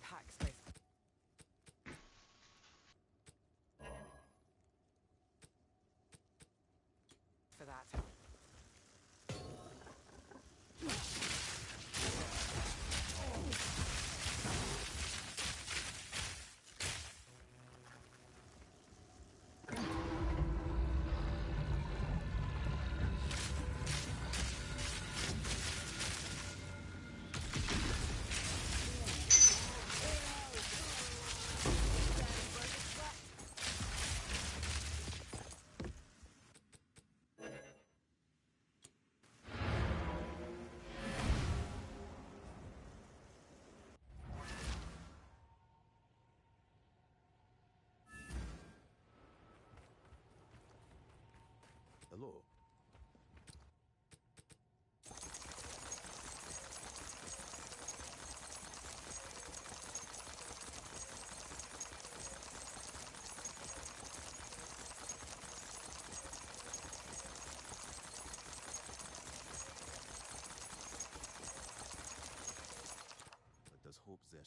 pack space for that. Hello. Let us hope that.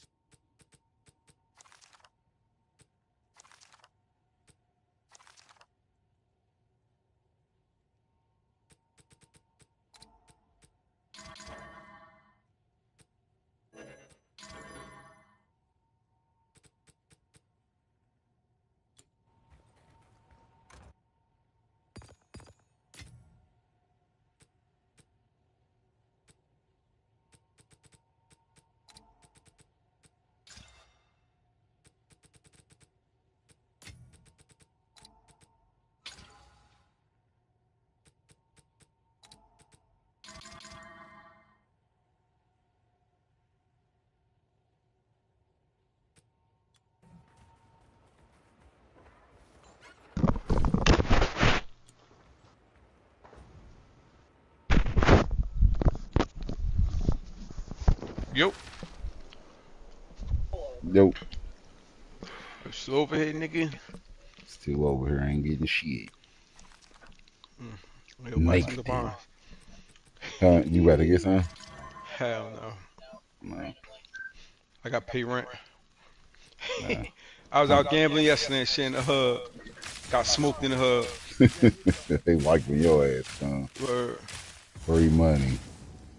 Yo. Yo. Still over here, nigga. Still over here, ain't getting shit. We'll buy some of the barn. You better get some? Hell no. No. I got pay rent. Nah. I was out gambling yesterday and shit in the hub. Got smoked in the hub. They wiping your ass, son. Word. Free money.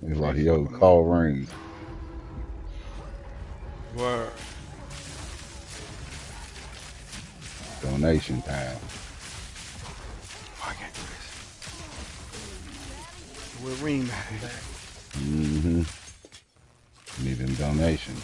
It's like, Free yo, fucking call rings. Word. Donation time. Oh, I can't do this. Where Reem at? Mm-hmm. Needing donations.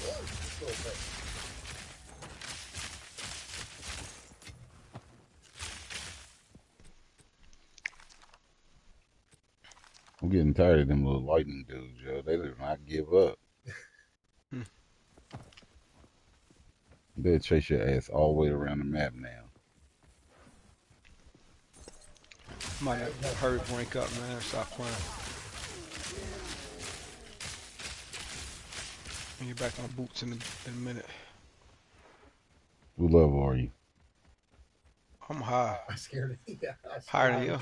I'm getting tired of them little lightning dudes, yo. They do not give up. They'll chase your ass all the way around the map now. Might have to hurry rank up, man. Stop playing. I'll get back to my boots in a minute. What level are you? I'm high. I'm scared. Yeah, Higher than you.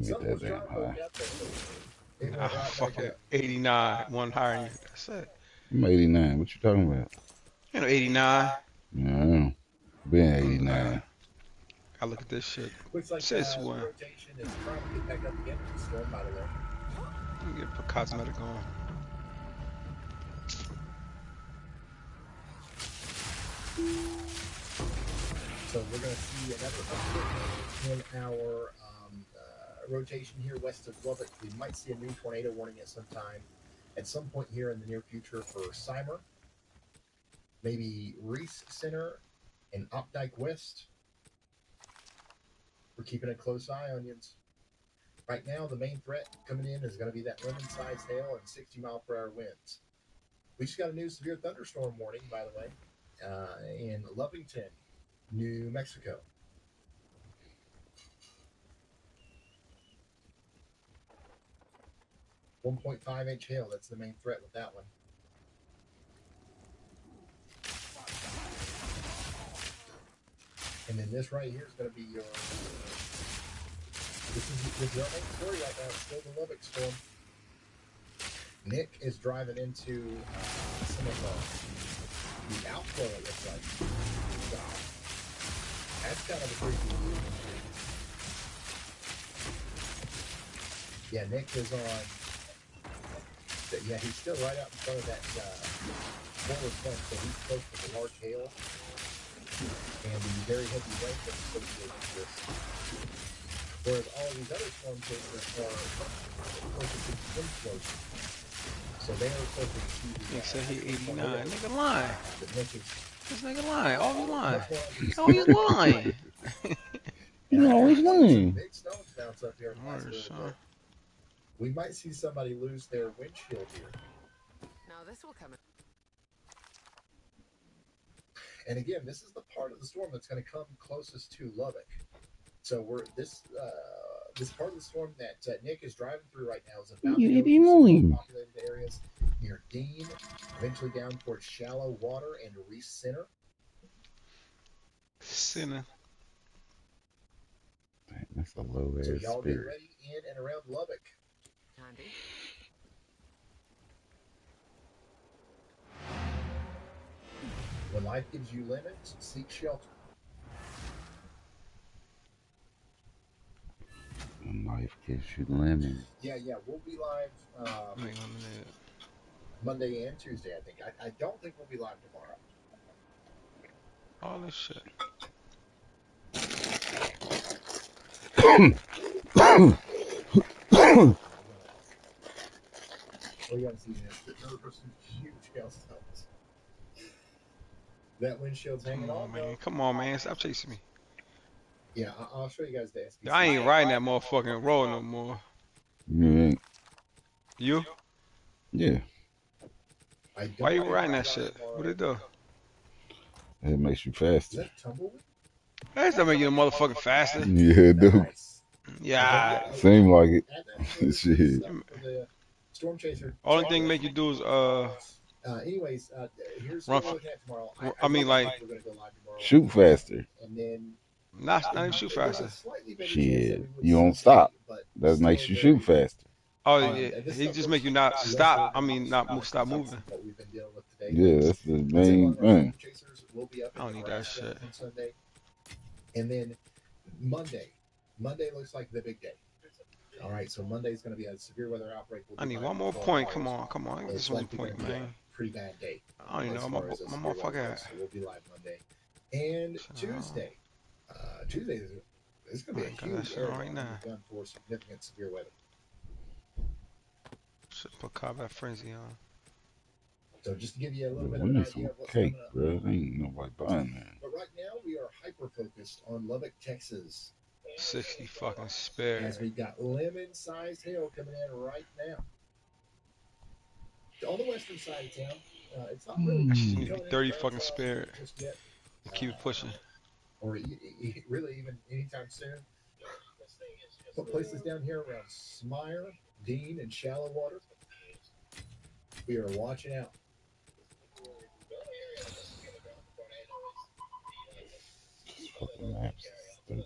Get that damn high. Nah, fucking 89. One higher than you. That's it. I'm 89. What you talking about? You know, 89. No. Been 89. I look at this shit. Looks like Since the when? rotation is trying to get back up again with the storm, by the way. Let me get a cosmetic on. So we're going to see another uptick in our rotation here west of Lubbock. We might see a new tornado warning at some point here in the near future for Cymer, maybe Reese Center and Opdyke West. We're keeping a close eye, onions. Right now, the main threat coming in is going to be that lemon-sized hail and 60-mile-per-hour winds. We just got a new severe thunderstorm warning, by the way, in Lovington, New Mexico. 1.5-inch hail, that's the main threat with that one. And then this right here is going to be your... This is your main story right now. It's still the Lubbock storm. Nick is driving into some of The outflow, it looks like. Wow. That's kind of a freaky view. Yeah, Nick is on. Yeah, he's still right out in front of that forward fence, so he's close to the large hail and the very heavy rain that's associated with this. Whereas all of these other storm chasers are closer to the inflows. So they are closer to the. He said he 89. Nigga lying. The Nick is This nigga lying. Always lying. much more like Always lying. You always some lying. big stones bounce up here in the last Word, little son. bit. We might see somebody lose their windshield here. Now this will come in. And again, this is the part of the storm that's going to come closest to Lubbock. So we're this part of the storm that Nick is driving through right now is about to go through some more populated areas near Dean, eventually down towards Shallow Water and Reese Center. Sinner. That's a low So ass y'all get spirit. ready in and around Lubbock. Handy. When life gives you lemons, seek shelter. When life gives you lemons. Yeah, we'll be live Wait 1 minute. Monday and Tuesday, I think. I don't think we'll be live tomorrow. All this shit. What you got to see this? Those are some huge hailstones. That windshield's hanging Come on, on, man. though. Come on, man. Stop chasing me. Yeah, I'll show you guys the SPC. I ain't riding that motherfucking road no more. Yeah. You? Yeah. Why you riding that shit? What it do? It makes you Is faster. that tumbleweed? That's not making you a motherfucking faster. Yeah, it do. Nice. Yeah. Seem like it. Add that to the Shit. stuff for the Storm Chaser. Only thing make you do is Anyways, here's Run what we're looking at tomorrow. I mean, like, we're gonna go live tomorrow. Shoot faster. And then not even shoot there's a faster. slightly better chance Shit. that we would You don't Sunday, stop. but That still makes you very- shoot faster. Oh and yeah, this he stuff just looks make you not less stop. than I mean, not most stop moving. something that we've been dealing with today. Yeah, that's the I'd say main one of our thing. Storm Chasers will be up I don't in need that Nebraska shit. on Sunday. And then Monday looks like the big day. All right, so Monday's going to be a severe weather outbreak. We'll I be need live one for more 12 point. hours. Come on. It's Just one likely point, gonna be a man. pretty bad day. I don't even as know. far as a My severe motherfucker weather at. goes, so we'll be live Monday. And Tuesday. Tuesday is going to be a I got that huge shit area on right now. done for significant severe weather. Should put combat frenzy on. So just to give you a little We bit of an need some idea of what's cake, coming up. bro. Ain't nobody buying that. But right now we are hyper focused on Lubbock, Texas, 60 fucking spare. as we've got lemon-sized hail coming in right now. On the western side of town, it's not really I just need coming in 30 from fucking outside spare. just yet. And keep it pushing. Or really even anytime soon. But places down here around Smyre, Dean, and Shallow Water, we are watching out. Fucking maps. Stupid.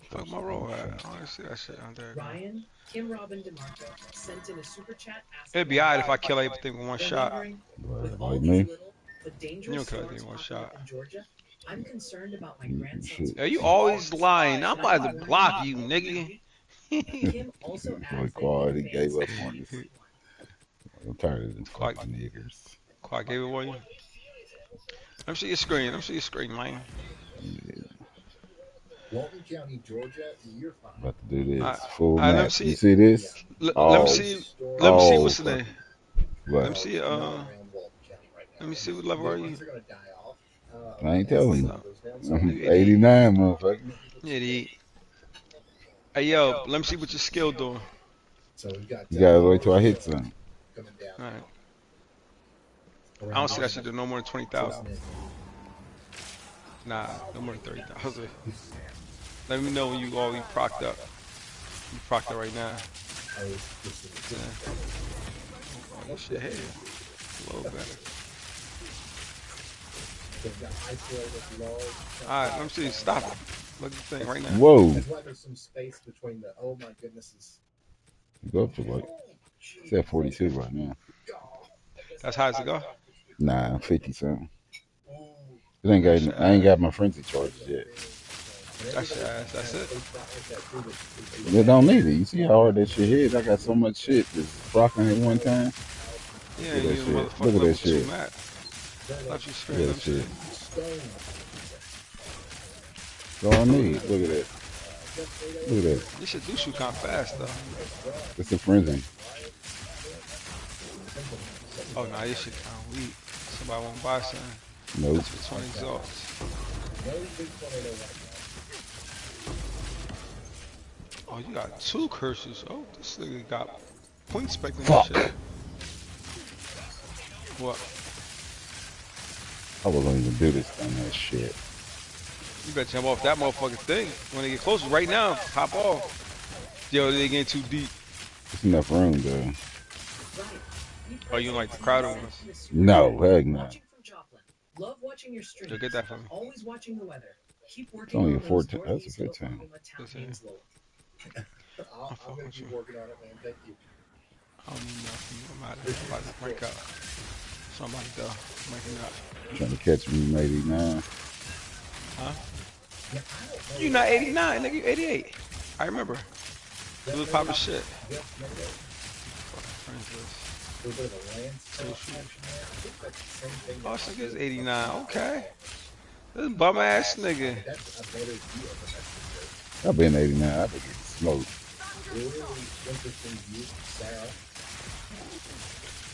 Fuck my roll at. I don't see that shit out there. Ryan, Kim Robin DeMarco sent in a super chat asking It'd be alright if I kill everything with one they're shot. wondering, But with all like these me, little but You dangerous don't kill storms everything in one popping up shot. in Georgia, I'm concerned about my you grandson's should. Yeah, you always lying. I'm about to block you, nigga. Kim also Boy, adds that Quad, he in gave up advance on of us. 2021. I'm tired of them Quite- fucking niggers. Quite gave it away. Let me see your screen. Man. Yeah, Walton County, Georgia, year 5. about to do this. Alright, Full let me map. see. You see this? Let Oh, me see. Storm Let me see oh, what's the name. What? Let me see. not around Walton County right now. Let me see what level are you. Ones are going to die off. I ain't as telling the you. sun goes down. So You idiot. 89, motherfucker. Idiot. Hey yo, let me see what your skill doing. So we've got You gotta wait till I hit something. coming down. Alright. Around I don't see that here. shit do no more than 20,000. Nah, no more than 30,000. Let me know when you all be procced up. You procced up right now. Oh, this shit here. A little better. Alright, let me see. Stop it. Look at the thing right now. Whoa. That's why there's some space between the. Oh my goodness. You go up to like, it's at 42 right now. That's how does it go? Nah, 50 something. Ooh, It ain't That's got. your I ain't got ass. my frenzy charges yet. That's your ass. That's it. They don't need it. You see how hard that shit hit? I got so much shit just procking at one time. Yeah, Look at that you a shit. Look motherfucking at that level 2 shit. map. Thought you Look at sparing that them shit. shit. That's all I need. Look at that. Look at that. This shit do shoot kind of fast, though. It's a frenzy. Oh, nah, this shit kind of weak. Somebody want to buy something. Nope. That's for 20 exalts. Oh, you got 2 curses. Oh, this nigga got point specting this Fuck. shit. What? I wasn't even do this thing. That shit. You better jump off that motherfucking thing. When they get closer, right now, hop off. Yo, they getting too deep. It's enough room though. Oh, you don't like the crowded ones? No, heck no. Love watching your Yo, streams. get that for me. Always watching the weather. Keep It's working only on a those 14. That's a 15. Oklahoma town Listen, names, Lowell. I'll I'm fucking make with you you. working on it, man. Thank you. I don't need nothing. I'm out of here. I'm about to rank up. Somebody go. Ranking up. Trying to catch me in 89. Huh? You not 89, nigga. You 88. I remember. You was popping shit. Fucking friends list. Social. Oh, this nigga is 89. Okay. This bum ass nigga. I've been 89. I've been getting smoked.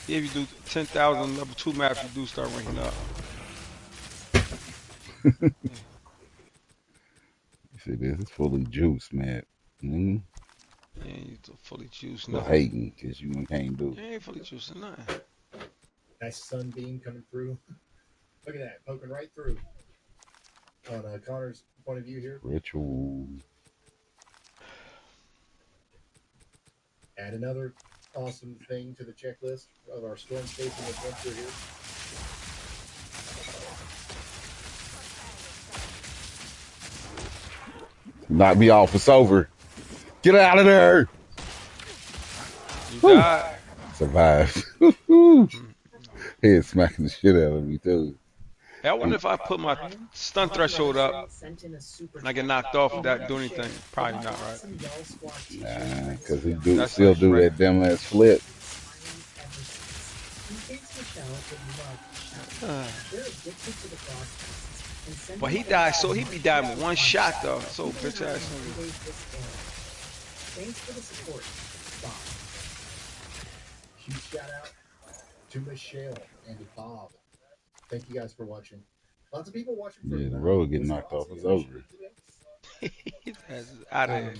Yeah, if you do 10,000 level 2 maps, you do start ranking up. You see, this is fully juiced, man. Mm-hmm. Yeah, you fully juiced Well, nothing. hating because you can't do You it. ain't fully juicing nothing. Nice sunbeam coming through. Look at that, poking right through. On Connor's point of view here. Ritual. Add another awesome thing to the checklist of our storm chasing adventure here. Knock me off. It's over. Get out of there. You Woo. died. Survived. Head smacking the shit out of me, too. Hey, I wonder if I put my stun threshold up and I get knocked off, would that do anything? Probably not, right? Nah, because he That's still like do right. that dumb ass flip. But he died, so he be dying with one shot though. So bitch ass nigga. Thanks for the support, Bob. Huge shout out to Michelle and Bob. Thank you guys for watching. Lots of people watching. Yeah, the road getting knocked off is over. His ass is out of here.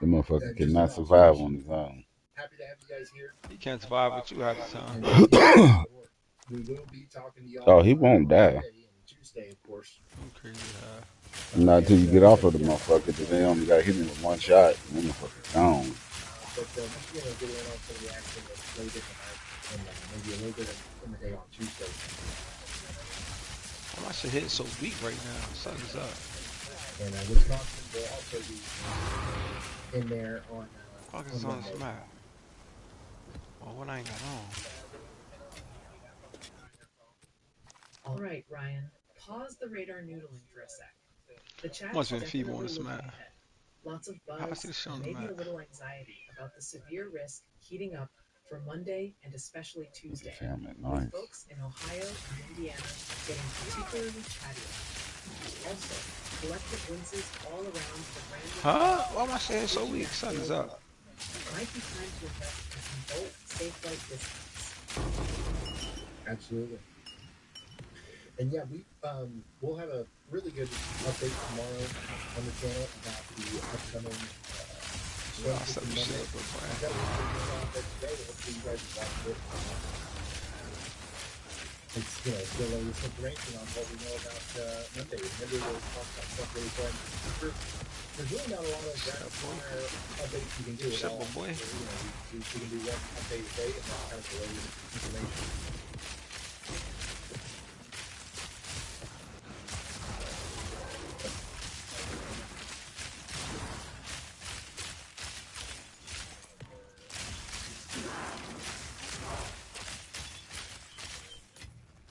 The motherfucker cannot survive on his own. Happy to have you guys here. He can't survive with you half the time. We will be talking to y'all. Oh, he won't die. And Tuesday, of course. You crazy, huh? Not until you get off of the motherfucker, but then only gotta hit him with one shot. And the motherfucker's gone. But get in on some of the action that's later tonight and maybe a little bit in the day on Tuesday. My shit hitting so weak right now. Sun is up. And Wisconsin will also be in there on. Fuck is on this map? Oh, what I ain't got on? All right, Ryan. Pause the radar noodling for a sec. The chat Must have is been feeble on definitely this looking map. ahead. Lots of How I buzz see the shit on and the maybe a map? little anxiety about the severe risk heating up for Monday and especially Tuesday, Damn it, with nice. folks in Ohio and Indiana getting particularly chatty. Also, collective winces all around the brand. Huh? Why am I saying so weak? Sun is up. Might be time to invest in some bolt safe flight discounts. Absolutely. And yeah, we'll have a really good update tomorrow on the channel about the upcoming I'll set this shit up real quick. Hopefully you guys watched it. It's the latest information on what we know about Monday. Maybe we'll talk about stuff really fun. There's really not a lot of rapid fire updates you can do at all. Boy. We can do one update a day, and that's kind of the latest information.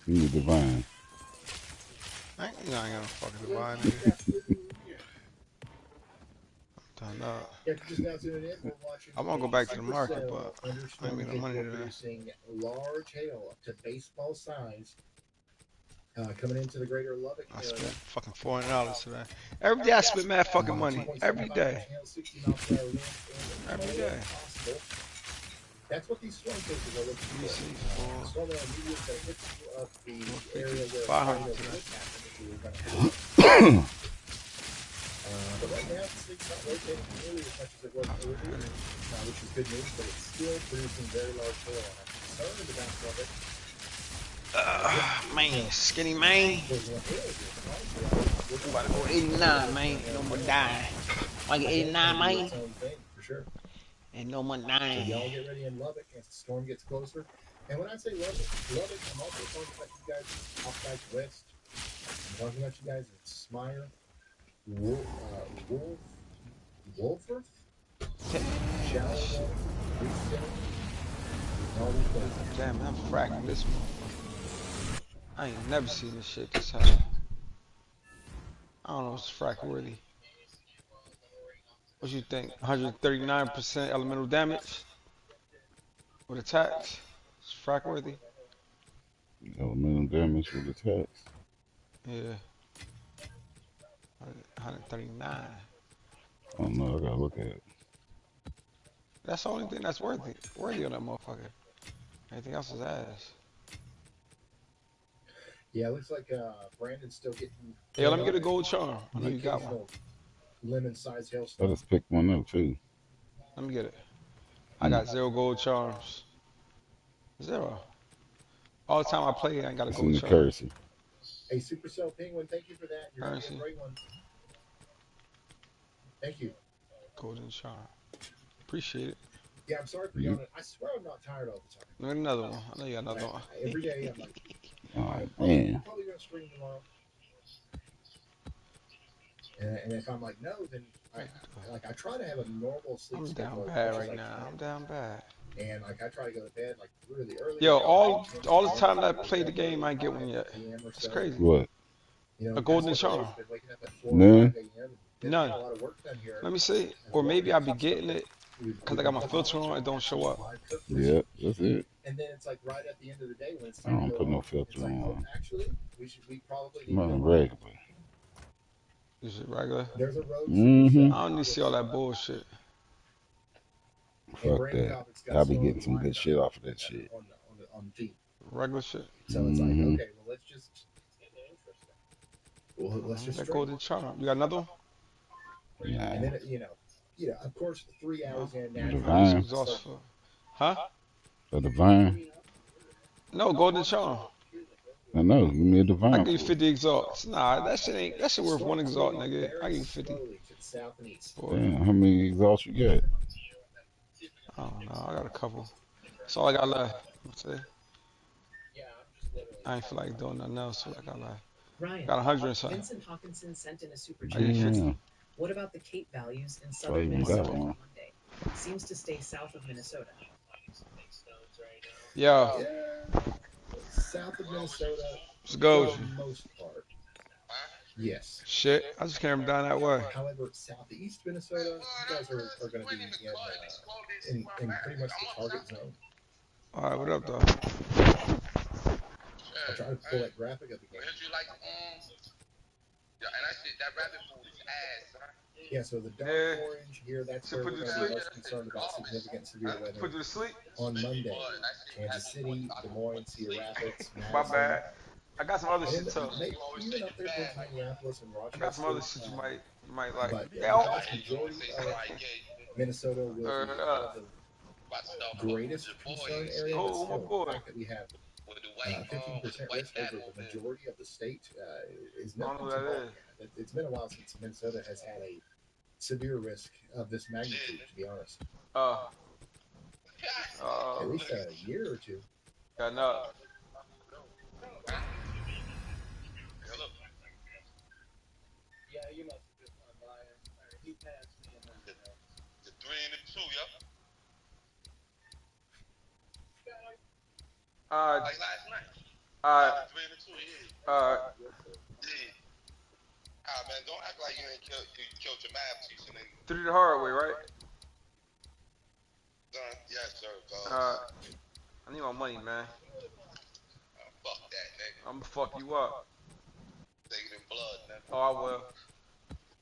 You need divine. I ain't gonna fucking divine, nigga. Done up. If you're just now tuning in, we're watching I wanna go a back to the market, supercell but I ain't thunderstorm making no hit. money We're today. producing large hail up to baseball size. Coming into the greater Lubbock I area. spent fucking $400 today. Every day I spend mad fucking money. Every day. 60 miles per hour winds and Every hail day. possible. That's what these storm cases are looking for. Storm media is going to hit of the area where 500 tornado today. would happen if we were going to have but right now, this thing's not rotating nearly as much as it was earlier, which is good news, but it's still producing very large hail. And I'm concerned about Lubbock. Man, skinny man. I'm about to go 89, man. No more dying. Like 89, man. For sure. Ain't no more So dying. y'all get ready in Lubbock as the storm gets closer. And when I say Lubbock, I'm also talking about you guys off guys west. I'm talking about you guys in Smyre, Wolfforth, Shallow, all these places. Damn, I'm fracking this motherfucker. I ain't never seen this shit this high. I don't know if it's frack worthy. What you think? 139% elemental damage with attacks? It's frack worthy? Elemental damage with attacks. Yeah. 139. I don't know. I gotta look at it. That's the only thing that's worthy on that motherfucker. Everything else is ass. Yeah, it looks like Brandon's still getting. Hey, let me get a gold charm. I know you got one. Lemon-sized I hailstorm. just picked one up too. Let me get it. I got 0 gold charms. 0. All the time I play, I ain't got a It's gold in the charm. currency. Hey, Supercell Penguin, thank you for that. You're going to be a great one. Thank you. Golden charm. Appreciate it. Yeah, I'm sorry for yawning. I swear I'm not tired all the time. Look at another one. I know you got another one. Every day I'm like, Oh, I'm man. probably going to stream tomorrow. And if I'm like, no, then I try to have a normal sleep I'm schedule. down bad right now. I'm down bad. And like I try to go to bed like really early. Yo, all the time that I play the game, I ain't get one yet. It's crazy. What? A golden charm. None? None. Let me see. Or maybe I'll be getting it because I got my filter on. It don't show up. Yeah, that's it. And then it's like right at the end of the day when it's I time don't to put go no home, filter it's like, on. oh, actually, we probably I'm need not to a go regular. Is it regular? There's a road. Mm-hmm. I don't need to see all that bullshit. Fuck that. I'll be getting some good shit off of that shit. On the feed. Regular shit. So it's like, Mhm. okay, well let's just That golden charm. You got another one? Nah. and then of course 3 hours in The naturally. divine. Exhaust for. Huh? A divine? No, golden charm. I know. Give me a divine. I give you for it. 50 exalts. Nah, that shit worth 1 exalt, nigga. I give you 50. Boy, Damn, how many exalts you got? I don't know. I got a couple. That's all I got left. I ain't feel like doing nothing else. So I got left. Ryan, Got 100 and something. Vincent Hawkinson sent in a super I give you chat. 50. Damn. What about the Cape values in I southern even got Minnesota on one. Monday? Seems to stay south of Minnesota. Yo, South of Minnesota, let's go. for the most part. Yes. Shit, I just came down that way. However, southeast Minnesota, you guys are going to be in pretty much the target zone. All right, what up, though? I'll try to pull that graphic up again. Yeah, so the dark orange here, that's where we're going to be most concerned about significant severe weather. Put you to sleep? On Monday, Kansas City, Des Moines, Cedar Rapids, My Madison. bad. I got some other And shit then too. maybe even up there towards Minneapolis and I Rochester. got some other shit you might like. But the Yeah, vast majority of Minnesota will be one of the greatest concern areas. But Oh, my still, boy. the fact that we have 15% risk over the majority of the state is I don't nothing know to what that balk at. It's been a while since Minnesota has had a severe risk of this magnitude, to be honest. At least a year or two. Got enough. All right. Alright. After 3 and 2, yeah. Alright. Yeah. Ah, man, don't act like you ain't killed your math teacher, nigga. 3 the hard way, right? Son, yes, sir, Alright. cuz. I need my money, man. Fuck that, nigga. I'm gonna fuck you up. Take it in blood, nigga. Oh, I will.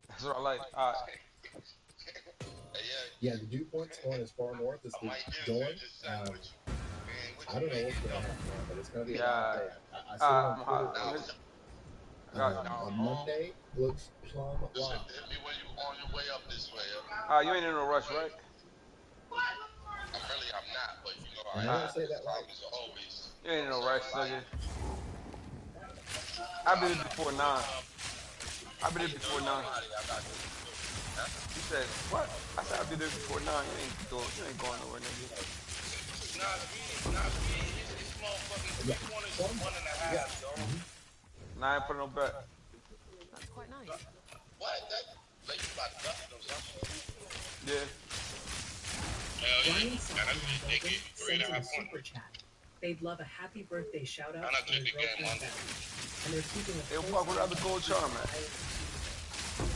That's what I like. Alright. Hey, Yeah, the dew point's going as far north as I the might give going. you just send with you. Man, what I you don't know make what's it going to though? happen, man, but it's going to be a wild Yeah. day. I seen Alright, on I'm Twitter hot. Now, that I got you. now, Monday looks plumb just wild. hit me when you on your way up this way. Alright, you ain't in no rush, right? I'm not, but you know, And I Alright. don't say that time lightly. is always. You ain't in no rush, nigga. I've been here before 9. I've been here before 9. You said, what? I said I'll be there before 9. You ain't going nowhere, nigga. It's motherfucking Yeah, 3 corners, plumb wild. 1.5, Yeah. yo. Nah, I ain't putting no bet. That's quite nice. What? That, like, you about to duck them, son? Yeah. Hell yeah. Brian And Software that's what they Belgium gave you sent in a 3.5 super chat. They'd love a happy birthday shout out And I for took their the game girlfriend on. Beth. And they're keeping a Hey, close fuck with eye the other on gold the charm at?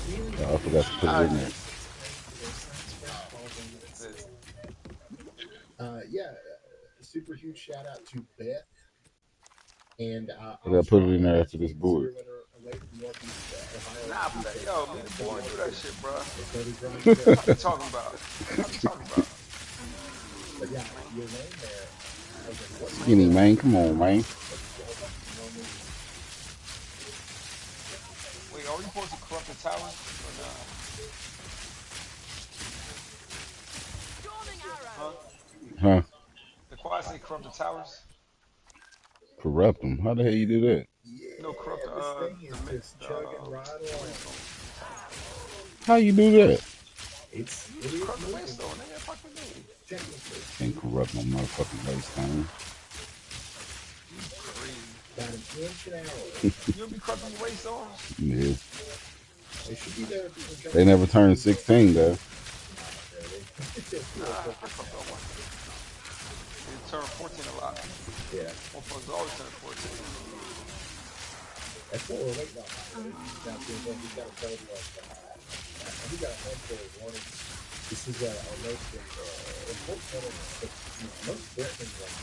really I forgot to put it in there. sixth grade for their son's first ball game of the season. Yeah, super huge shout out to Beth. And I gotta put it in there after this board. Away from Northeast Ohio. Nah, yo, leave the board and do that shit, bro. It's going to be grinding. What you talking about? What you talking about? But yeah, your name there. Skinny, man. Come on, man. Wait, are we supposed to corrupt the towers or nah? Storming arrow. Huh? Huh? The quad say corrupt the towers? Corrupt them. How the hell you do that? No, corrupt This thing is just chugging right along. How you do that? It is Corrupt the moving. waste though, nigga. Fuck with me. Technically. Can't corrupt no motherfucking waistline. Crazy. About an inch an hour. You'll be corrupting your waist on? Yeah. They should be there. They never turned 16 though. Nah, I corrupt all one. They turn 14 a lot. Yeah. Motherfuckers always turn 14. That's what we're waiting on. Now, we've got a total of, we've got a handful of warnings. This is our most important one, but most threatening one.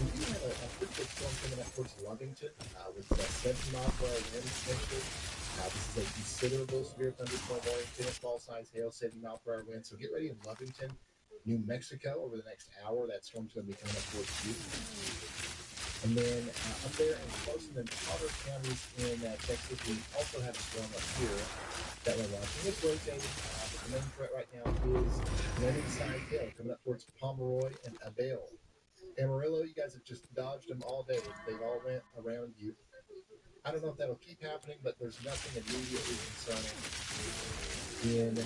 We do have a pretty good storm coming up towards Lovington with 70 miles per hour wind potential. This is a considerable severe thunderstorm warning, 10 fall size hail, 70 mile per hour wind. So get ready in Lovington, New Mexico over the next hour. That storm's going to be coming up towards you. And then up there in Close and Potter counties in Texas, we also have a storm up here that we're watching. It's rotating. The main threat right now is wind-side hail coming up towards Pomeroy and Abel. Amarillo, you guys have just dodged them all day. They've all went around you. I don't know if that'll keep happening, but there's nothing immediately concerning in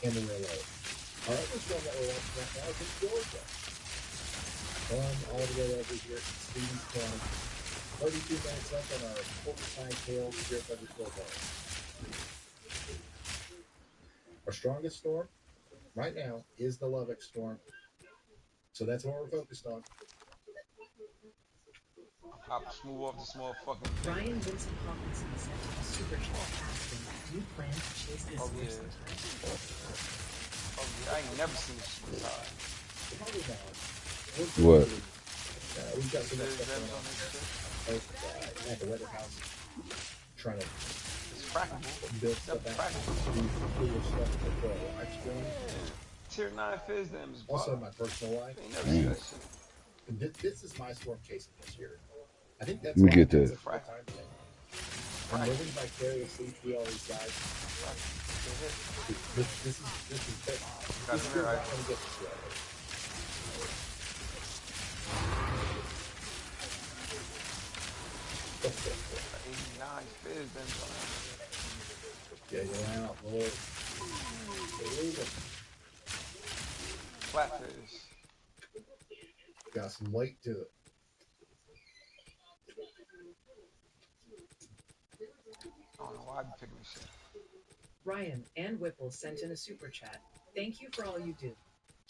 Amarillo. Our other storm that we're watching right now is in Georgia. All the way over here in Stevens County. 32 minutes left on our quarter-side hail severe thunderstorm warning. Our strongest storm right now is the Lubbock storm. So that's what we're focused on. Pop smooth off this motherfucking thing. Ryan Vincent Hawkinson sent in a super chat asking, do you plan to chase this Oh, year yeah. sometime? Oh, yeah. I ain't never seen this shit this high. Probably not. What? We've got so much There's stuff gems going on on this shit. at the weather house. Trying to It's crackable. build It's stuff out. crackable. Do cool stuff for a live stream. Tier 9 fizz them is Also, in wild. my personal life, I ain't never seen that shit. this is my storm chasing this year. I think that's Let me why get I had that. such a good time today. I'm living vicariously through all these guys. This is big. This is not going to get this way. '89 fizz them. Get you out, Lord. Believe it. Flat fizz. Got some weight to it. I don't know why I be picking this shit. Ryan and Whipple sent in a super chat. Thank you for all you do.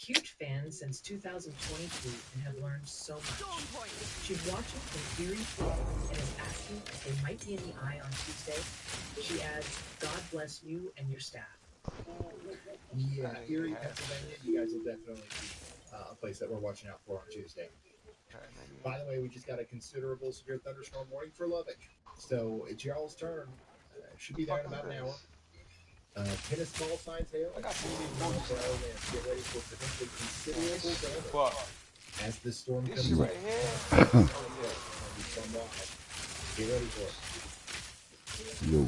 Huge fan since 2022 and have learned so Storm much. point. She's watching from Erie, Florida, and is asking if they might be in the eye on Tuesday. She adds, God bless you and your staff. Yeah, That nigga Erie, has Pennsylvania, shit. you guys will definitely be a place that we're watching out for on Tuesday. That nigga. By the way, we just got a considerable severe thunderstorm warning for Lubbock. So it's y'all's turn. Should be there in Fuck is about an hour. this? Hit a small size hail I and got some 20 boots miles per now. hour winds. Get ready for potentially Damn, considerable this shit damage fuck. as this storm This comes shit in. right here. Oh yeah, it's gonna be storm wild. Get ready for it. Yo.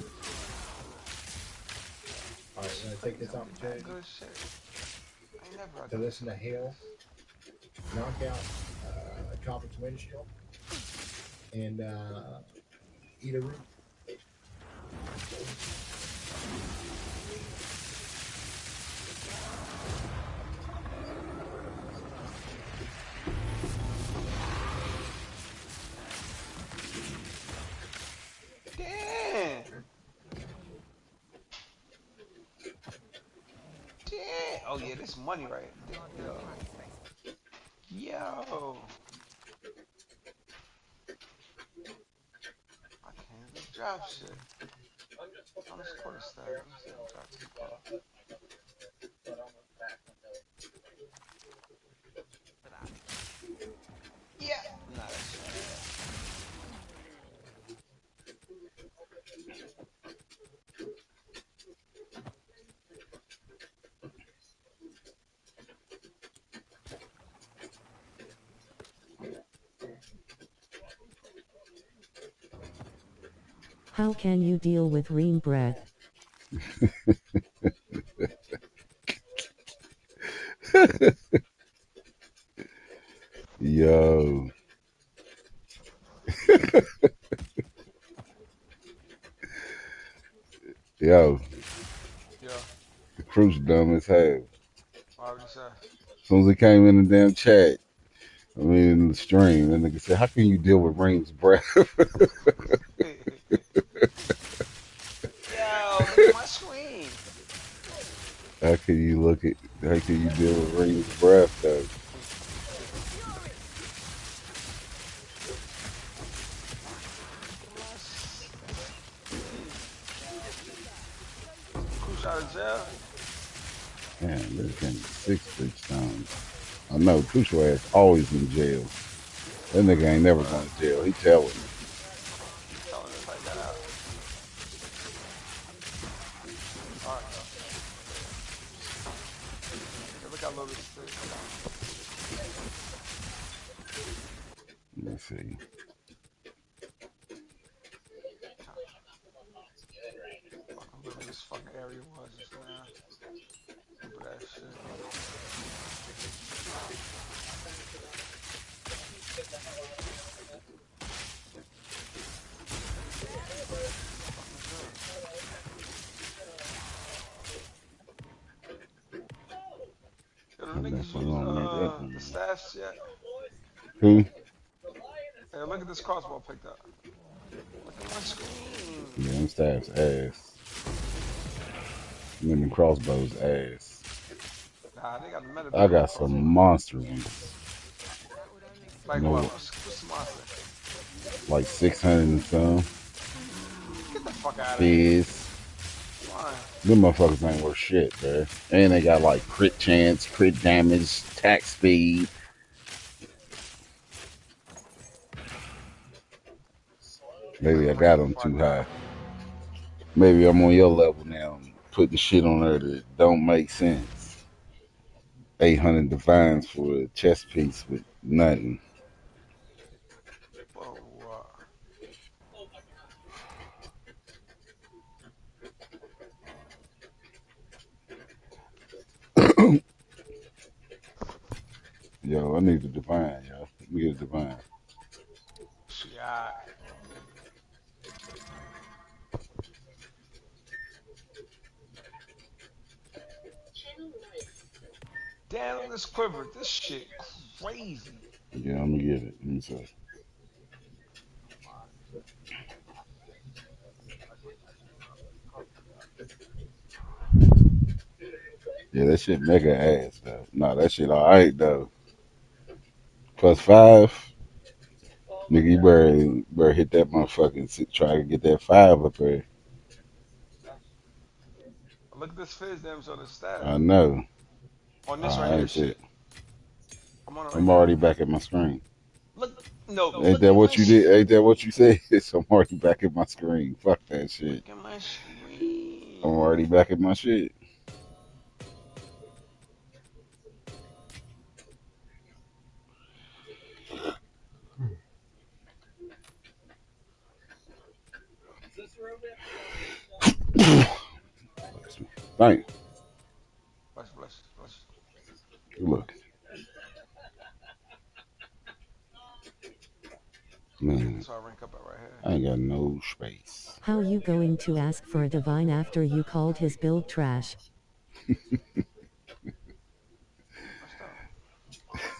All right, we're gonna take this opportunity Good shit. I ain't never got to good listen to shit. hail knock out Cobb's windshield and eat a roof. Damn. Damn. Oh yeah, this money right. Yo. I can't even drop shit. On this quarter stack. Let me see if I drop this call. Yeah. Nah, that shit ass. How can you deal with ream bread? Yo. Yo. Yeah. The crew's dumb as hell. Why would you say? As soon as he came in the damn chat, I mean, in the stream, that nigga said, how can you deal with Reigns' breath? Yo, look at my screen. How can you deal with Reigns' breath, though? Fury. Look at my screen. Cruise out of jail. Damn, this came 6 times. I know, Crucial ass always in jail. That nigga ain't never going to jail. He telling me. Telling us I got out. Alright though. Yeah, look how low this is. Let me see. Fucking whatever this fucking area was just now. Remember that shit. Fuck is this? Yo, I the niggas definitely use don't need that no the more. staffs yet? Who? Hey, look at this crossbow I picked up. Look at my screen. Yeah, them stabs ass. Them crossbows ass. Nah, they got the meta I build got some crossbow. monster ones. That would only You Like serve know what? what? one. What's the monster? Like 600 and some. Get the fuck out of here. Fizz. Fine. Them motherfuckers ain't worth shit, bruh. And they got like crit chance, crit damage, attack speed. Maybe I Fucking got rain them before I too die. high. Maybe I'm on your level now, putting shit on there that don't make sense. 800 divines for a chest piece with nothing. Whoa. Yo, I need a divine, yo. Let me get a divine. Shit. Damn, look at this quiver. This shit crazy. Yeah, I'm gonna get it. Let me see. Yeah, that shit mega ass though. No, that shit alright though. +5. Nigga, you better hit that motherfucking try to get that 5 up there. Look at this fizz damage on the stat. I know. On this right I here, ain't it. shit. I'm on it right I'm now. already back at my screen. Look, no, Ain't look that at my what you did? shit. Ain't that what you said? I'm already back at my screen. Fuck that shit. Look at my I'm screen. already back at my shit. Thank you. Bless. Look, man, That's why I rank up at right here. I ain't got no space. How you going to ask for a divine after you called his build trash? Watch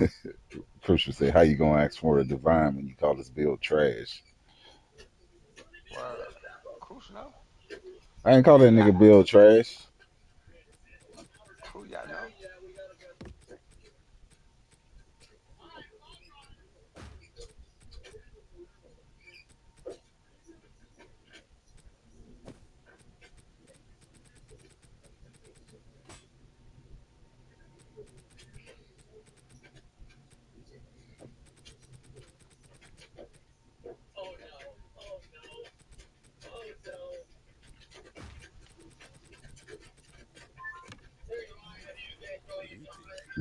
out. First you say, how you gonna ask for a divine when you call this build trash? Word. Crucial, no? I ain't call that nigga build trash. True, y'all know.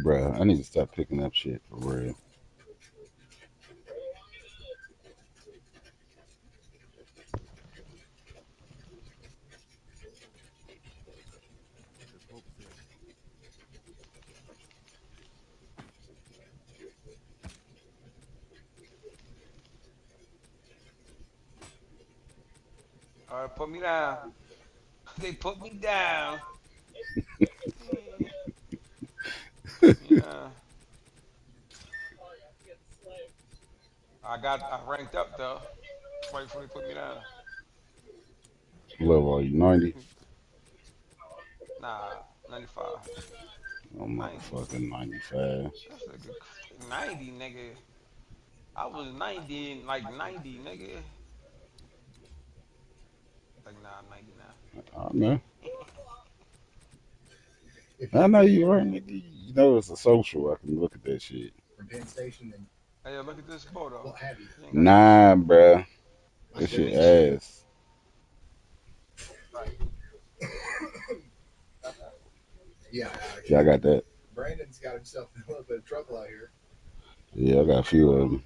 Bruh, I need to stop picking up shit for real. Let us hope there. All right, put me down. They put me down. Eh, put me down. I ranked up though. Right before they put me down. What level are you? 90? Nah, 95. Oh, 90. motherfucking 95. This nigga 90, nigga. I was 90 and like 90, nigga. Like nah, 90 now. I know. If I you know get you right, nigga. You know it's a social. I can look at that shit. from Penn Station, then Hey, yo, look at this bow though. we'll have you. You ain't got shit. Nah, bruh. I That still shit need you. ass. Yeah, Yeah, I actually, got that. Brandon's got himself in a little bit of trouble out here. Yeah, I got a few of them.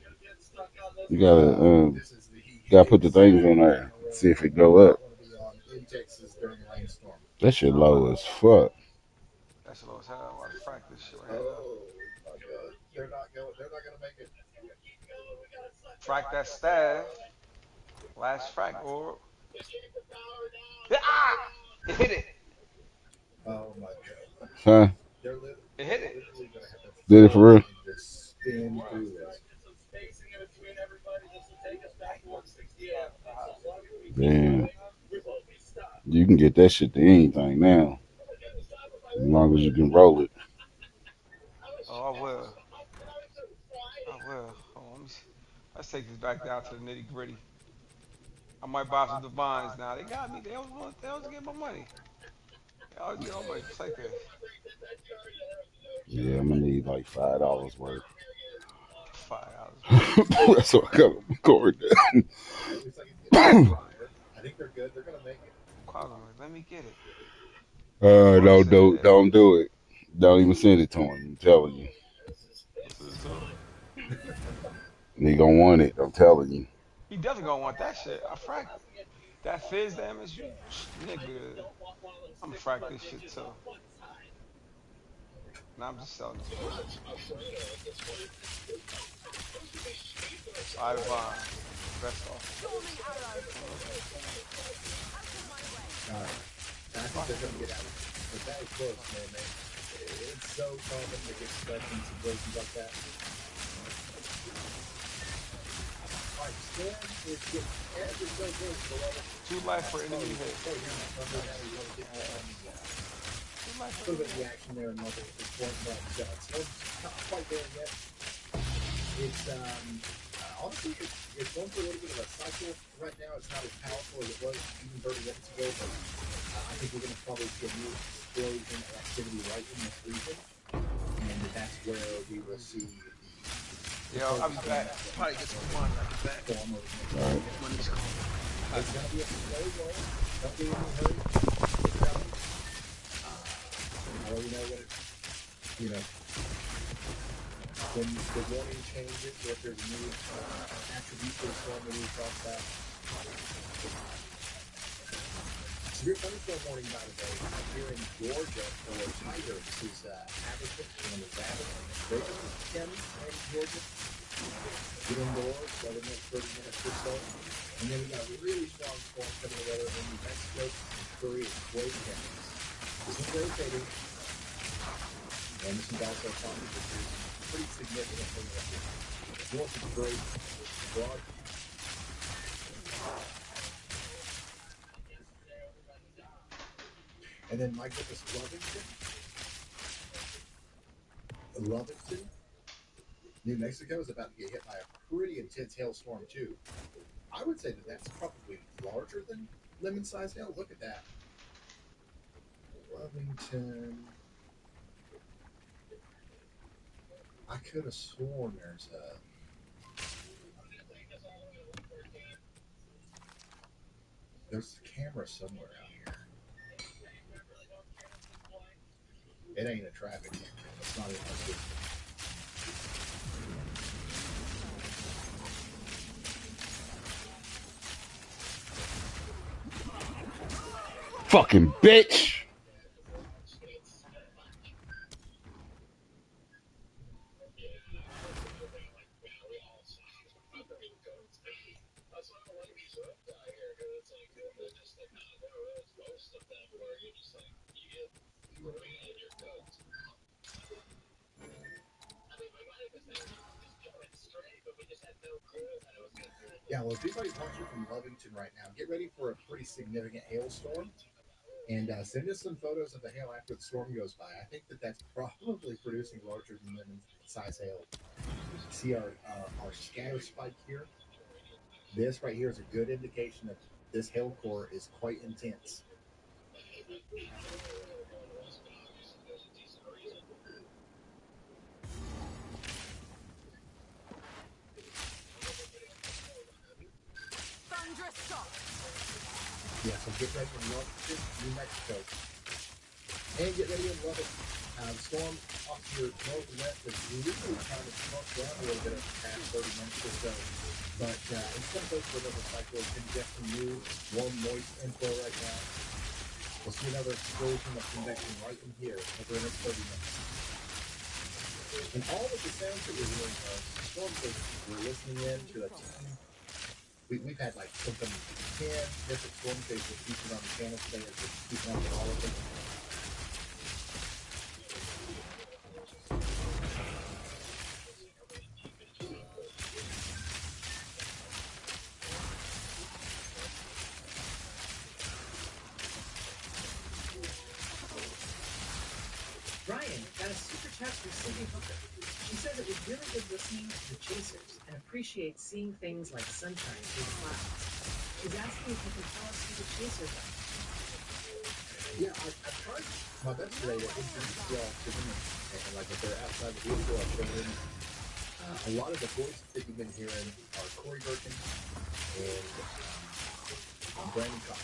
You gotta This is the gotta put the things on there. See if it go up. want to be on in Texas during a rainstorm. That shit low as fuck. That's low as hell. I'm about to frack this shit right here though. Oh my God, they're not going. They're not going to make it. Frack that staff. Last frack orb. Ah! It hit it. Oh my God, Huh? they're It hit it. literally going to have to Did it for real? and just spin through this. Damn. You can get that shit to anything now. As long as you can roll it. Oh, I will. I will. Hold on, let me see. Let's take this back down to the nitty gritty. I might buy some divines now. They got me. They always get my money. They always get my money just like this. Yeah, I'm gonna need like $5 worth. $5 worth. That's what I got on my card. It looks like it's getting fire. I think they're good. They're going to make it. Quagmire, let me get it. What is it? Don't do it. Don't even send it to him. I'm telling you. What's this to? He gonna want it. I'm telling you. He definitely gonna want that shit. I fracked that fizz damage, you nigga. I'm gonna frack this shit too. Now I'm just selling it for it. Alright, Divine. Best offer. Storming arrow. Uh-huh. Out of my way. All right. I think they're going to get out of it. But that was close, man. It's so common to get stuck in situations like that. All right, Storm is getting ever so close to the level. 2 life for enemy hit. Oh, here's the thunder Nice. now. He's going to get Yes. this. little bit of the action there in Lubbock at this point, but Storm's not quite there yet. It's honestly, it's going through a little bit of a cycle right now. It's not as powerful as it was even 30 minutes ago, but I think we're going to probably see a new explosion of activity right in this region, and that's where we will see the Yo, I'll be back. Probably get some wine. I'll be back. When he's cold. It's going to be a slow roll. Don't be in any hurry. It's coming. I already know what it, you know, when the warning changes, or if there's a new attribute to the storm that we talked about. Severe thunderstorm warning, by the way, here in Georgia for Tiger. This is Aberford and Nevada. Greater than 10 in Georgia. Get indoors for the next 30 minutes or so. And then we got a really strong storm coming together in New Mexico, Missouri, and Floyd counties. This is rotating. And this is also something that is pretty significant for the north of the great broad. And then, my goodness, Lovington, New Mexico is about to get hit by a pretty intense hailstorm, too. I would say that that's probably larger than lemon-sized hail. Look at that. Lovington. I could have sworn there's a camera somewhere out here. It ain't a traffic camera. It's not in our system. Fucking bitch. Yeah, well, if anybody's watching from Lovington right now, get ready for a pretty significant hailstorm. And send us some photos of the hail after the storm goes by. I think that that's probably producing larger than lemon-sized hail. See our scatter spike here? This right here is a good indication that this hail core is quite intense. Thunderous shock. Yeah, so get ready in Lovington, New Mexico. And get ready in Lubbock. The storm off to your north and west is really kind of shrunk down a little bit in the past 30 minutes or so. But it's going to go through another cycle. It's going to get some new, warm, moist inflow right now. We'll see another explosion of convection right in here over the next 30 minutes. And all of the sounds that we're hearing are storm stations. We're listening in to a team. We've had like something 10 different storm stations featured on the channel today. It's just keeping up with all of them. Ryan got a super chat from Cindy Hooker. She says it was really good listening to the Chasers and appreciates seeing things like sunshine through the clouds. She's asking if you can tell us who the Chasers are. Yeah, I tried my best today to introduce y'all to them, and like if they're outside the vehicle, I'll show them. A lot of the voices that you've been hearing are Corey Birkin and Brandon Cox.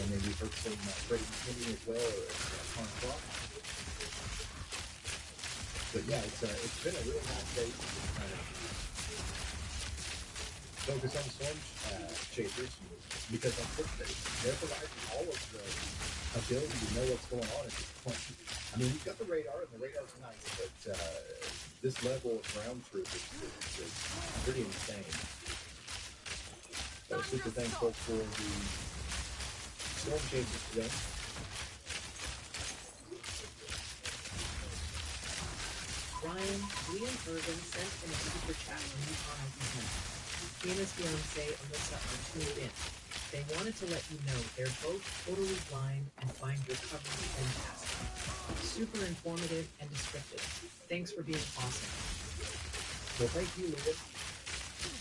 And then we've heard some Freddie McKinney as well, or Tom Clark. But yeah, it's been a really nice day to just kind of focus on storm chasers, because they're providing all of the ability to know what's going on at this point. I mean, we've got the radar, and the radar's nice, but this level of ground truth is pretty insane. So super thankful for the storm chasers today. Ryan, Liam Irvin sent in a super chat from Utah, Oklahoma. He and his fiancée, Alyssa, are tuned in. They wanted to let you know they're both totally blind and find recovery fantastic. Super informative and descriptive. Thanks for being awesome. Well, thank you, Leah.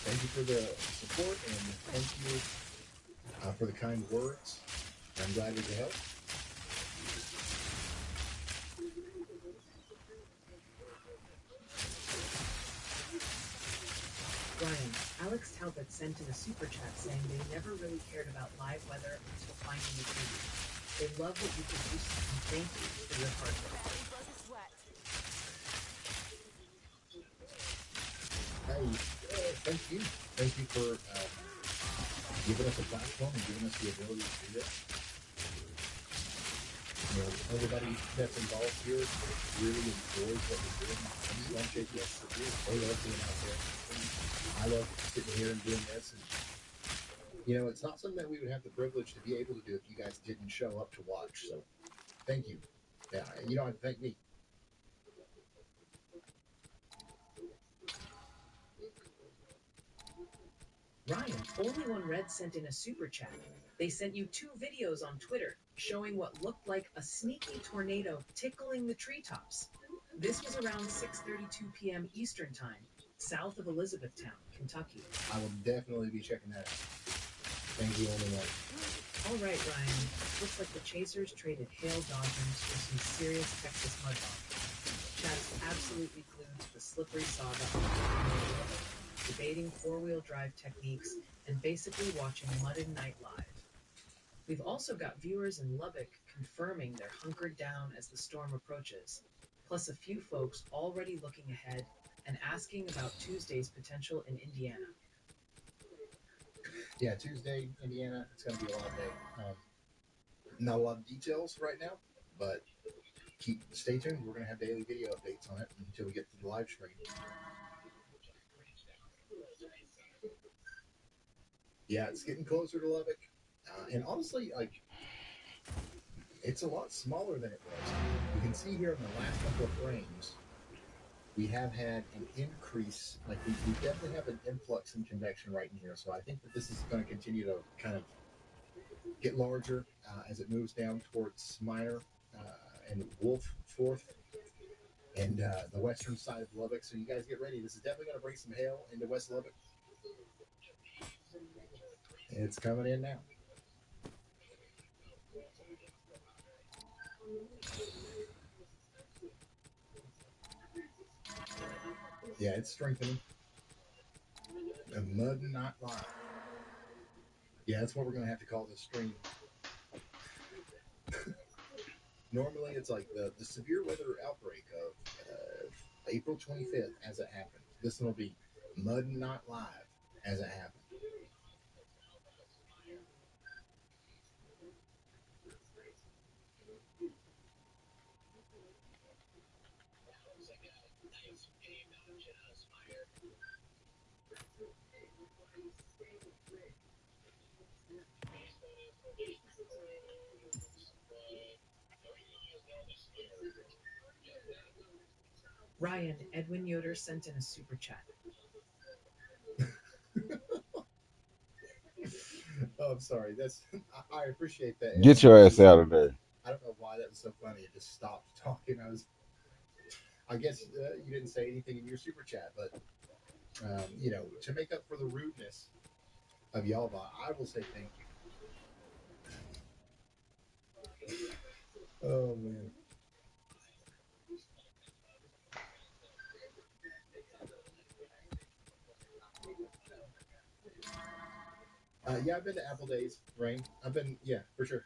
Thank you for the support, and thank you for the kind words. I'm glad we could help. Brian, Alex Talbot sent in a super chat saying they never really cared about live weather until finding the TV. They love what you produce, and thank you for your hard work. Belly buzz of sweat. Hey, thank you. Thank you for giving us a platform and giving us the ability to do this. You know, everybody that's involved here really enjoys what we're doing. I just want to shake yes for you. They love being out there. I love sitting here and doing this. And, you know, it's not something that we would have the privilege to be able to do if you guys didn't show up to watch. So, thank you. Yeah, you don't have to thank me. Ryan, Only One Red sent in a super chat. They sent you 2 videos on Twitter showing what looked like a sneaky tornado tickling the treetops. This was around 6:32 p.m. Eastern Time, south of Elizabethtown, Kentucky. I will definitely be checking that out. Thank you, Only One. All right, Ryan. Looks like the Chasers traded Hale Dodgers for some serious Texas mud dog. Chat's absolutely glued to the slippery saga of debating four-wheel drive techniques and basically watching Mud and Night live. We've also got viewers in Lubbock confirming they're hunkered down as the storm approaches, plus a few folks already looking ahead and asking about Tuesday's potential in Indiana. Yeah, Tuesday, Indiana, it's going to be a wild day. Not a lot of details right now, but stay tuned. We're going to have daily video updates on it until we get to the live stream. Yeah, it's getting closer to Lubbock. And honestly, like, it's a lot smaller than it was. You can see here in the last couple of frames, we have had an increase. Like, we definitely have an influx in convection right in here. So I think that this is going to continue to kind of get larger as it moves down towards Minor and Wolf Fourth and the western side of Lubbock. So you guys get ready. This is definitely going to bring some hail into West Lubbock. It's coming in now. Yeah, it's strengthening. The Mud and Not Live. Yeah, that's what we're going to have to call this stream. Normally, it's like the severe weather outbreak of April 25th as it happened. This one will be Mud and Not Live as it happened. Ryan, Edwin Yoder sent in a super chat. Oh, I'm sorry. I appreciate that. Get your ass out of there. I don't know why that was so funny. It just stopped talking. I guess you didn't say anything in your super chat, but you know, to make up for the rudeness of Yalva, I will say thank you. Oh man. Yeah, I've been to Apple Days, Rain. Yeah, for sure.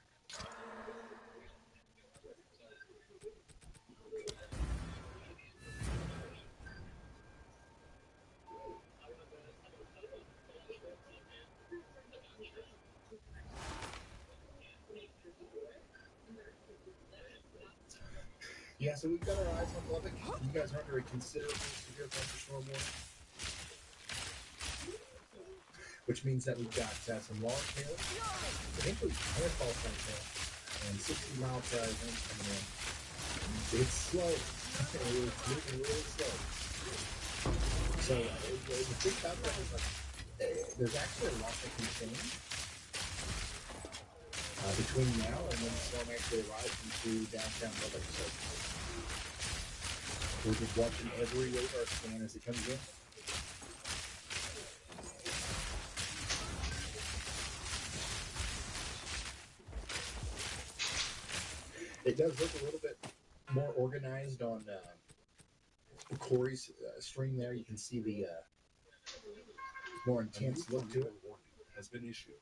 Yeah, so we've got our eyes on Lubbock. You guys are under a considerable severe thunderstorm warning, which means that we've got some large hail, potentially handfall type hail, and 60-mile-per-hour winds coming in. It's slow. It's moving really slow. So the thing about that is, like, there's actually a lot that can change between now and when the storm actually arrives into downtown Lubbock. So we're just watching every radar scan as it comes in. It does look a little bit more organized on Corey's stream there. You can see the more intense look to it. Has been issued.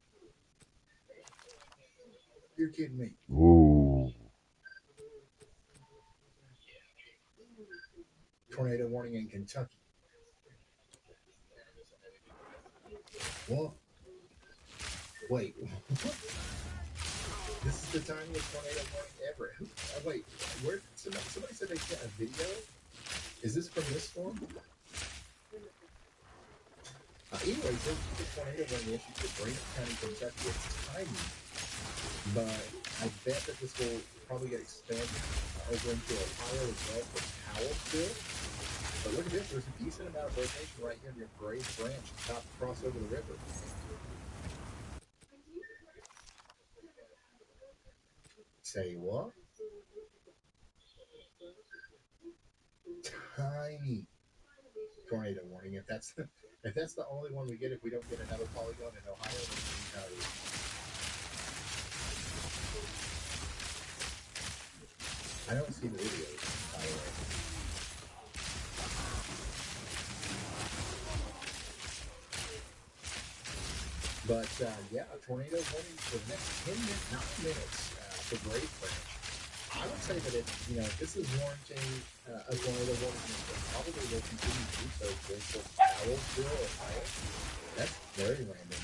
You're kidding me. Ooh. Tornado warning in Kentucky. What? Wait. This is the tiniest tornado warning ever. Wait, where? Somebody said they sent a video. Is this from this storm? Anyways, there's the tornado warning issued for Grant County, Kentucky. It's tiny, but I bet that this will probably get expanded over into Ohio as well for Powellsville. But look at this. There's a decent amount of rotation right here near Graves Branch, about to cross over the river. Say what? Tiny tornado warning. If that's the only one we get, if we don't get another polygon in Ohio, then I don't see the videos, by the way. But yeah, a tornado warning for the next 10 minutes, 9 minutes for Graves Branch. I would say that if this is warranting a tornado warning, it probably will continue to do so for Powellsville, Ohio. That's very random.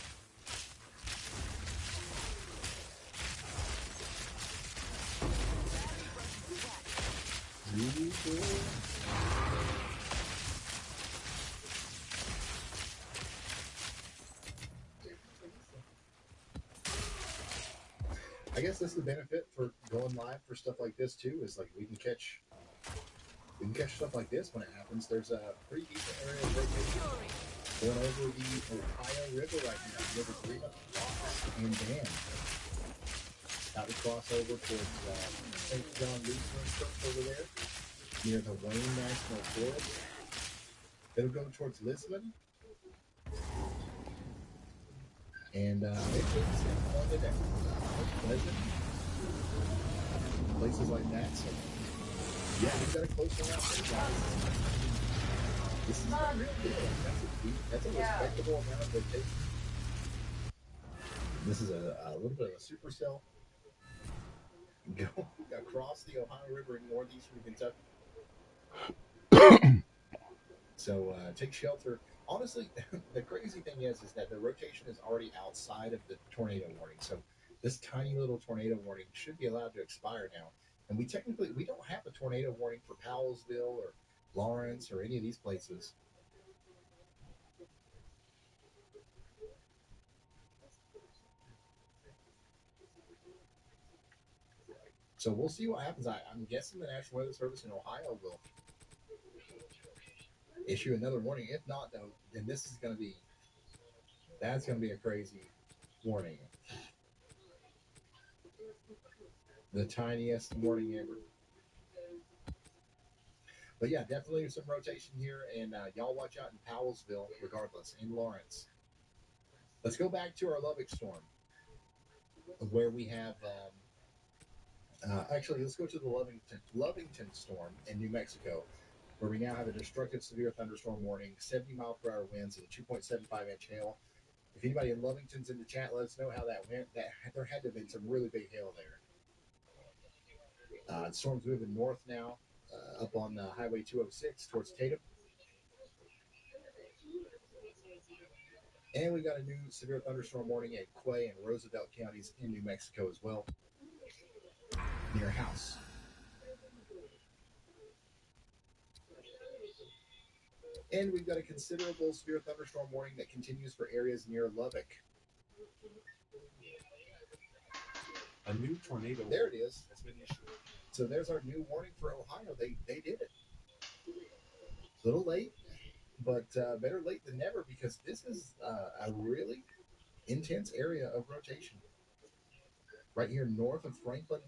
Really cool. I guess that's the benefit for going live for stuff like this too, is like we can catch stuff like this when it happens. There's a pretty decent area of rotation going over the Ohio River right now, near the Green and Dam. About to cross over towards St. John Lutheran Church over there, near the Wayne National Forest. It'll go towards Lisbon. And Pleasant, places like that. So, yeah, we've got a closer route there, guys. This is not real deal. That's a respectable amount of rotation. This is a little bit of a supercell. Go across the Ohio River in northeastern Kentucky. So take shelter. Honestly, the crazy thing is that the rotation is already outside of the tornado warning. So this tiny little tornado warning should be allowed to expire now. And we don't have a tornado warning for Powellsville or Lawrence or any of these places. So we'll see what happens. I'm guessing the National Weather Service in Ohio will issue another warning. If not, though, then that's going to be a crazy warning. The tiniest warning ever. But yeah, definitely some rotation here, and y'all watch out in Powellsville, regardless, in Lawrence. Let's go back to our Lubbock storm, where we have. Actually, let's go to the Lovington storm in New Mexico, where we now have a destructive severe thunderstorm warning, 70-mile-per-hour winds, and a 2.75-inch hail. If anybody in Lovington's in the chat, let us know how that went. There had to have been some really big hail there. The storm's moving north now, up on Highway 206 towards Tatum. And we've got a new severe thunderstorm warning at Quay and Roosevelt counties in New Mexico as well, near House. And we've got a considerable severe thunderstorm warning that continues for areas near Lubbock. A new tornado. There it is. Has been issued. So there's our new warning for Ohio. They did it. A little late, but better late than never, because this is a really intense area of rotation. Right here north of Franklin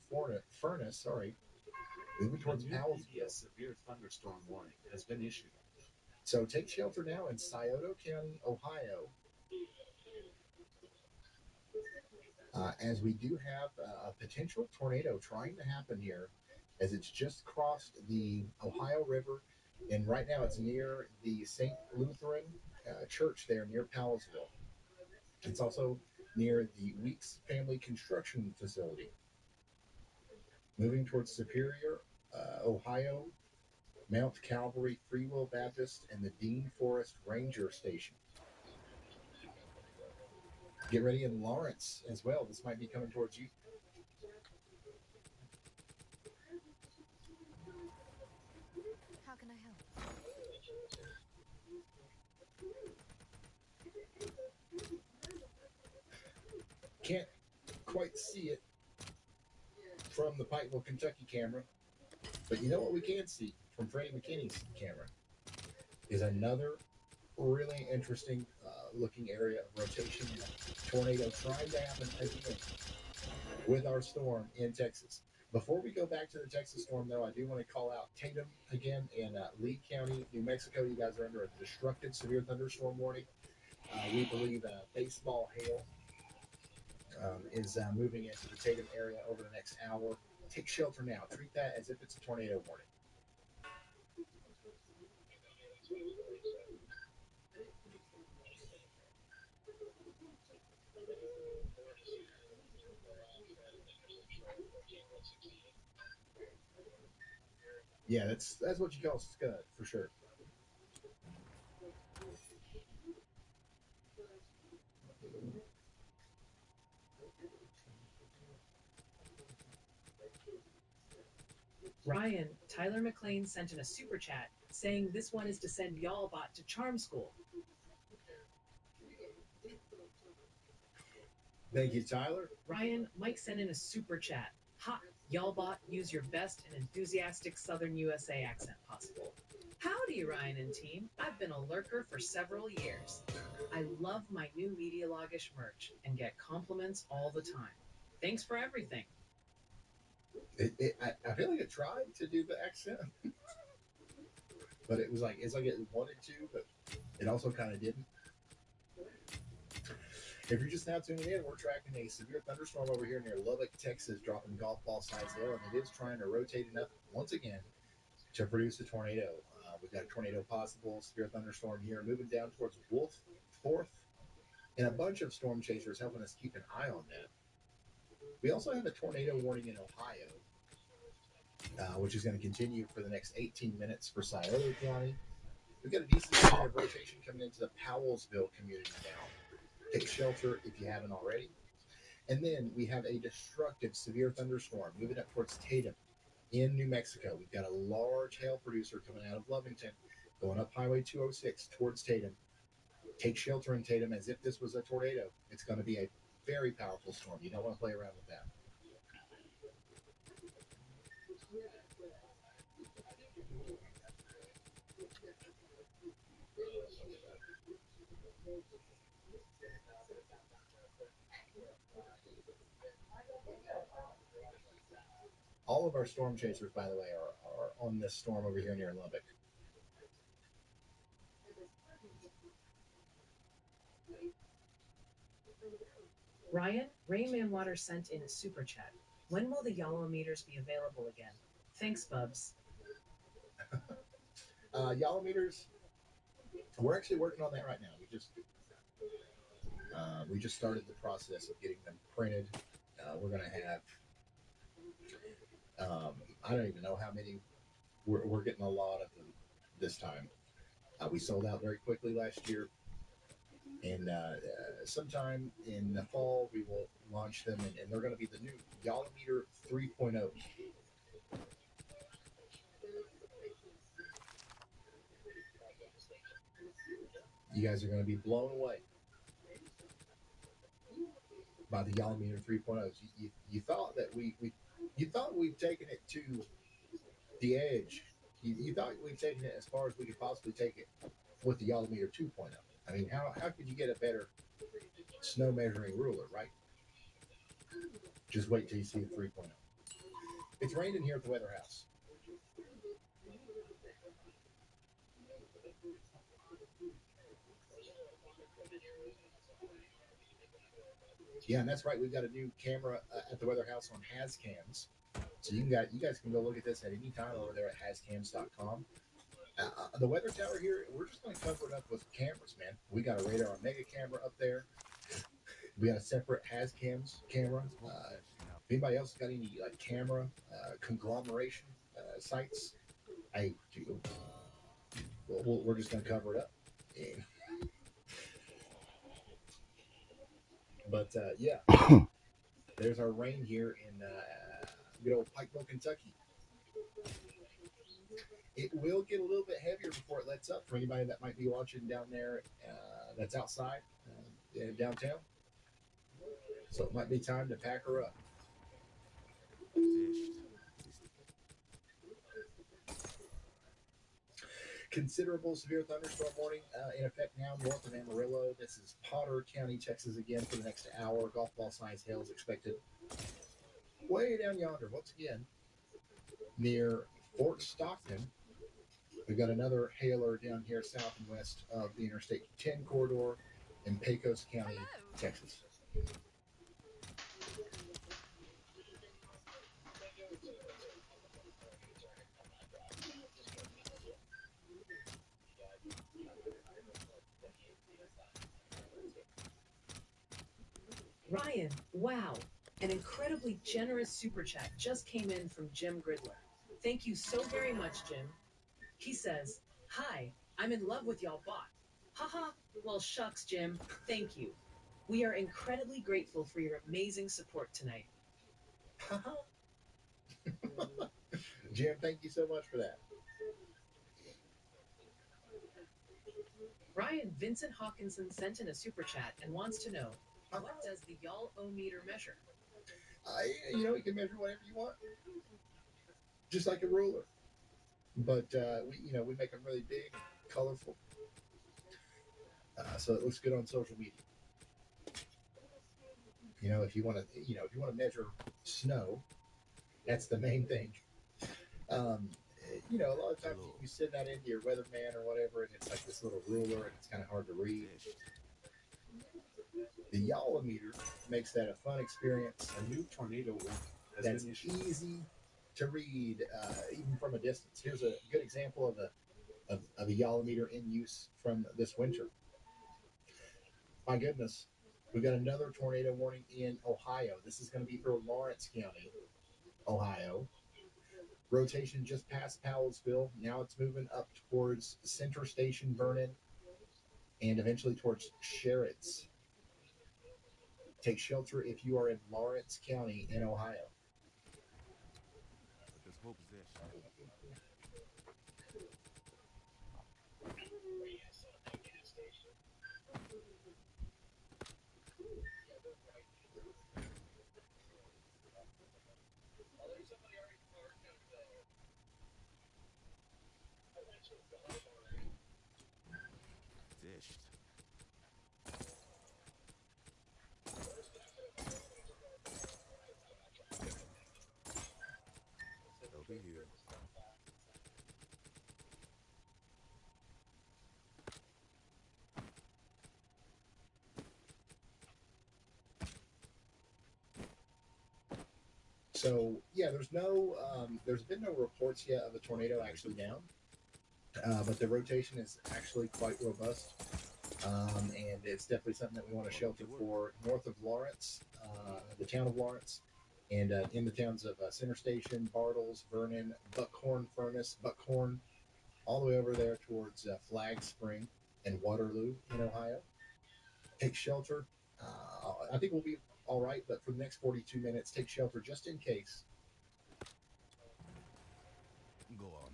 Furnace, sorry, moving towards Powellsville. A severe thunderstorm warning has been issued. So take shelter now in Scioto County, Ohio, as we do have a potential tornado trying to happen here, as it's just crossed the Ohio River, and right now it's near the St. Lutheran Church there near Powellsville. It's also near the Weeks Family Construction Facility. Moving towards Superior, Ohio, Mount Calvary Free Will Baptist, and the Dean Forest Ranger Station. Get ready in Lawrence as well. This might be coming towards you. How can I help? Can't quite see it from the Pikeville, Kentucky camera, but you know what we can see from Freddie McKinney's camera is another really interesting looking area of rotation and a tornado trying to happen again with our storm in Texas. Before we go back to the Texas storm, though, I do want to call out Tatum again in Lee County, New Mexico. You guys are under a destructive severe thunderstorm warning. We believe baseball hail is moving into the Tatum area over the next hour. Take shelter now. Treat that as if it's a tornado warning. Yeah, that's what you call scud for sure. Ryan, Tyler McLean sent in a super chat saying this one is to send Y'allbot to charm school. Thank you, Tyler. Ryan, Mike sent in a super chat. Ha! Y'allbot, use your best and enthusiastic Southern USA accent possible. Howdy, Ryan and team. I've been a lurker for several years. I love my new Medialogish merch and get compliments all the time. Thanks for everything. I feel like it tried to do the accent, but it was like it's like it wanted to, but it also kind of didn't. If you're just now tuning in, we're tracking a severe thunderstorm over here near Lubbock, Texas, dropping golf ball size hail, and it is trying to rotate enough once again to produce a tornado. We've got a tornado possible, severe thunderstorm here, moving down towards Wolf Fourth, and a bunch of storm chasers helping us keep an eye on that. We also have a tornado warning in Ohio, which is going to continue for the next 18 minutes for Scioto County. We've got a decent area of rotation coming into the Powellsville community now. Take shelter if you haven't already. And then we have a destructive severe thunderstorm moving up towards Tatum in New Mexico. We've got a large hail producer coming out of Lovington, going up Highway 206 towards Tatum. Take shelter in Tatum as if this was a tornado. It's going to be a very powerful storm. You don't want to play around with that. All of our storm chasers, by the way, are on this storm over here near Lubbock. Ryan, Rayman Water sent in a super chat. When will the Yellow meters be available again? Thanks, Bubs. Yellow meters, we're actually working on that right now. We just started the process of getting them printed. We're going to have, I don't even know how many. We're getting a lot of them this time. We sold out very quickly last year, and sometime in the fall we will launch them, and they're going to be the new Yolometer 3.0. You guys are going to be blown away by the Yolometer 3.0. You thought that you thought we've taken it to the edge. You thought we've taken it as far as we could possibly take it. with the Yolometer 2.0. I mean, how could you get a better snow measuring ruler, right? Just wait till you see the 3.0. It's rained in here at the weather house. Yeah, and that's right. We've got a new camera at the weather house on Hascams. So you guys can go look at this at any time over there at hascams.com. The weather tower here, we're just going to cover it up with cameras, man. We got a radar and mega camera up there. We got a separate Hascams camera. If anybody else got any like camera conglomeration sites, we're just going to cover it up. Yeah. But yeah, there's our rain here in good old Pikeville, Kentucky. It will get a little bit heavier before it lets up for anybody that might be watching down there that's outside downtown. So it might be time to pack her up. Considerable severe thunderstorm warning in effect now north of Amarillo. This is Potter County, Texas again for the next hour. Golf ball size hail is expected way down yonder once again near Fort Stockton. We've got another hailer down here south and west of the Interstate 10 corridor in Pecos County, Texas. Ryan, wow. An incredibly generous super chat just came in from Jim Gridler. Thank you so very much, Jim. He says, "Hi, I'm in love with y'all bot." Haha, well shucks, Jim. Thank you. We are incredibly grateful for your amazing support tonight. Jim, thank you so much for that. Ryan Vincent Hawkinson sent in a super chat and wants to know, what does the y'all-o-meter measure? You can measure whatever you want, just like a ruler. But we make them really big, colorful, so it looks good on social media. If you want to measure snow, that's the main thing. A lot of times you send that into your weatherman or whatever, and it's like this little ruler, and it's kind of hard to read. The Yolometer makes that a fun experience. A new tornado that's easy to read, even from a distance. Here's a good example of a Yolometer in use from this winter. My goodness, we've got another tornado warning in Ohio. This is going to be for Lawrence County, Ohio. Rotation just past Powellsville. Now it's moving up towards Center Station, Vernon, and eventually towards Sherritt's. Take shelter if you are in Lawrence County in Ohio. So yeah, there's been no reports yet of a tornado actually down, but the rotation is actually quite robust, and it's definitely something that we want to shelter for north of Lawrence, the town of Lawrence, and in the towns of Center Station, Bartles, Vernon, Buckhorn Furnace, Buckhorn, all the way over there towards Flag Spring and Waterloo in Ohio. Take shelter. I think we'll be all right, but for the next 42 minutes, take shelter just in case. Go on.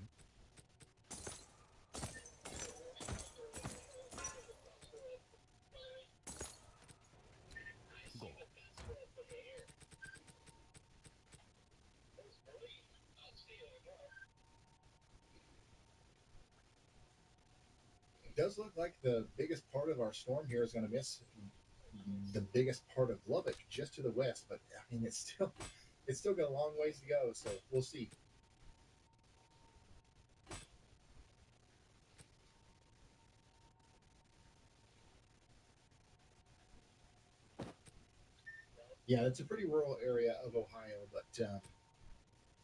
Go. does look like the biggest part of our storm here is going to miss the biggest part of Lubbock just to the west, but I mean it's still got a long ways to go, so we'll see. Yeah, it's a pretty rural area of Ohio, but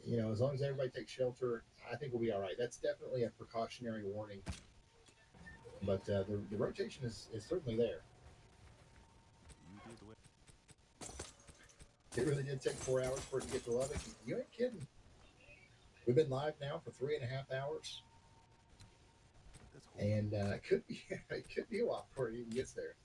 you know, as long as everybody takes shelter, I think we'll be all right. That's definitely a precautionary warning, but the rotation is certainly there. It really did take 4 hours for it to get to Lubbock. You ain't kidding. We've been live now for 3.5 hours, and it could be it could be a while before it even gets there.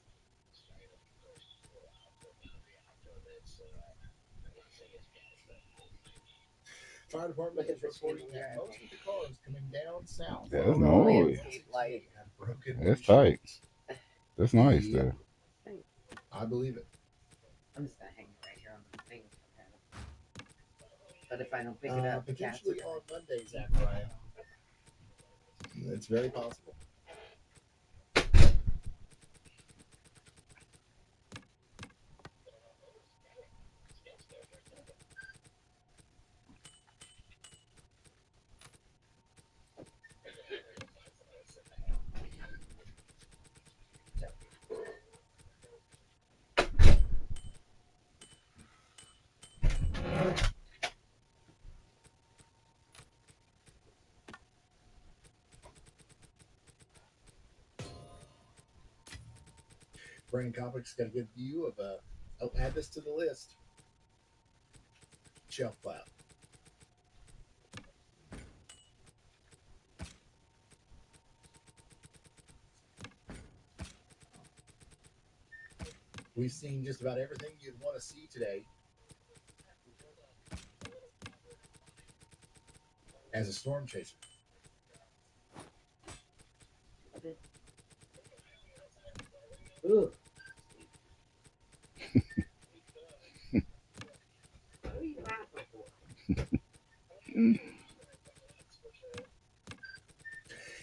Fire department is reporting that most of the cars coming down south That's from noise. have broken That's tight. windshields. That's nice Yep, there. I believe it. I'm just gonna hang it right here on the thing. But if I don't pick it up, the cats Potentially are on Monday, Zachariah. It's very possible. Brandon Kopic's got a good view of I'll add this to the list. Shelf cloud. We've seen just about everything you'd want to see today as a storm chaser. Ugh.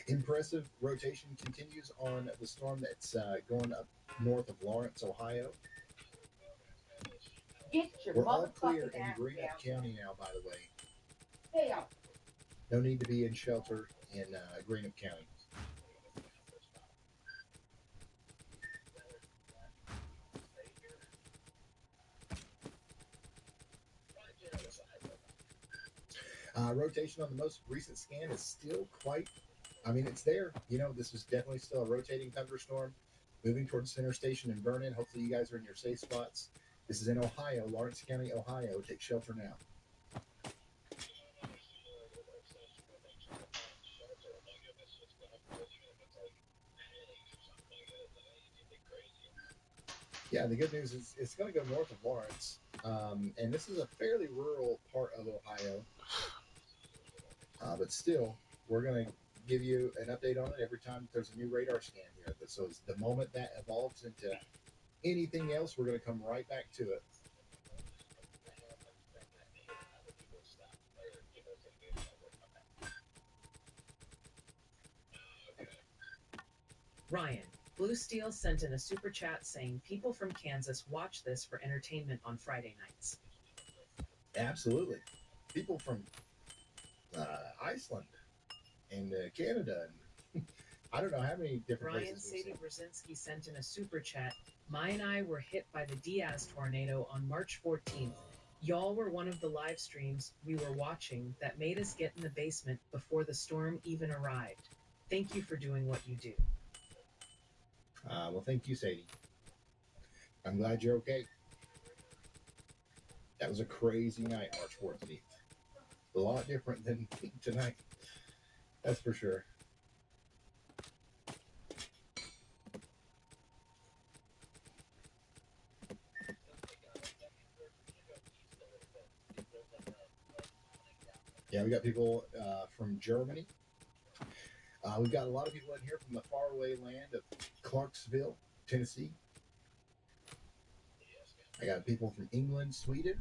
Impressive rotation continues on the storm that's going up north of Lawrence, Ohio. Get your We're all clear motherfucking in ass Greenup down. County now, by the way. Stay out. No need to be in shelter in Greenup County. Rotation on the most recent scan is still quite, I mean, it's there. You know, this is definitely still a rotating thunderstorm moving towards Center Station and Vernon. Hopefully you guys are in your safe spots. This is in Ohio, Lawrence County, Ohio. Take shelter now. Yeah, the good news is it's going to go north of Lawrence. And this is a fairly rural part of Ohio. But still, we're going to give you an update on it every time there's a new radar scan here. So the moment that evolves into anything else, we're going to come right back to it. Ryan, Blue Steel sent in a super chat saying people from Kansas watch this for entertainment on Friday nights. Absolutely. People from Iceland and Canada. And I don't know how many different Ryan places we've Sadie seen. Brzezinski sent in a super chat. Mai and I were hit by the Diaz tornado on March 14th. Y'all were one of the live streams we were watching that made us get in the basement before the storm even arrived. Thank you for doing what you do. Well, thank you, Sadie. I'm glad you're okay. That was a crazy night, March 14th. A lot different than tonight. That's for sure. Yeah, we got people from Germany. We've got a lot of people in here from the faraway land of Clarksville, Tennessee. I got people from England, Sweden.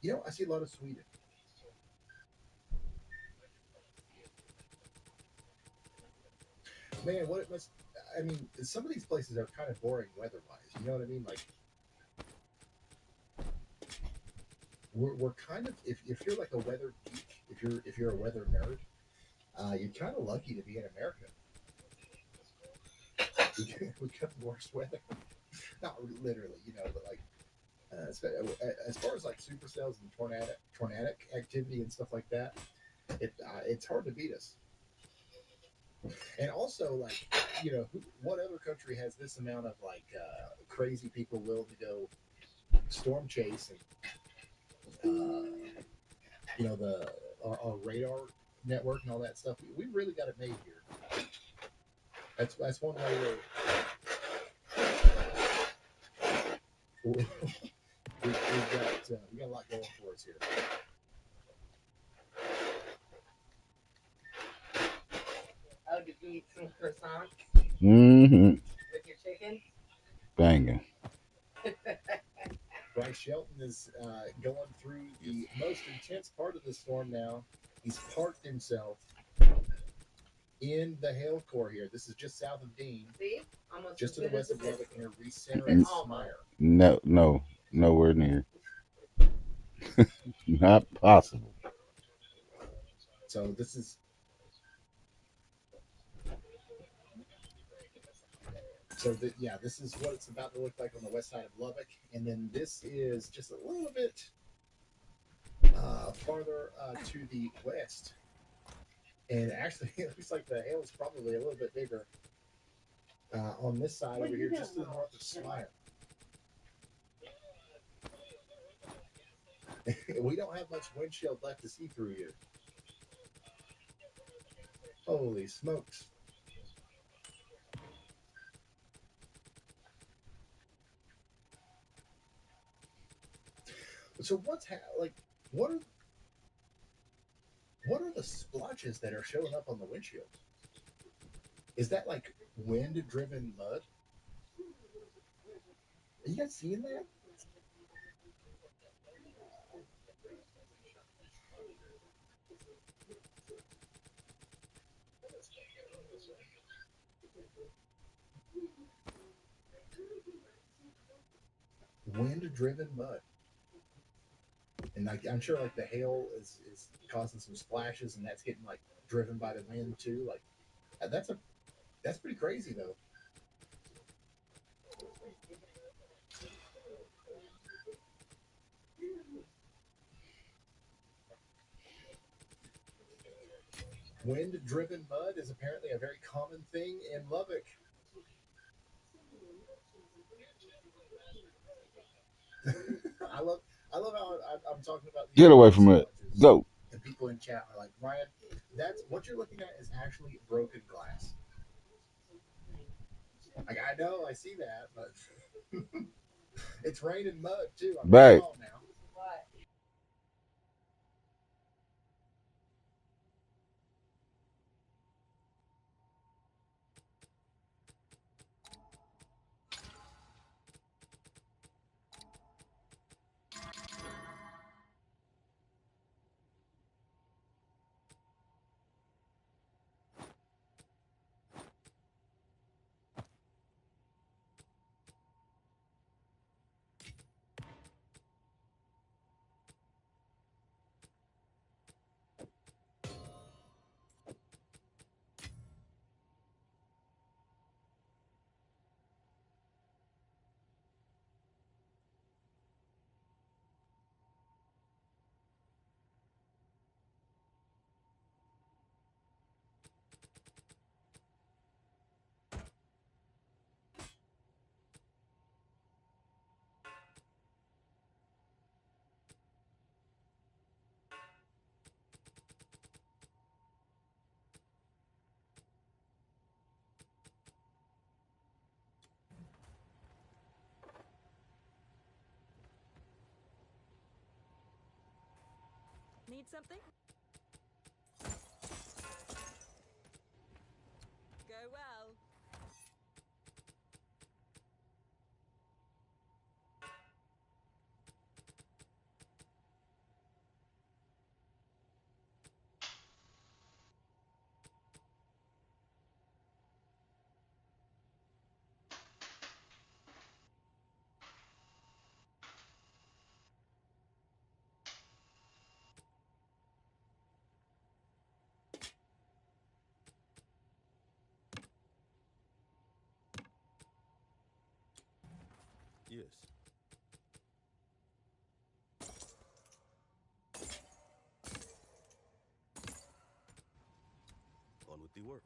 You know, I see a lot of Sweden. man, what it must. I mean, some of these places are kind of boring weather-wise. You know what I mean? Like, we're kind of if you're like a weather geek, if you're a weather nerd, you're kind of lucky to be in America. We got the worst weather. Not literally, you know, but like as far as like supercells and tornadic activity and stuff like that, it's hard to beat us. And also, like, you know, what other country has this amount of like crazy people willing to go storm chase and you know our radar network and all that stuff? We really got it made here. That's one way we got a lot going for us here. Oh, did you eat some croissants Mm-hmm. with your chicken? Banging. Bryce Shelton is going through the most intense part of the storm now. He's parked himself in the hail core here. This is just south of Dean. See? Almost Just to as the good west as of the Lubbock biscuit. near Recenter and Almost. Smire. No, nowhere near. Not possible. So this is this is what it's about to look like on the west side of Lubbock, and then this is just a little bit farther to the west. And actually, it looks like the hail is probably a little bit bigger on this side over here, just to the north of Smire. We don't have much windshield left to see through here. Holy smokes. So what are the splotches that are showing up on the windshield? Is that like wind-driven mud? Are you guys seeing that? Wind-driven mud. And like I'm sure like the hail is causing some splashes, and that's getting like driven by the wind too. Like that's pretty crazy though. Wind-driven mud is apparently a very common thing in Lubbock. I love how I'm talking about these Get away from it. splotches, Go. and people in chat are like, Ryan, that's what you're looking at is actually broken glass. Like I know, I see that, but it's raining mud too. I mean, Back. come on now. What? Need something? Go well. Cheers. On with the work.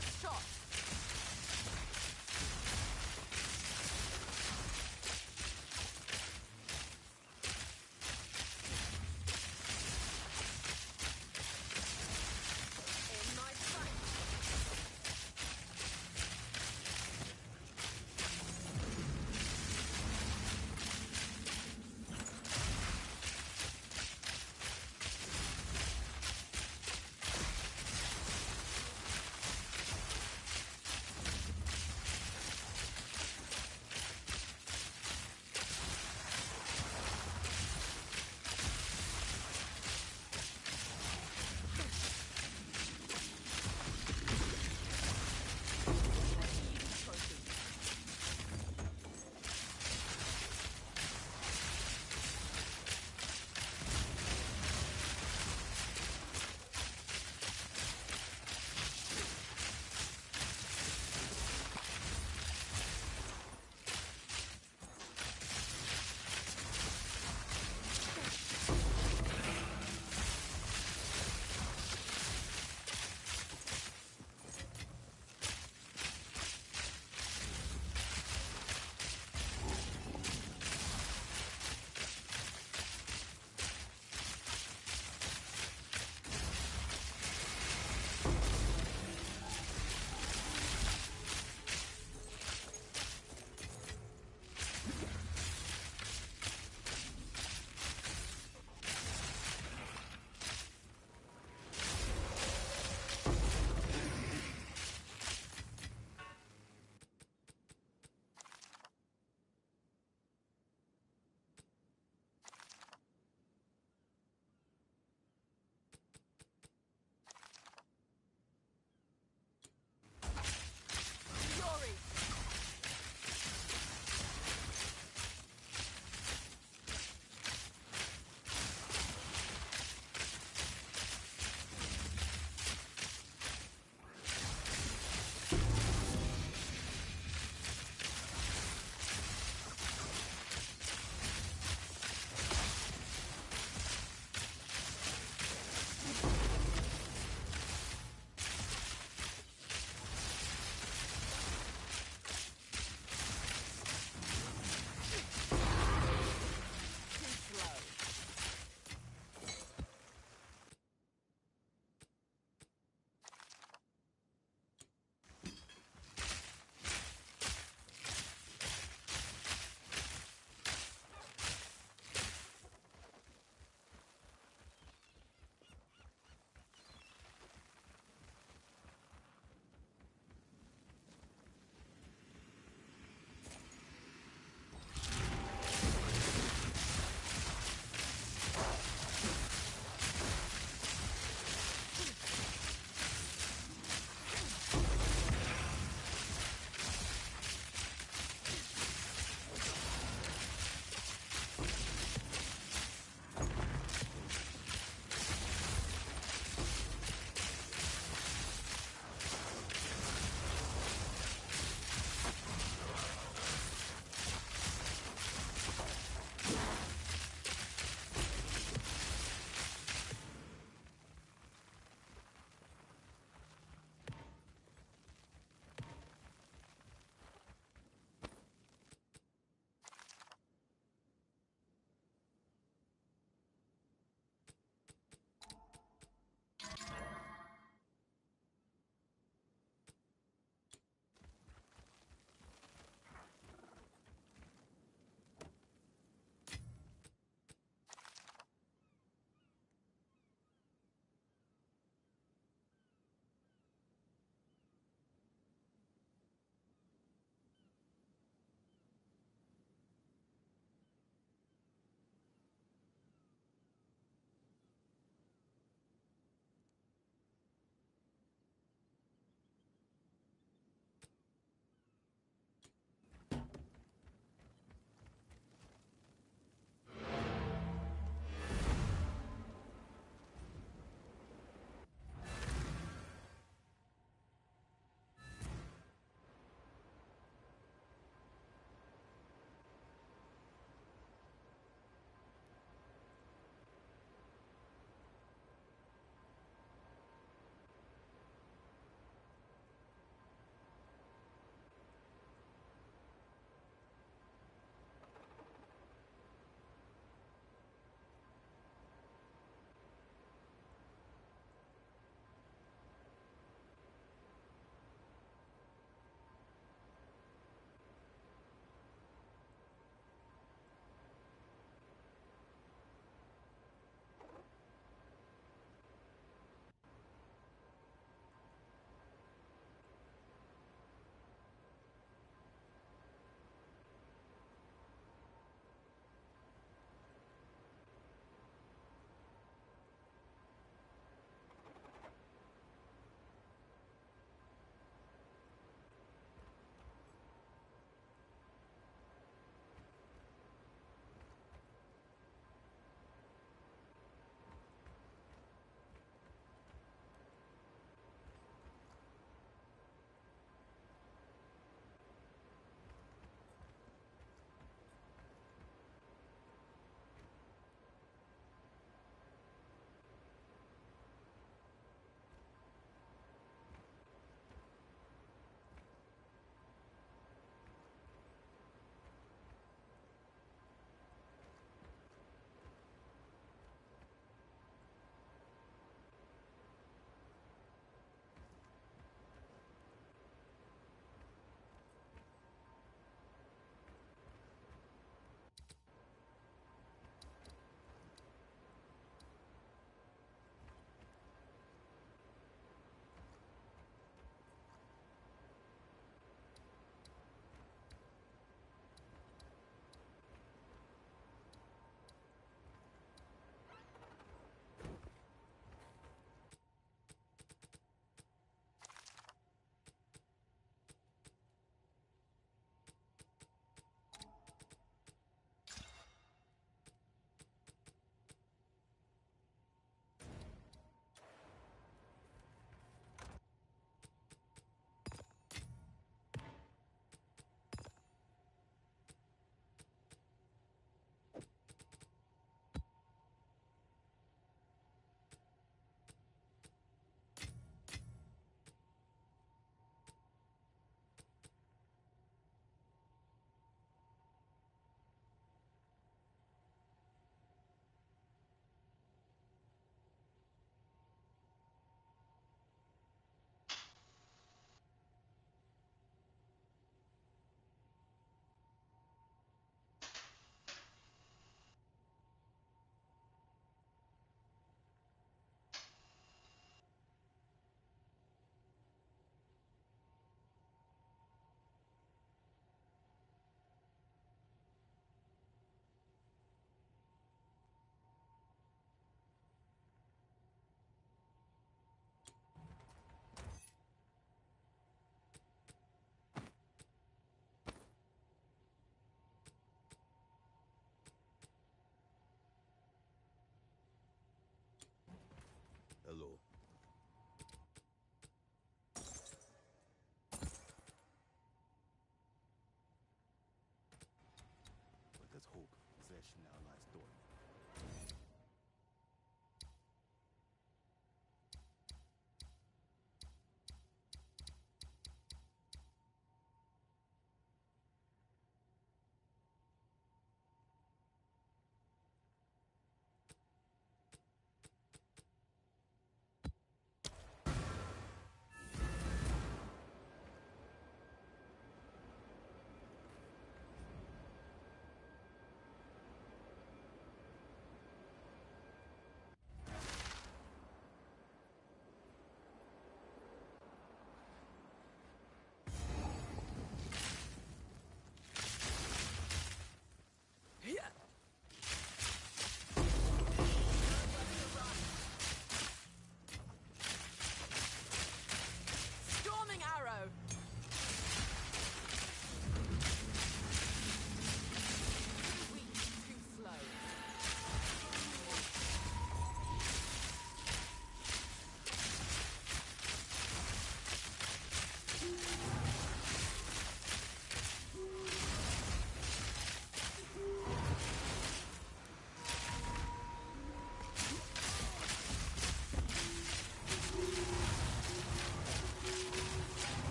First shot. In my sight.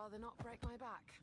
rather not break my back.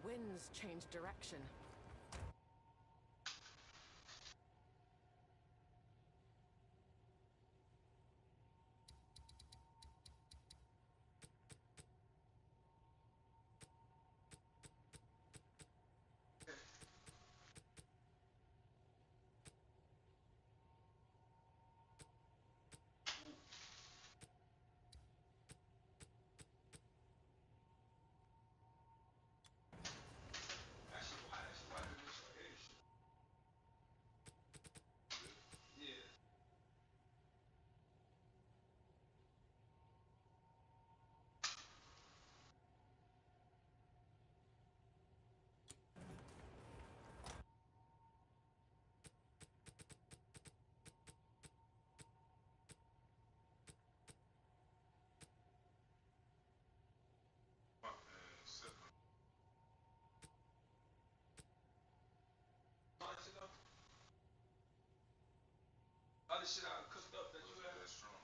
Winds change direction. Other shit I cooked up that you had. That's strong.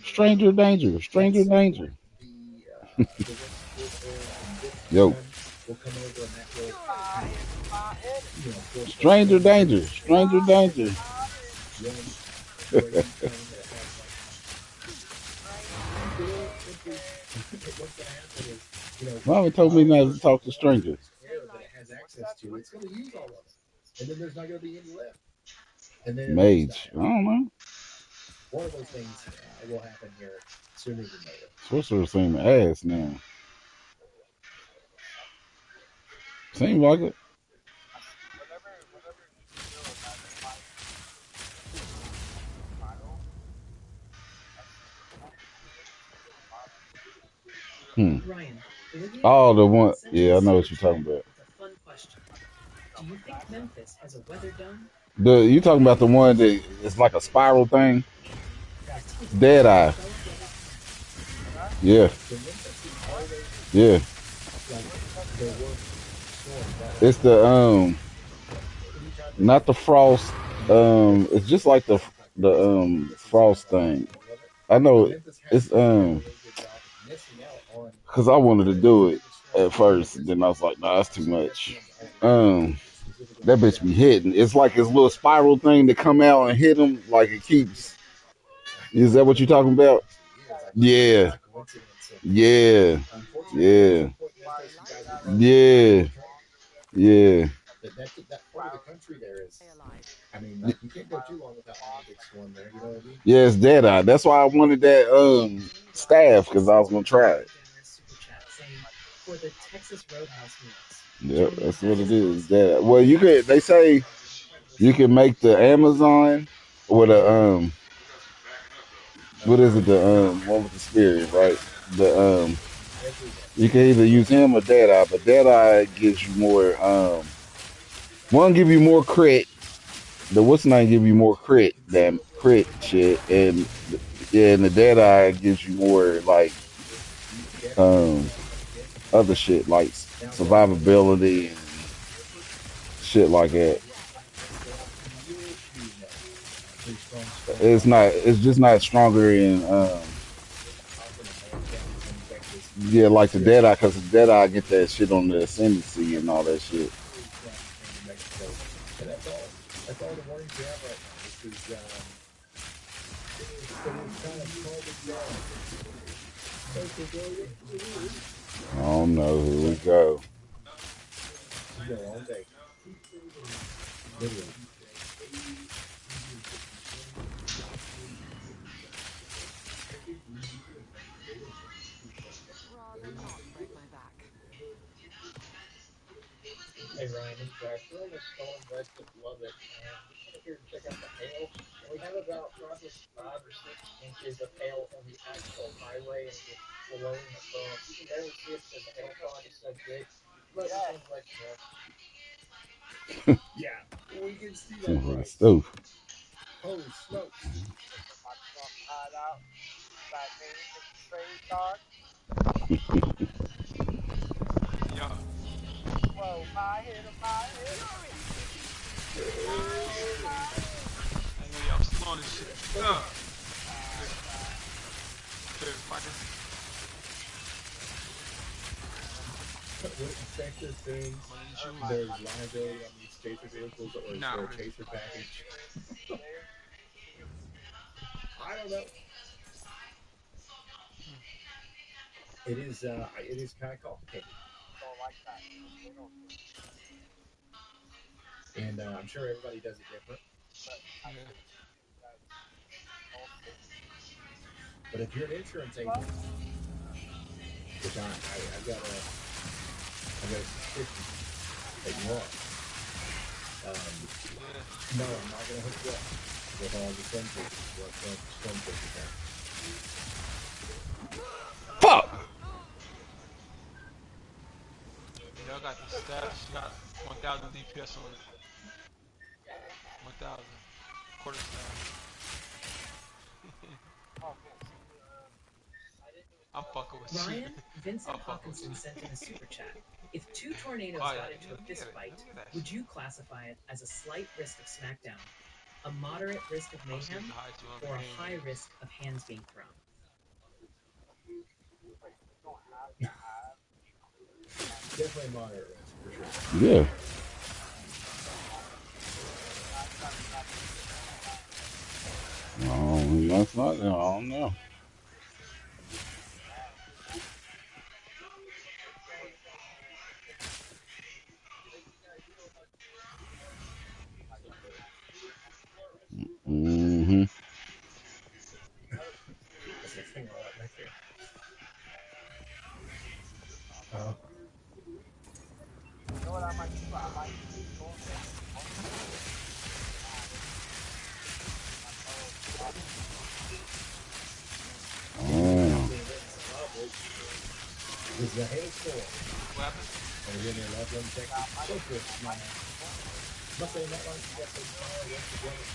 happening in Stranger October. danger. At Stranger some danger. point, the winds will turn, and this Yo. one will come over, and that will kind of, force those Stranger storms danger. into Stranger danger. one crazy thing that has like will simply what's going to happen is, Mama told me not to talk to strangers. air that it has access to, it's going to use all of it, and then there's not going to be any left, and then it'll just Mage. die I out. don't know. One of those things will happen here sooner than later. Sorcerer seem ass now. Seems like it. Hmm. Ryan, Olivia Oh, the Colman one. sent in Yeah, a I know super what you're talking chat about. with a fun question. Do you think Memphis has a weather dome? You talking about the one that it's like a spiral thing? As teams prepare to Deadeye. develop weather forecasts. Yeah. So Memphis is always Yeah. like their worst storm is always It's the anytime they not get the frost. It's just like the like you're missing out. Memphis is kind of frost like in the thing. middle of it. I know Memphis it's has done a really good job of missing out on because I wanted to the do it biggest storms at that come first, this then I way. was like, nah, that's too So we had much. storms all the way specifically That in bitch be Dallas. hitting. It's like this little spiral thing that come out and hit them, like it keeps. Is that what you're talking about? It's Yeah, not coincidence. And yeah, unfortunately, at yeah, some point, Memphis, you guys will probably see it yeah, return. yeah. That part of the country there is, Stay alive. I mean, like you can't go too long without having a big storm there. You know what I mean? Yeah, it's Deadeye. That's why I wanted that staff because I was gonna try it. Generous super chat saying, for the Texas Roadhouse meals, Yeah, Joni, that's that what is it is. awesome. That well, you could. They say you can make the Amazon with a what is it? The one with the spirit, right? The you can either use him or Deadeye, but Deadeye gives you more one give you more crit. The what's name give you more crit than crit shit, and yeah, and the Deadeye gives you more like um other shit like survivability and shit like that. Pretty strong storm It's watch. not. It's just not stronger in yeah, like the Deadeye, because the Deadeye get that shit on the ascendancy and all that shit. New Mexico. And that's all. That's all the warnings we have right now. This is it is kind of called I don't know. Here we go. it's been a long day. Literally. Rather not break my back. Hey Ryan, it's Jack. We're in the storm west of Lubbock, and we came here to check out the hail. And we have about probably 5 or 6 inches of hail on the actual highway, and just blowing across. You can barely see it because the hail fog is so thick. But just wanted to let you know. Yeah, we can see that Seems like a price. stove. Holy smokes. Yeah. I know y'all slowing this shit. Clear, Marcus. What Texas things? I'm gonna need you. There's liability on these chaser vehicles, or is Not there a really. chaser package? I don't know. It is kind of complicated, and I'm sure everybody does it different. Yeah. But if you're an insurance agent, which I've got a suspicion that you are, Yeah. no, I'm not going to hook you up with all the storm chasers. Storm chasers have. Fuck. Y'all got the staff. She got 1,000 DPS on it. 1,000. Quarter staff. I'm fucking with you. Ryan, I'm Vincent fucking with Hawkinson sent in a you. super chat. If two tornadoes Oh yeah, got let me into a let me fist get it. Let fight, me get that would shit. you classify it as a slight risk of smackdown, a moderate risk of I was thinking mayhem, the highest you on the or a game high is risk of hands being thrown? Definitely moderate risk for sure. Yeah. No, that's not. I don't know. Mm-hmm. What's that thing all that back there? Oh, and you know Oh. the events in Loveland. This is a hailstorm What happened? over here near Loveland, Texas. Close to Smile. Am I saying that right? You guys say Smile west of Lubbock?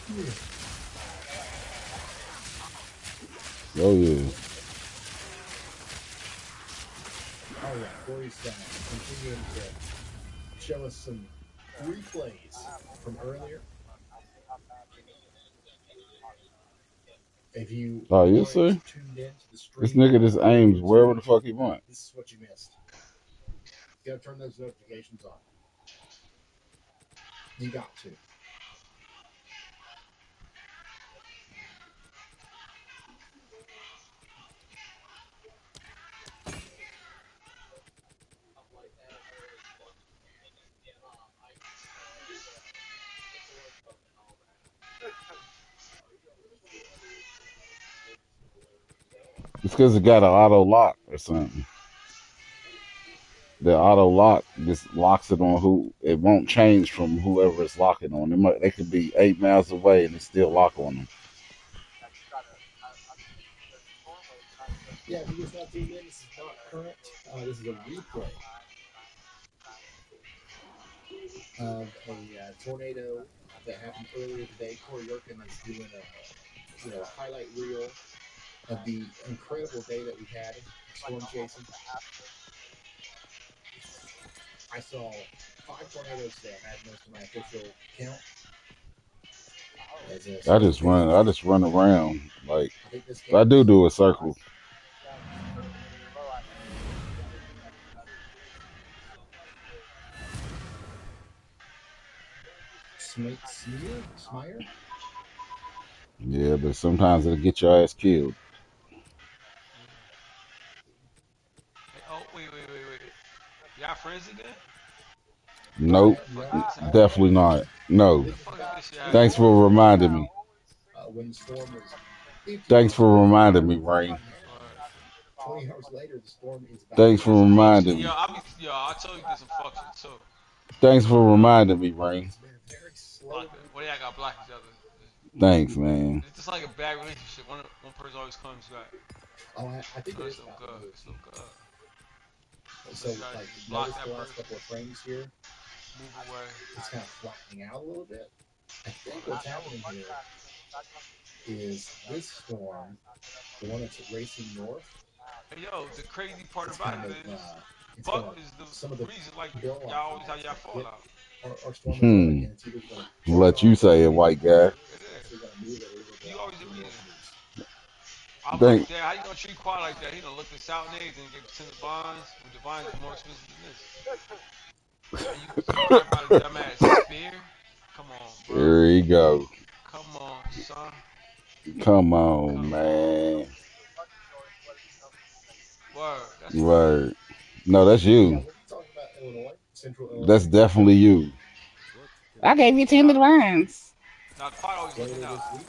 Yeah. Oh yeah. All right, Corey's continuing to show us some replays from earlier. If you Oh, you weren't see? tuned in to the This stream nigga just earlier aims wherever today, the fuck he want. this is what you missed. You got to turn those notifications on. You got to. It's because it got an auto lock or something. The auto lock just locks it on who. It won't change from whoever it's locking on. They could be 8 miles away and it still lock on them. Yeah, if you're just not tuned in, this is not current. This is a replay of a tornado that happened earlier today. Corey Yerkin is doing a highlight reel of the incredible day that we had storm chasing. I saw 5 tornadoes today. I'm adding those to my official count as a I storm just run. chasing I day. just run around. Like I think this I do counts. do a circle. Smire? Yeah, but sometimes it'll get your ass killed. Hey, oh, wait. Y'all friends again? Nope, Fuck No, is this shit? definitely not. No. this is Fuck is about this shit? 20 Thanks hours for ago reminding me. when the storm was 50 Thanks miles for away. reminding me, Rain. Alright. 20 hours later, the storm is about to Thanks hit for reminding Yo, me. I told you get some fuck shit too. Thanks for reminding me, Rain. It's been a very slow Block it. moving What do y'all got block each other? Thanks, man. It's just like a bad relationship. One person always comes back. Oh, I think No, it it's is no about the good. mood. It's no good. So So, you gotta like, just block notice that the last person, couple of frames here, move away. it's kind of flattening out a little bit. I think Alright. what's happening here is this storm, the one that's racing north, Hey yo, the crazy part it's about kind it of is it's Buck gonna is the some of the reason like build off y'all always have events y'all that hit fallout. our storm in Lubbock, Hmm. and it's either going to turn Let you off or say it, stay white behind, guy. or It it's is. actually going to move a little bit You off always to the the reason. northeast. I'm like, Think Dad, how you gonna treat Quad like that? He done looked us out and everything, get send the bonds when the bonds is more expensive than this. And you worry about a dumbass spear? Come on, bro. there you go. Come on, son. Come on, Come on. man. Word. That's me. Word. No, that's Yeah, you. we'll be talking about Illinois, central That's Illinois, definitely you. I gave you 10 Nah, of the lines. nah, Quad always looking later out. this week.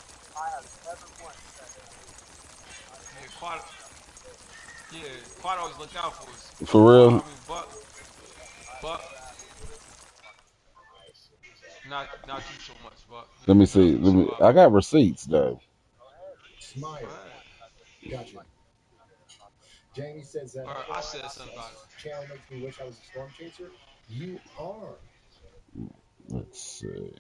Yeah, Quad always look out for us. For Quad, real? I mean, Buck, not you so much, Buck. Let me You know, see. you chill out. I got receipts though. Go Smire, ahead. gotcha. Jamie says that, Or not I gonna lie, said this something about it. channel makes me wish I was a storm chaser. You are. Let's see.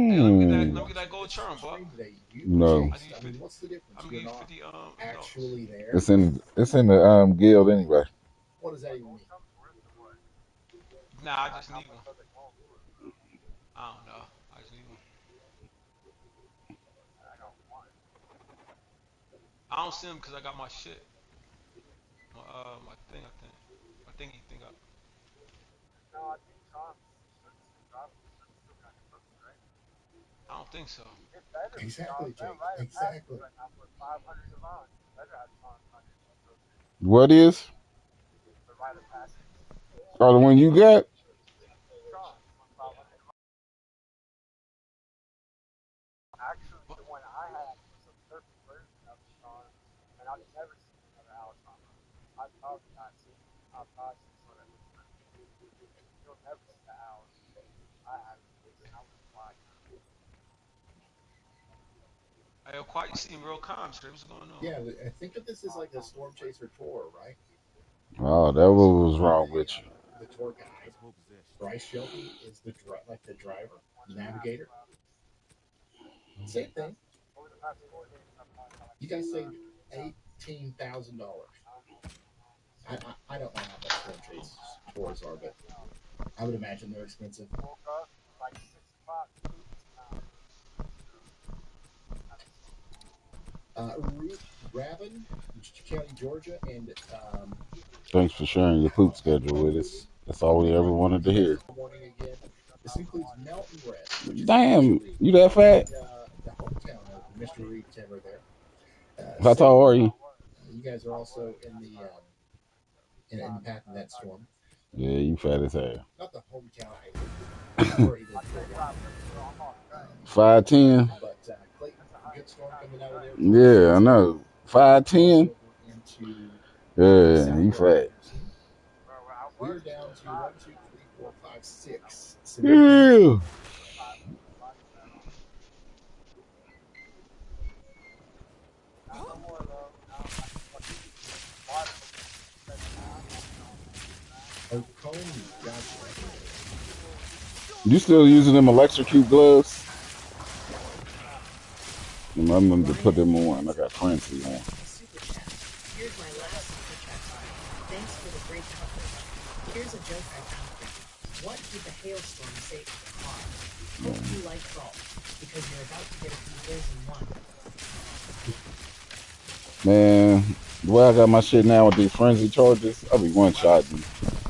Hey, Hmm. let me get that Watching gold this charm, Buck. stream today, you No. I give chased. you I mean, 50. what's the difference? I'm gonna You're give you not 50 dollars. actually there. It's in the guild anyway. What does that even mean? Nah, I just need one. I don't know. I just need one. I don't see him because I got my shit. My thing, I think. My thingy thing up. I don't think so. Exactly, Jake. Exactly. What is? Oh, the one you got? But hey, yo, quiet. You seem real calm today. What's going on? Yeah, I think of this as like a Storm Chaser tour, right? Oh, that what was wrong with you. The tour guide. Bryce Shelby is like the driver, navigator. Same thing. You guys saved $18,000. I don't know how much Storm Chase tours are, but I would imagine they're expensive. Ruth Rabin, County, Georgia, and Thanks for sharing your poop schedule with us. That's all we ever wanted to hear. morning again. This includes Mountain Rest, which is Damn, actually you that fat? the hometown of Mr. Reed Timmer there. How tall Satan, are you? you guys are also in in the path of that storm. Yeah, you fat as hell. Not the hometown, where he lived for a while. 5'10". But Clayton, good storm coming out of there. Yeah, I know. 5'10". Over into Yeah, South you Florida. fat. We're down to 1, 2, 3, 4, 5, 6 severe conditions. Yeah. Oconee, gotcha. You still using them electrocute gloves? I'm going to put them on. I got Francie on. A super chat. Here's my last super chat time. Thanks for the great coverage. Here's a joke I found for you. What did the hailstorm say to the car? Hope you like salt, because you're about to get a few holes in one. Man, the way I got my shit now with these frenzy charges, I'll be one-shotting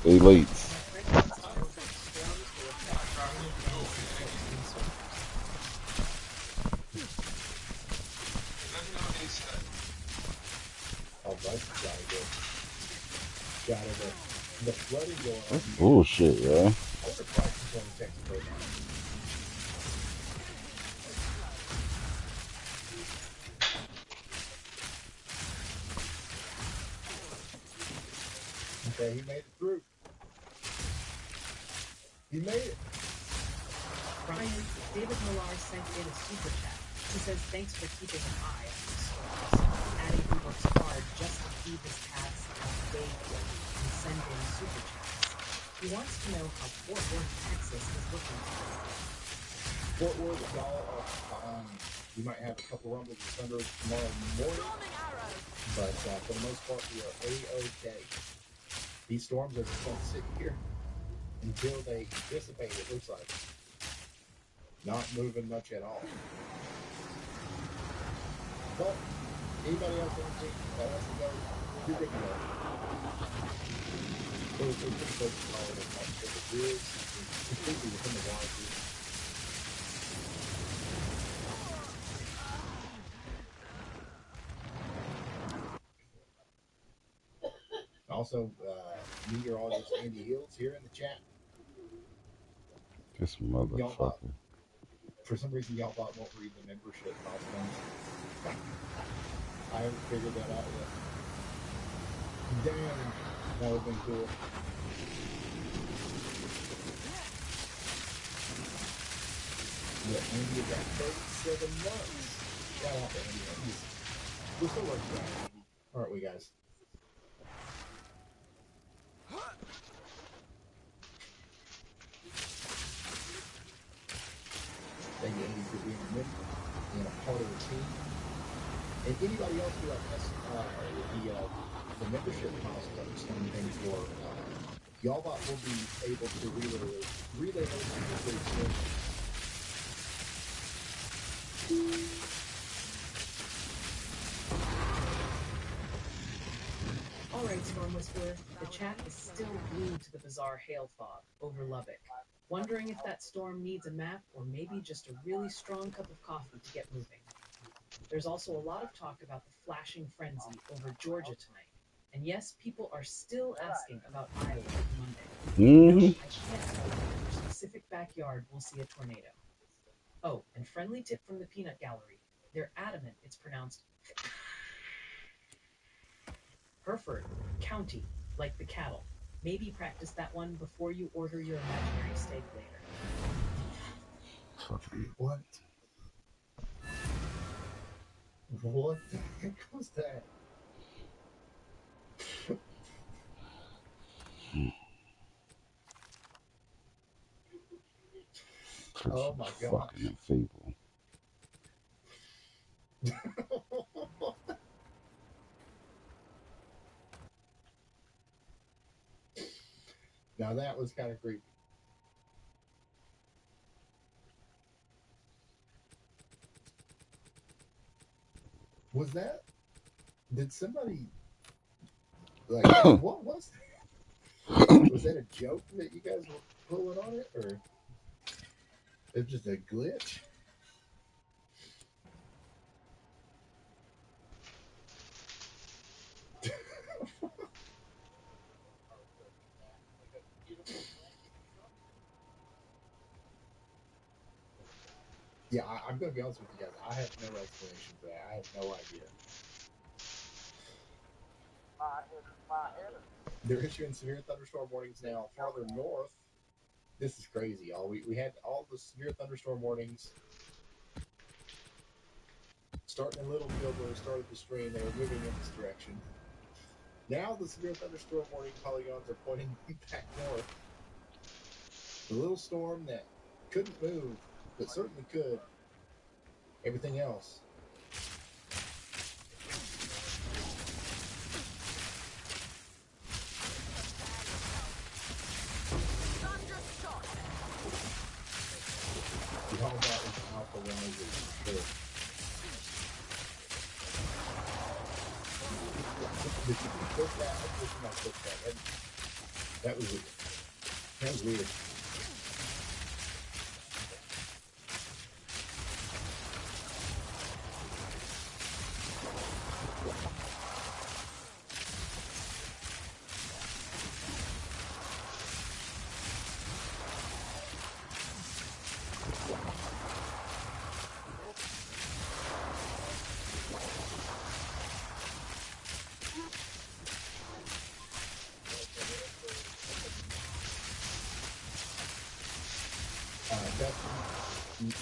the elites. My friend wants to know how storms will affect Final Fantasy 14 servers. Let me know what they said. Oh, Bryce has got it. The flooding going on. That's bullshit, yo. I wonder if Bryce is going to Texas Roadhouse. Okay, he made it through. He made it. Brian, David Millar sent in a super chat. He says thanks for keeping an eye on the storms, adding he works hard just to feed his cats day and send in super chats. He wants to know how Fort Worth, Texas is looking today. Fort Worth, y'all are fine. We might have a couple rumbles of thunder tomorrow morning, but for the most part, we are A-OK. These storms are just going to sit here until they dissipate, it looks like. Not moving much at all. But anybody else want to that has to go, you're good to go. We're pretty close to calling it off because the bridge is completely within the warranty. Also, meteorologist Andy Hills here in the chat. This Y'all motherfucker. For some reason, y'all bot won't read the membership milestones. I haven't figured that out yet. Damn, that would have been cool. Yeah, Andy is at 37 months. Shout out to Andy. We're still working on it, Andy. Aren't we, guys? Thank you, Andy, for being a member and a part of the team. And anybody else who I missed the membership milestones thing for Y'allbot will be able to relay those very soon. Storm Whisperer, the chat is still glued to the bizarre hail fog over Lubbock, wondering if that storm needs a map or maybe just a really strong cup of coffee to get moving. There's also a lot of talk about the flashing frenzy over Georgia tonight. And yes, people are still asking about Iowa Monday. No, I can't tell you which specific backyard will see a tornado. Oh, and friendly tip from the peanut gallery. They're adamant it's pronounced Hereford County, like the cattle. Maybe practice that one before you order your imaginary steak later. What? What the heck was that? Oh my gosh. Fucking enfeeble. Now that was kind of creepy. Was that? Did somebody like? What was that? Was that a joke that you guys were pulling on it, or it was just a glitch? Yeah, I'm going to be honest with you guys. I have no explanation for that. I have no idea. They're issuing severe thunderstorm warnings now farther north. This is crazy, y'all. We had all the severe thunderstorm warnings starting in Littlefield where we started the stream. They were moving in this direction. Now the severe thunderstorm warning polygons are pointing back north. The little storm that couldn't move, but certainly could. Everything else. All that is alpha rising for sure. Did you click that? I did not click that. That was weird. That was weird.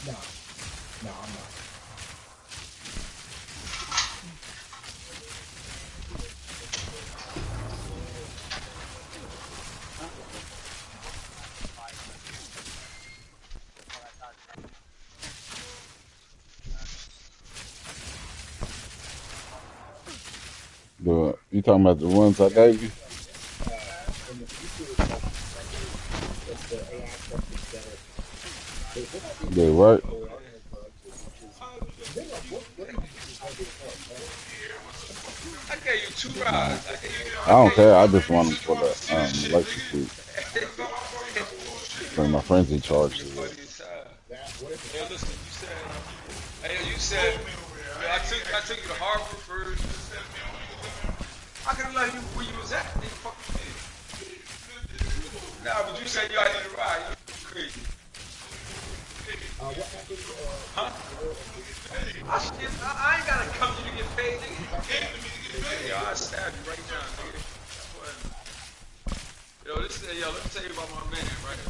No, I'm not. You talking about the ones I gave you? In the future, it's the AI stuff gets better. They work. I gave you 2 rods. I don't care. I just want them for the electricity. So my frenzy charges it. Hey, listen, you said, I took you to Harvard first. I could have let you where you was at. They fucking did. Nah, but you said you had to ride. You crazy. Huh? I ain't gotta come to you to get paid, nigga. Yo, I stabbed you right now, nigga. Yo, let me tell you about my man, right?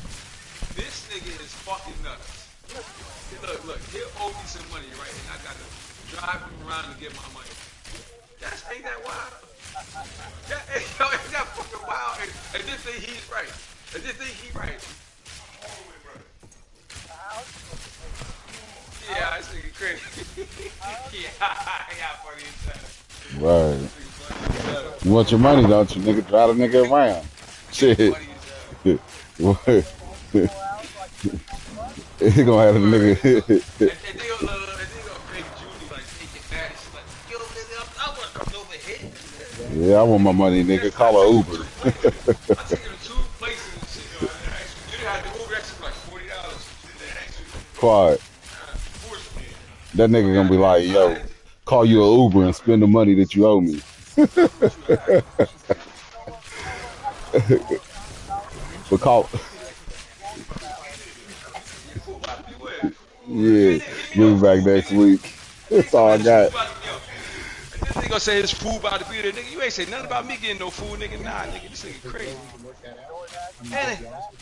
This nigga is fucking nuts. Look, he'll owe me some money, right? And I gotta drive him around to get my money. Ain't that wild? Ain't that fucking wild? And this thing he's right. And this thing he right. Yeah, this nigga crazy. Yeah, funny as hell. Right. You want your money, don't you, nigga? Drive the nigga around. Shit. What? He gonna have a nigga. And they gonna make Judy like take it back. She's like, yo, nigga, I wanna come over here. Yeah, I want my money, nigga. Call a Uber. I take it to two places and shit, yo. And actually, you had to Uber extra for like $40. And then actually, Quiet. forced me. That I nigga gonna got be like, I yo, had to. call you a Uber and spend the money that you owe me. What you at? But call, Food about to be where? You yeah, ain't hit me give up, me back food, next nigga. week. Nigga That's talking all I about his food got. about to be up. And this nigga gonna say his food about to be there, nigga. You ain't say nothing about me getting no food, nigga. Nah, nigga, this nigga crazy.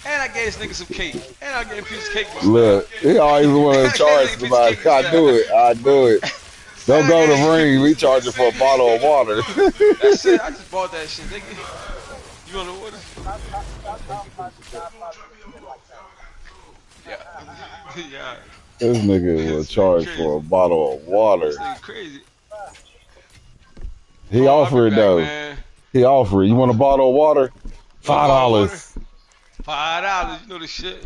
And I gave this nigga some cake. And I gave him a piece of cake was Look, he always want and to I gave this charge nigga a piece of somebody. cake was I do it. I do it. And Don't I go to gave ring. We charging for a bottle of water. that's it. I just bought that shit, nigga. You want the water? Yeah. Yeah. This nigga will This nigga charge for a crazy. bottle of This water. nigga crazy. He Hold on, I'll be offered back, though. man. He offered. You want a bottle of water? You want a $5. bottle of water? $5. You know the shit.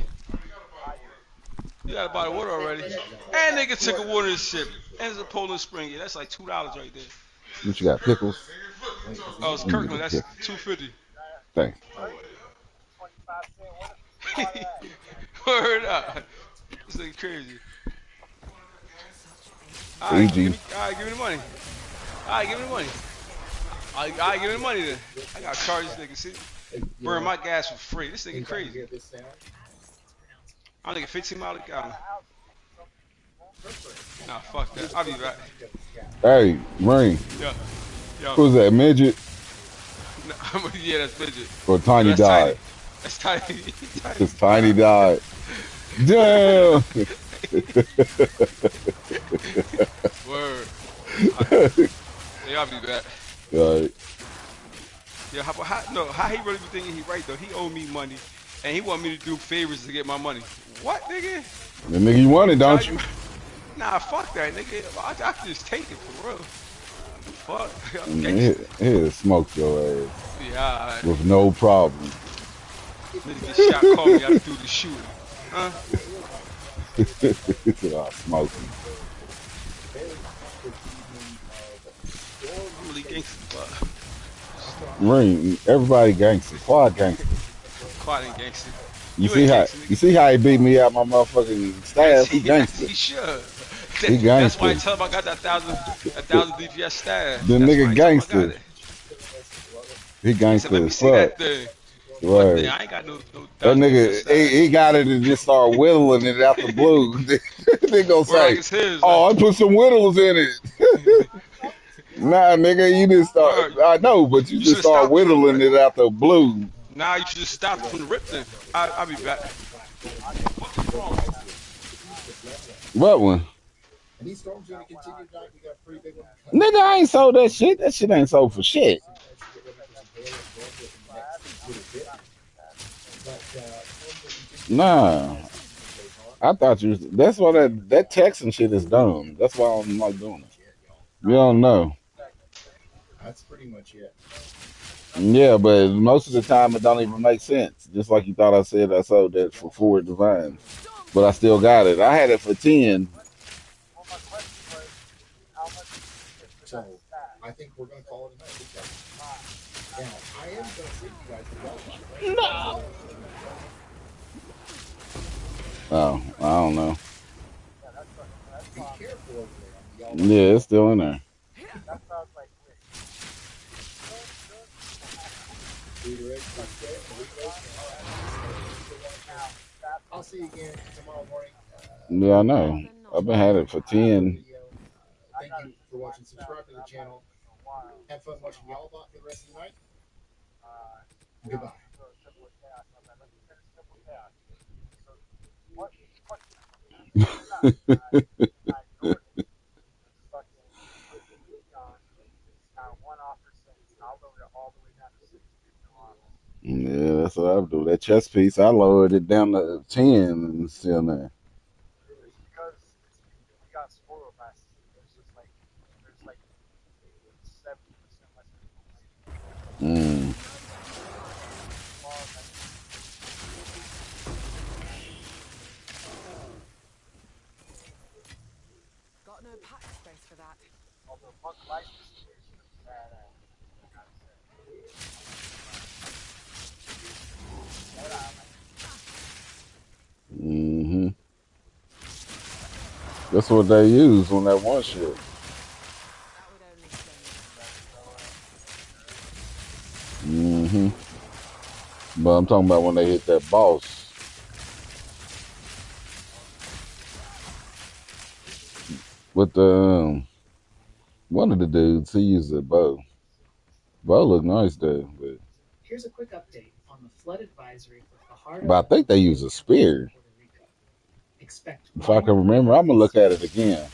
You got a bottle of water already. And nigga took a water and ship. And it's a Poland Spring. Yeah, that's like $2 right there. What you got? Pickles? Oh, it's Let me get Kirkland. the That's pickles. $2.50. Thanks. Word up. This nigga crazy. Alright, EG. alright, give me the money. Alright, give me the money. Alright, give me the money then. I gotta charge this nigga, see? Burn my gas for free. This nigga crazy. I'm nigga 15 miles a gallon. Nah, fuck that. I'll be back. Hey, Ring. Yo, yo. Who's that? Midget Yeah, that's midget. or Yo, Tiny that's tiny. Died? That's tiny. Tiny. It's Tiny Died. Damn. Word. Yeah, I'll be back. Right. Yeah, how he really be thinking he right though? He owe me money, and he want me to do favors to get my money. What, nigga? The nigga you want it, don't Charge you? me- Nah, fuck that, nigga. I can just take it for real. Fuck, I'm gangster. He'll smoke your ass Yeah, with no problem. nigga get shot, call me. I do the shooting. Huh? He said, I'll smoke you. I'm really gangster, but Ring, everybody gangster. Quad gangster. quad ain't gangster. You You ain't gangster, you nigga. see how he beat me out my motherfucking staff? He As gangster. he should. He That's why I gangster. tell him I got that thousand DPS staff. The That's why nigga I tell him I got gangster. it. He He said, "Let gangster me as see fuck. that thing." What thing? Right. I ain't got no That thousand DPS nigga, staff. he got it and just start whittling it out the blue. They gonna Where like say, it's his. Like, "Oh, I put some whittles in it." Nah, nigga, you just start. word. I know, but you You should just have start stopped from the whittling rip. it out the blue. Nah, you should just stop from the rip then. I'll be back. What is wrong? What one? And these storms are going to continue tonight. We got a pretty big one. Nigga, I ain't sold that shit. That shit ain't sold for shit. As you get ready for some hail and wind within the next little bit. But storms will continue. Nah, I thought you. That's why that texting shit is dumb. That's why I'm not doing it. You don't know. That's pretty much it. Yeah, but most of the time it don't even make sense. Just like you thought I said I sold that for 4 divines. But I still got it. I had it for 10. So I think we're going to call it a night. Now, I am going to save you guys the bell. No. Oh, I don't know. Be careful over there on the Yeah, it's still in there. I'll see you again tomorrow morning. Yeah, I know. I've been had it for 10. Thank you for watching. Subscribe to the channel. Have fun watching y'all bot for the rest of the night. Goodbye. Yeah, that's what I do. That chess piece, I lowered it down to 10 and it's still there. Mm. Got no pack space for that. Mm-hmm. That's what they use on that one shit. That would only slow me down. Mm-hmm. But I'm talking about when they hit that boss. With the one of the dudes, he used a bow. Bow look nice though, but Here's a quick update on the flood advisory for Fajardo. I think they use a spear. Expect If I can remember, I'm gonna look at it again.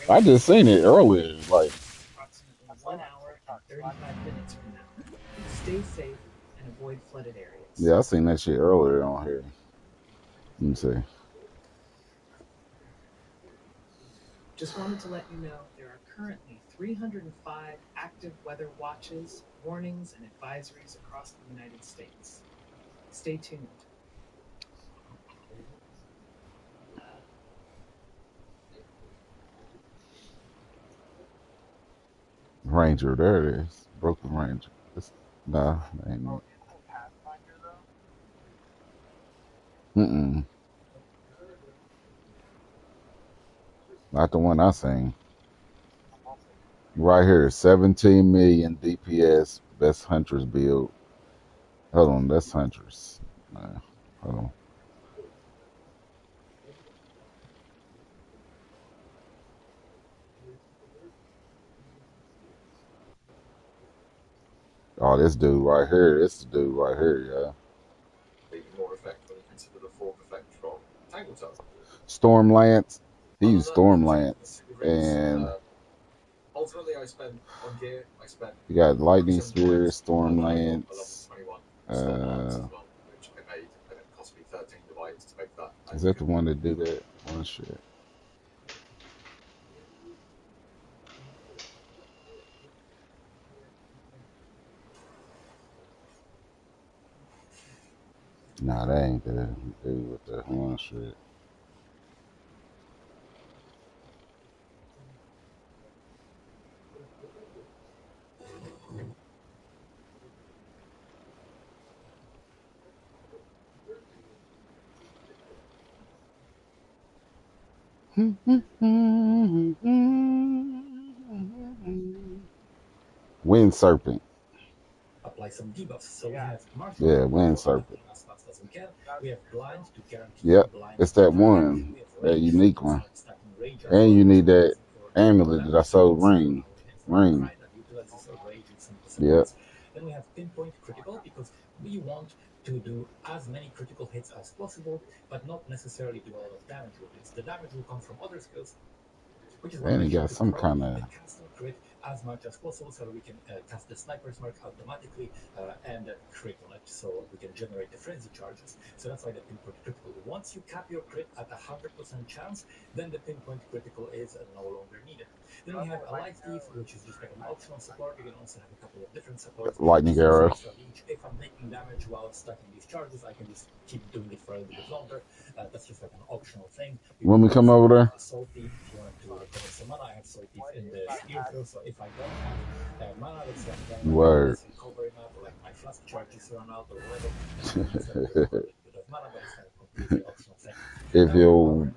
I just seen it earlier, like approximately 1 hour and 35 minutes from now. Stay safe and avoid flooded areas. yeah, I seen that shit earlier on here. Let me see. Just wanted to let you know there are currently 305 active weather watches, warnings, and advisories across the United States. Stay tuned. Ranger, there it is. Broken Ranger. Nah, that ain't it. Mm-mm. Not the one I seen. Right here, 17 million DPS, best Huntress build. Hold on, that's Huntress. Hold on. Oh, this dude right here. This dude right here, yeah. Even more effect when you consider the fourth effect from Tangletown. Stormlance. He Other used than that, Stormlance. And ultimately, I spent on gear. I spent you got Lightning 47 Spear, points. I got a level Stormlance. 21 Storm Lance as well, which I made, and it cost me 13 divides to make that. Is that the one that do that one shit? Nah, that ain't the dude with the one shit. Wind Serpent. Apply some debuffs. So we have martial Yeah, Wind Serpent. as fast as we can. We have blind to guarantee Yep, blind. it's that one, We have that rage unique to one. start stacking rage as And well, you which need is that amazing for amulet that I sold, Ring. Ring. that utilizes a rage in some Yep. supplements. Then we have pinpoint critical because we want to do as many critical hits as possible, but not necessarily do a lot of damage with this. The damage will come from other skills, which is what And he allows you got to some pro kind of. and cast on crit as much as possible so that we can cast the sniper's mark automatically and crit on it so we can generate the frenzy charges. So that's why the pinpoint critical. Once you cap your crit at 100% chance, then the pinpoint critical is no longer needed. Then we have a light thief, which is just like an optional support. You can also have a couple of different supports. Lightning arrow. Extra reach. If I'm taking damage while stacking these charges, I can just keep doing it for a little bit longer. That's just like an optional thing. When we come over there, Soul Thief, if you wanted to recover some mana, I have Soul Thief in the spear field, so if I don't have mana, let's say I'm playing like word. this recovery map, or like my flask charges run out or whatever, then I can use that to recover a little bit of mana, but it's kind of completely optional thing. If your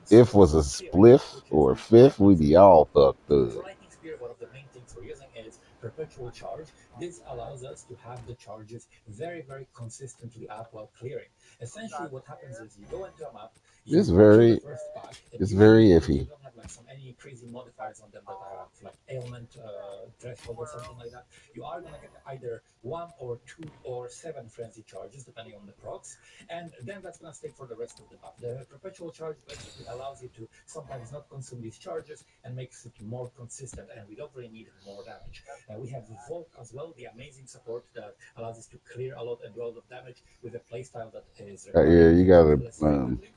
if was a spliff or a fifth, we'd be all fucked up. For Lightning Spear, one of the main things we're using is perpetual charge. This allows us to have the charges very, very consistently up while clearing. Essentially, what happens is you go into a map, you It's kill very, the first pack, and it's usually very because you iffy. don't have like any crazy modifiers on them that have like ailment threshold or something like that, you are gonna get either 1 or 2 or 7 frenzy charges depending on the procs, and then that's gonna stay for the rest of the buff. The perpetual charge basically allows you to sometimes not consume these charges and makes it more consistent, and we don't really need more damage. We have Volk as well, the amazing support that allows us to clear a lot and do a lot of damage with a playstyle that is Yeah, you gotta less frequently.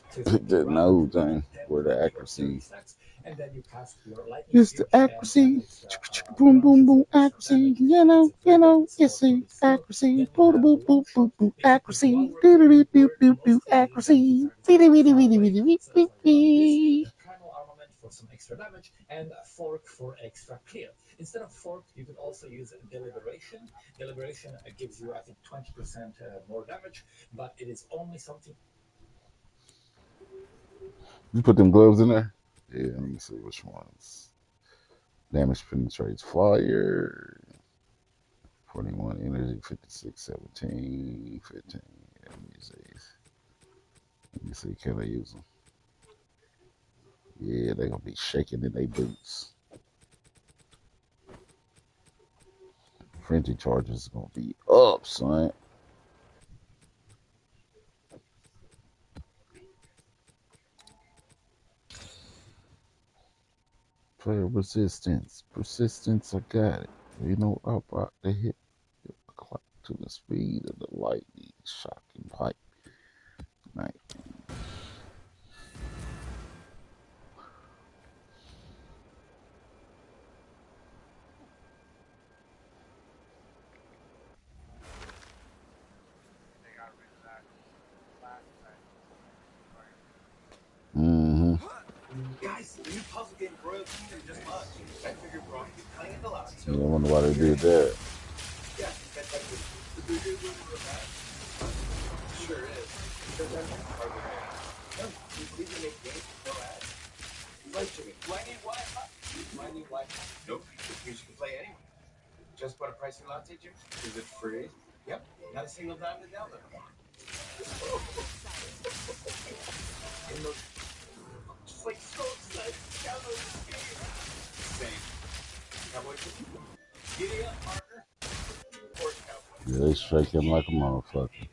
So pick that nose thing where the 20 or 30 accuracy. stacks, and then you cast your lightning It's the spear and have accuracy. extra Boom, boom, branches of boom, extra accuracy. damage, and it's a very, very good It's support for the this skill. accuracy. Then we Boom, have boom, boom, long shot. boom, boom, Basically, while accuracy. we're Do do clearing, do do we're do do mostly hitting accuracy. targets that are far away. So that's why we run this. Accuracy. The primal armament for some extra damage, and fork for extra clear. Instead of fork, you could also use deliberation. Deliberation gives you, I think, 20% more damage, but it is only something. You put them gloves in there? Yeah, let me see which ones. Damage penetrates fire. 41 energy, 56, 17, 15. Let me see, can I use them? Yeah, they gonna be shaking in their boots. Frenzy charges is gonna be up, son. Player resistance. Persistence, I got it. You know, about the hit clock to the speed of the lightning, shocking pipe. Night. Mm-hmm. Guys, the new puzzle game royalty didn't just launch. I figured we're all playing a lot. Yeah, I wonder why they did that. Yeah, the bigger the match. Sure is. Because I think part of it. No, we can make games with no ads. Like Jimmy, do I need Wi-Fi? Do I need Wi-Fi? Nope. This music can play anywhere. Just bought a pricey latte, Jimmy? Is it free? Yep. Not a single dime to download. In those, just like so excited to download this game. Same. Cowboy Jimmy? Giddy up, partner. Or cowboy. Yeah, they shaking like a motherfucker.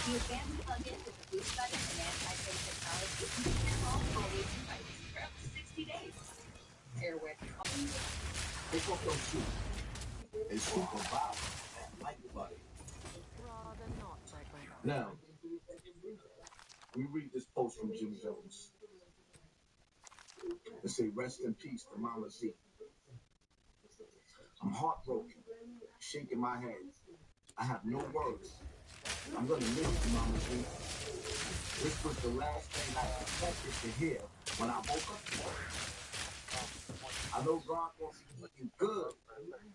The advanced plug-in with the boost button and anti-fade technology can keep your phone always in focus for up to 60 days. Airwick. Take off those shoes. They super violent and light body. Rather not frequent. Now, we read this post from Jim Jones. They say, rest in peace to Mama Z. I'm heartbroken, shaking my head. I have no words. I'm gonna miss you, Mama Z. This was the last thing I expected to hear when I woke up today. I know God wants to eat you good,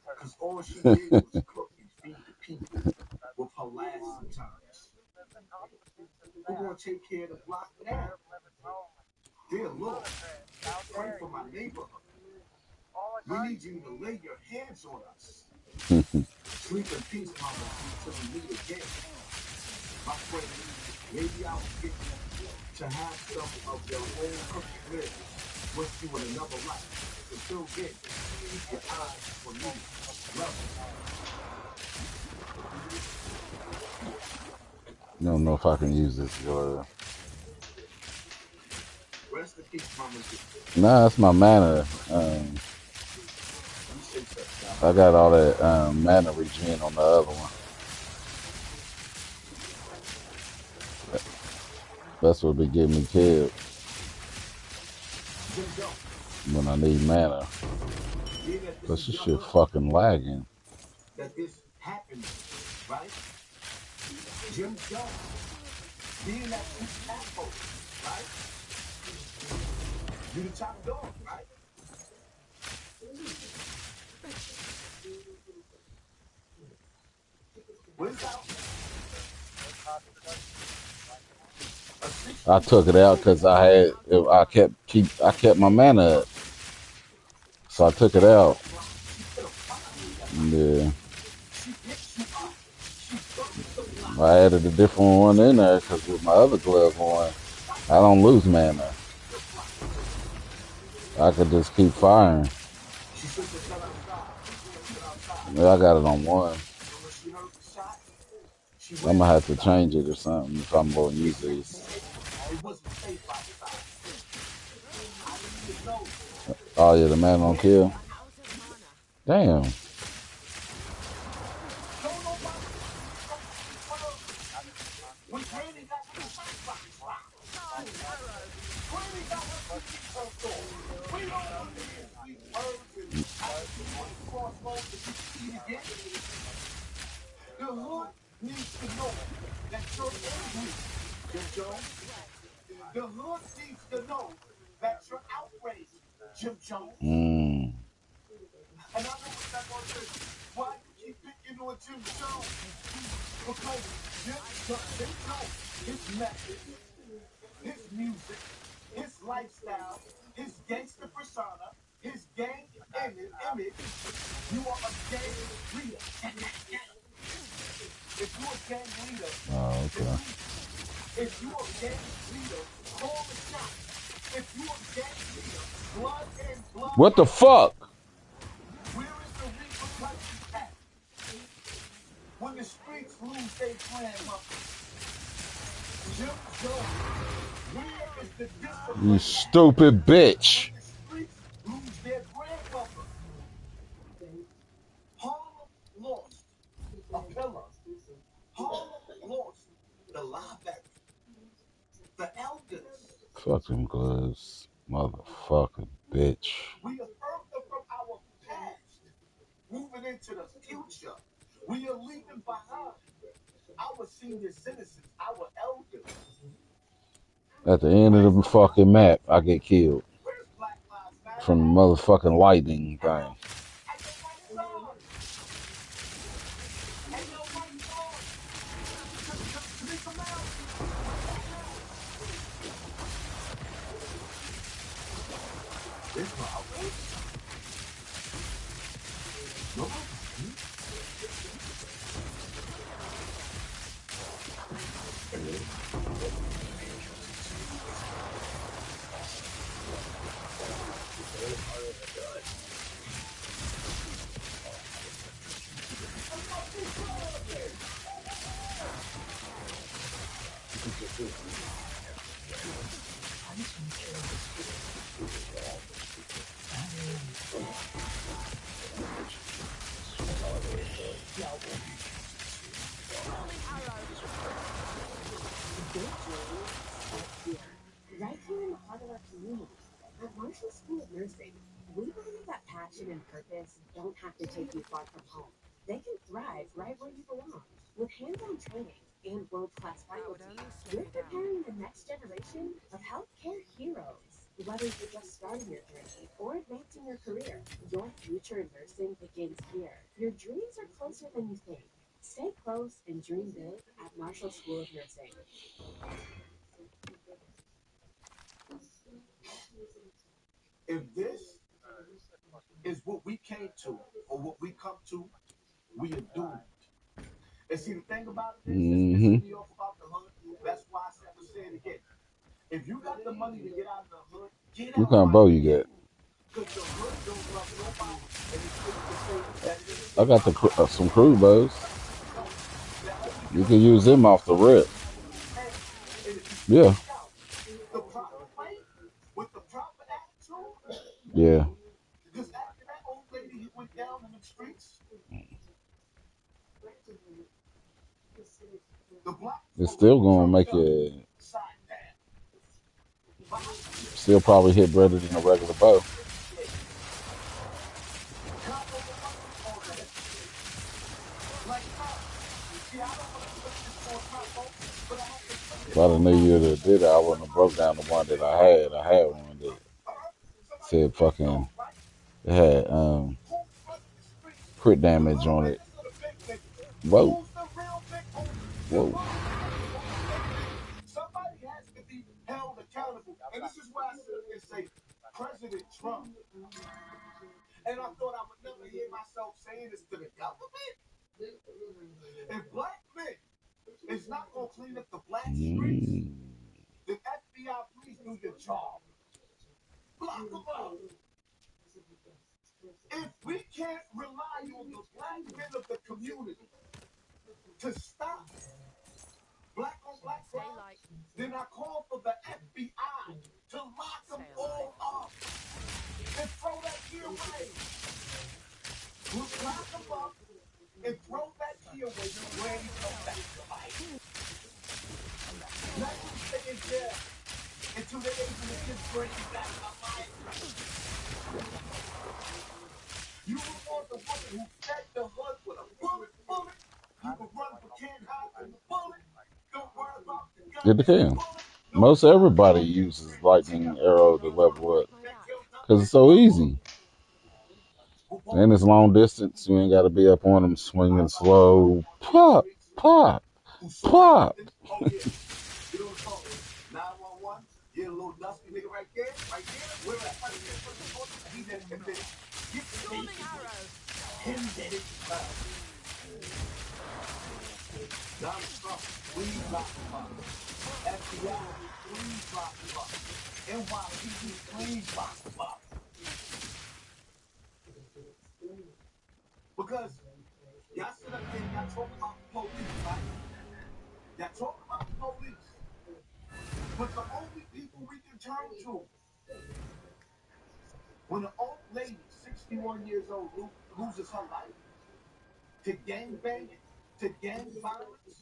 because all she did was cook and feed the people with her last sometimes. Who gonna take care of the block now? Dear Lord, pray for my neighborhood. We need you to lay your hands on us. Sleep in peace, Mama Z, till we meet again. My friend, maybe I'll get to have some of your own cooking ribs with you in another life. Until then, keep your eyes for me. Love I don't know if I can use this, Jordan. Rest in peace, Mama Z. Nah, that's my mana. I got all that mana regen on the other one. That's what be getting me killed when I need mana. But this shit fucking lagging. That this happened, right? Jim Jones, being that asshole, right? You the top dog, right? Where's out? I took it out because I kept my mana up, so I took it out. Yeah, I added a different one in there because with my other glove on, I don't lose mana. I could just keep firing. Yeah, I got it on one. I'm gonna have to change it or something if I'm gonna use these. Oh yeah, the man don't kill. Damn. you get? The hood needs to know that you're angry, Jim Jones. The hood needs to know that you're outraged, Jim Jones. And I know what that one is. Why you keep picking on Jim Jones? Because Jim Jones, his message, his music, his lifestyle, his gangster persona, his gang image, you are a gang leader. If you're a gang leader, if you're a gang leader, call the shots. If you're a gang leader, blood in, blood out. What the fuck? Where is the repercussions at? When the streets lose their grandmother, Jim Jones, where is the discipline? You stupid bitch. When the streets lose their grandmother, Harlem lost a pillar. Harlem lost the linebacker, the elders. Fucking gloves, motherfucking bitch. We affirmed them from our past, moving into the future. We are leaving behind our senior citizens, our elders. At the end of the fucking map, I get killed Where's Black Lives Matter? from the motherfucking lightning thing. Ain't no lights on. Ain't no lights on. Tamika Mallory, where's that at? There's no outrage. No. Right here in the heart of our community, at Marshall School of Nursing, we believe that passion and purpose don't have to take you far from home. They can thrive right where you belong. With hands-on training and world-class faculty, we're preparing the next generation of healthcare heroes. Whether you're just starting your journey or advancing your career, your future in nursing begins here. Your dreams are closer than you think. Stay close and dream big at Marshall School of Nursing. If this is what we came to or what we come to, we are doomed. And see, the thing about it is, this is me off about the hood. That's why I said, I'm going to say it again. If you got the money to get out of the hood, get out. What kind of bow you got? Because the hood don't love nobody. And it's safe to say that it is. I got some crude bows. You can use them off the rip. Yeah. The proper way, with the proper attitude. Yeah. Because after that old lady went down in the streets, It's still gonna make it. Still probably hit better than a regular bow. If I'd have knew you would have did it, I wouldn't have broke down the one that I had. I had one that said fucking, it had crit damage on it. Whoa. Whoa. Somebody has to be held accountable. And this is why I sit and say President Trump. And I thought I would never hear myself saying this to the government. If black men is not going to clean up the black streets, then FBI, please do your job. Block them up. If we can't rely on the black men of the community to stop black on black crime, then I call for the FBI to lock them all up and throw that key away. We'll lock them up and throw that key away where you come back to life. Let them stay in jail until they're able to get Brady back to life. You were the woman who fed the hood It depends. Most everybody uses lightning arrow to level up because it's so easy. And it's long distance. You ain't got to be up on them swinging slow. Pop, pop, pop. Storming arrow.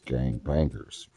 Gang bangers.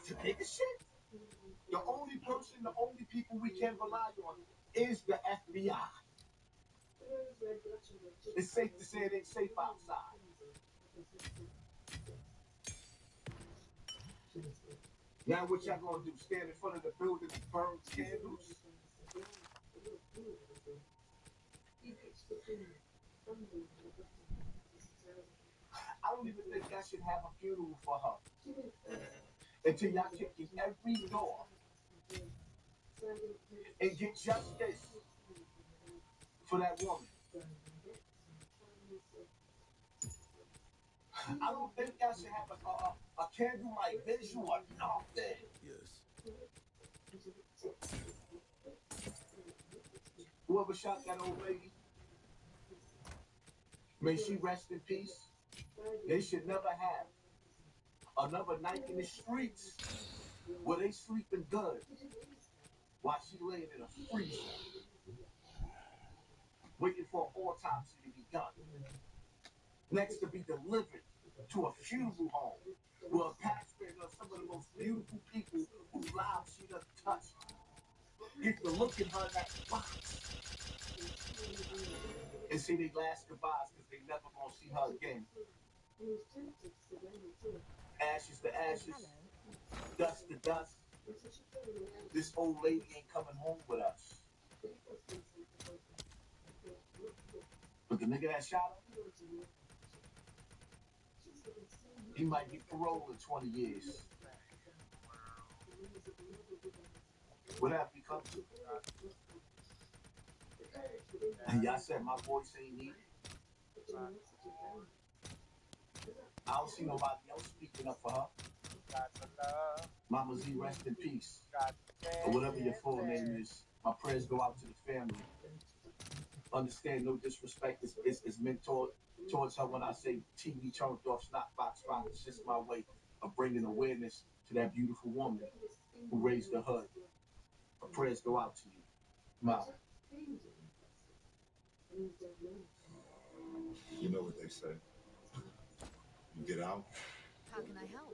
How can I help?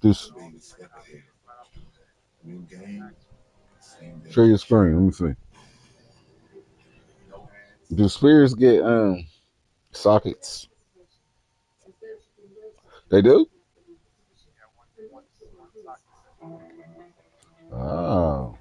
Just share your screen. Let me see. Do spears get sockets? They do? Oh.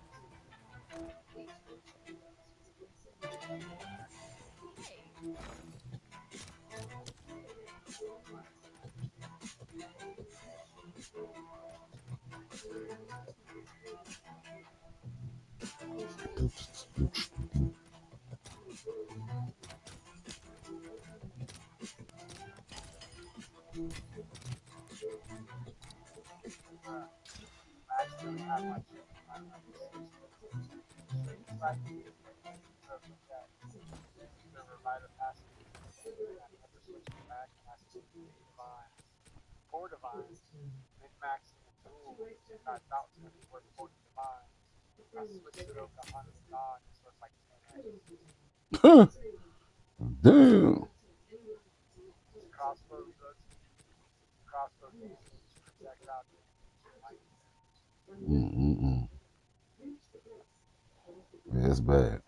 Damn. Mm-mm-mm. Yeah, it's bad.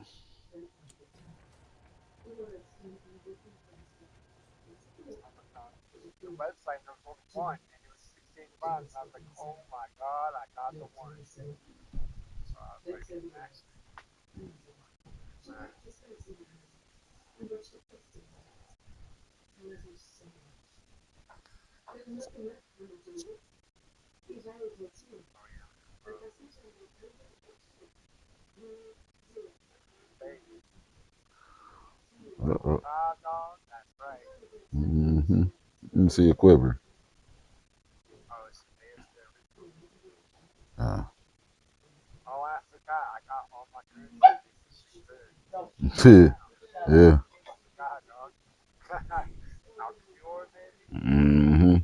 Uh-oh. Mm-hmm. Let me see a quiver. Uh, yeah. Mm-hmm.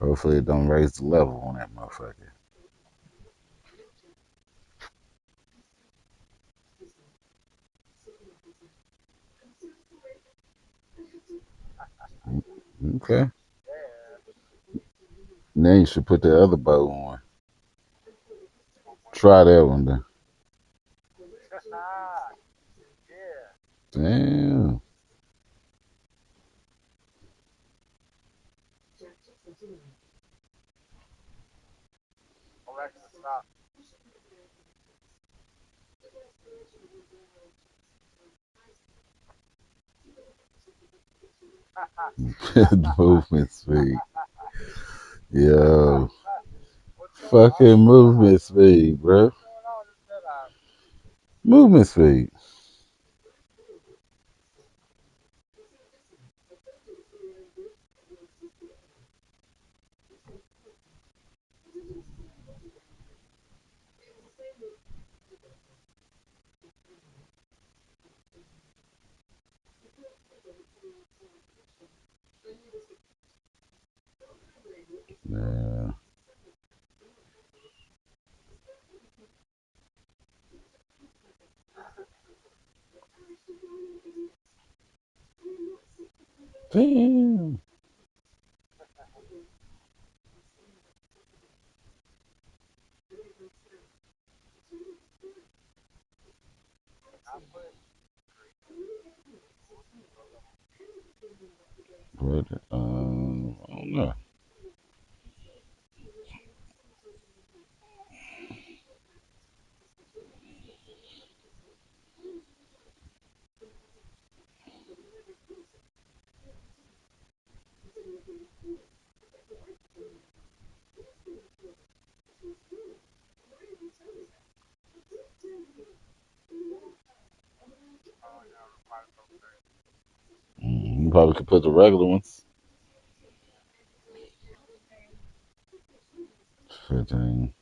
Hopefully it don't raise the level on that motherfucker. Okay. Now you should put the other bow on. Try that one then. Damn. Movement speed. Yo. Fucking movement speed, bro. Movement speed. Yeah. Damn. What? I don't know. You probably could put the regular ones. 15.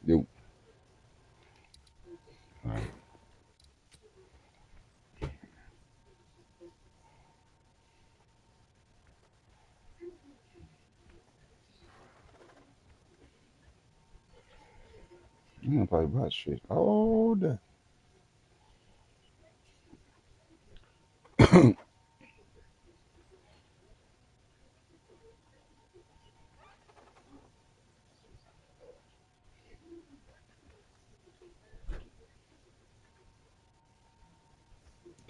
Yo. All right. I'm gonna play about shit all day.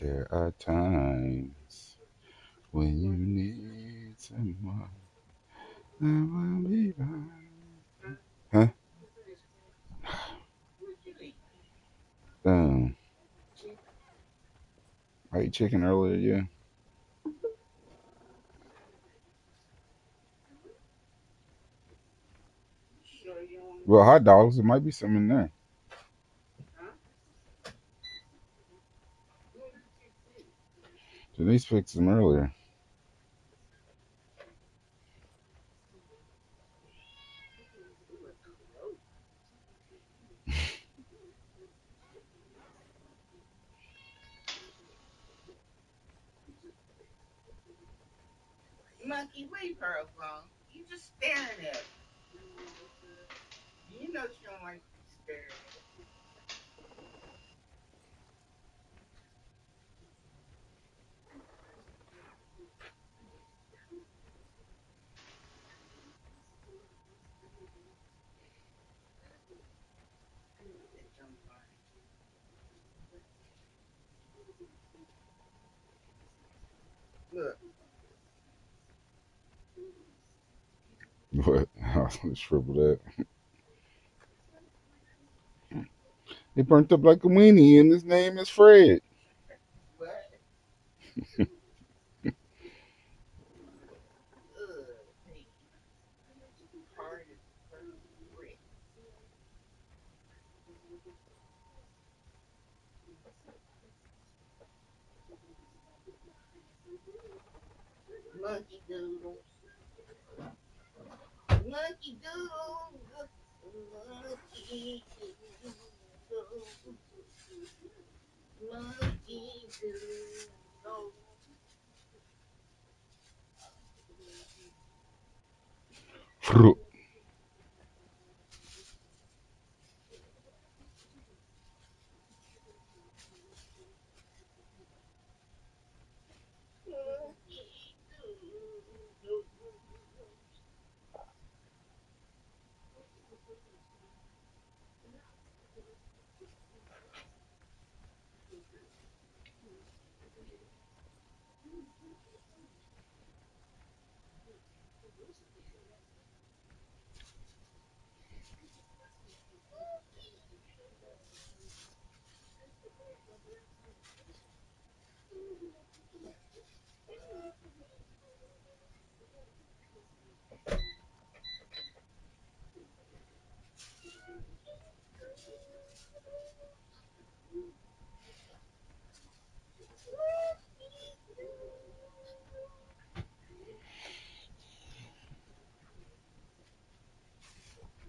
There are times when you need someone that will be by. Huh? Um, I ate chicken earlier, yeah. Well, hot dogs, there might be some in there. Denise fixed them earlier. Monkey, leave her alone. You just staring at her. You know she don't like to be stared at. Bitch, I'm fine. Look, What? Let's triple that. It burnt up like a weenie, and his name is Fred. what? Ugh, man. Hard as a fucking brick. Monkey doodle. Monkey doodle. Monkey doodle. Monkey doodle. Fruit. Monkey doodle.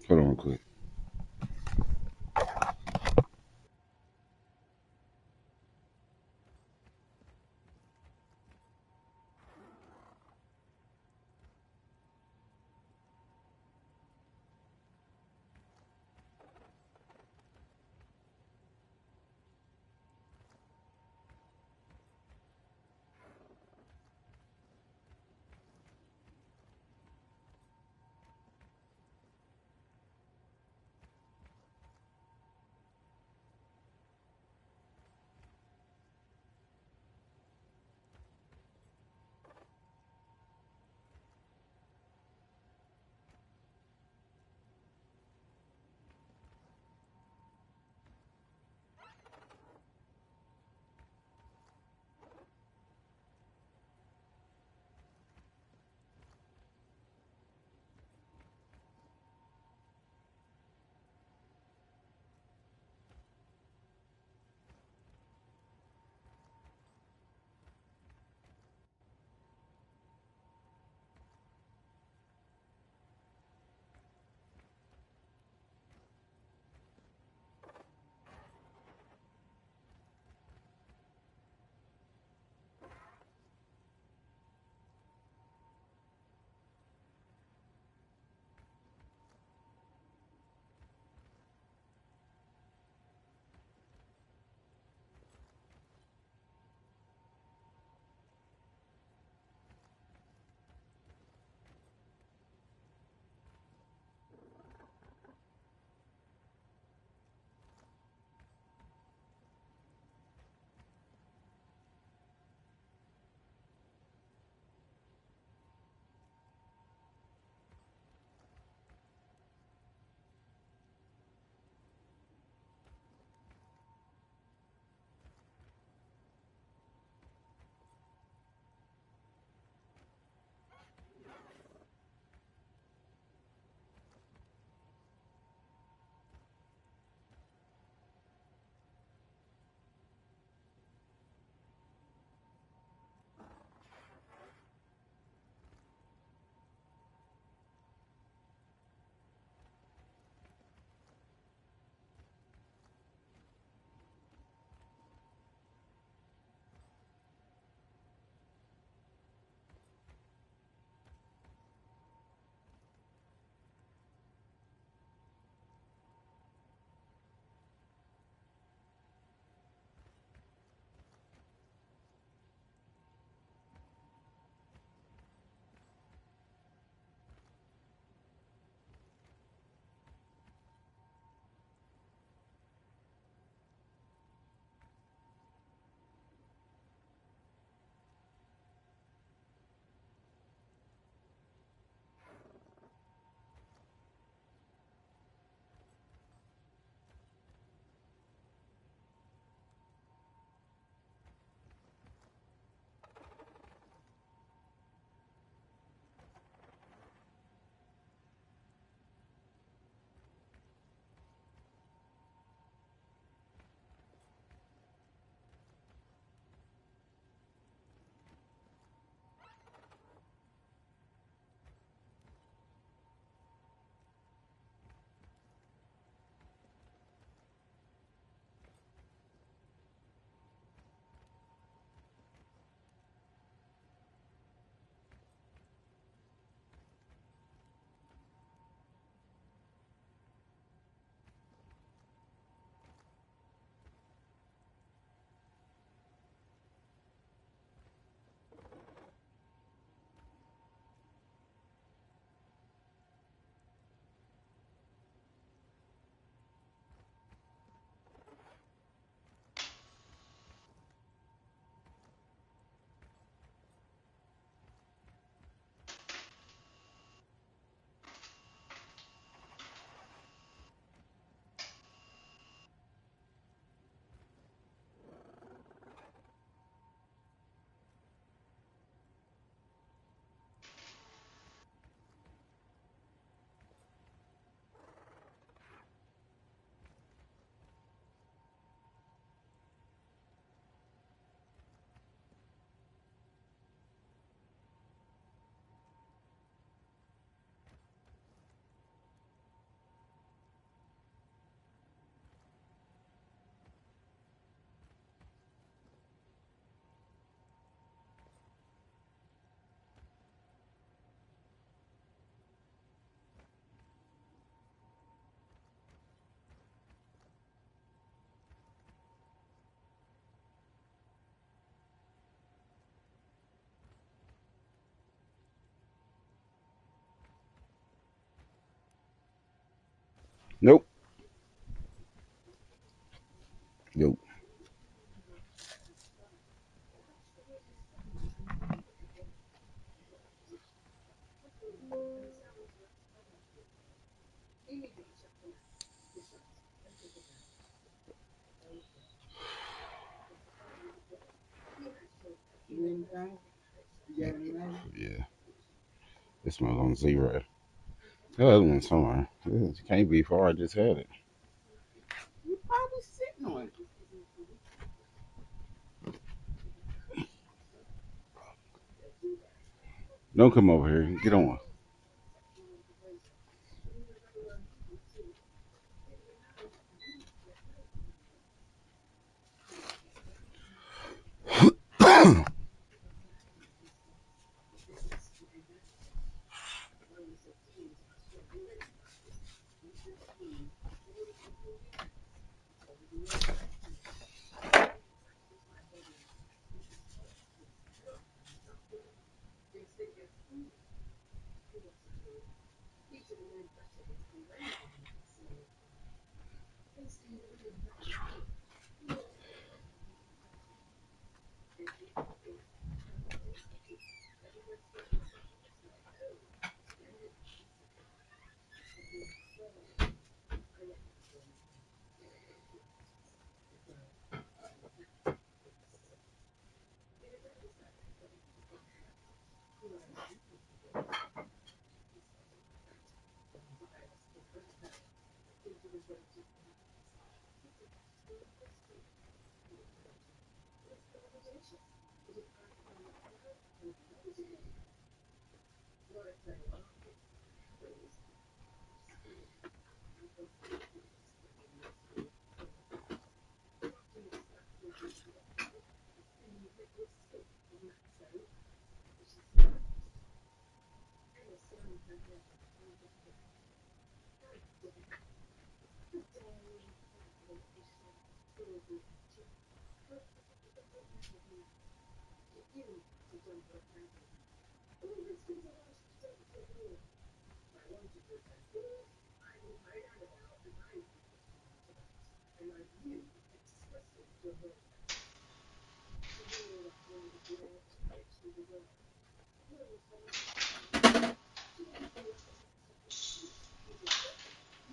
Hold on real quick. Nope. Nope. Yeah. This one's on zero. The other one's somewhere. It can't be far. I just had it. You probably sitting on it. Don't come over here. Get on.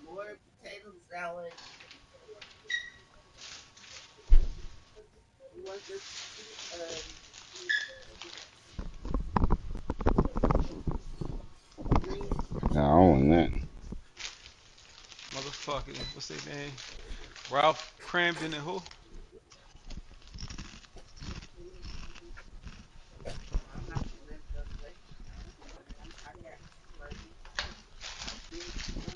More potato salad. You want this green? Nah, I don't want that. Motherfucking, what's their name? Ralph Cramden and who? I'm not gonna let them wait. I got money. Big one night.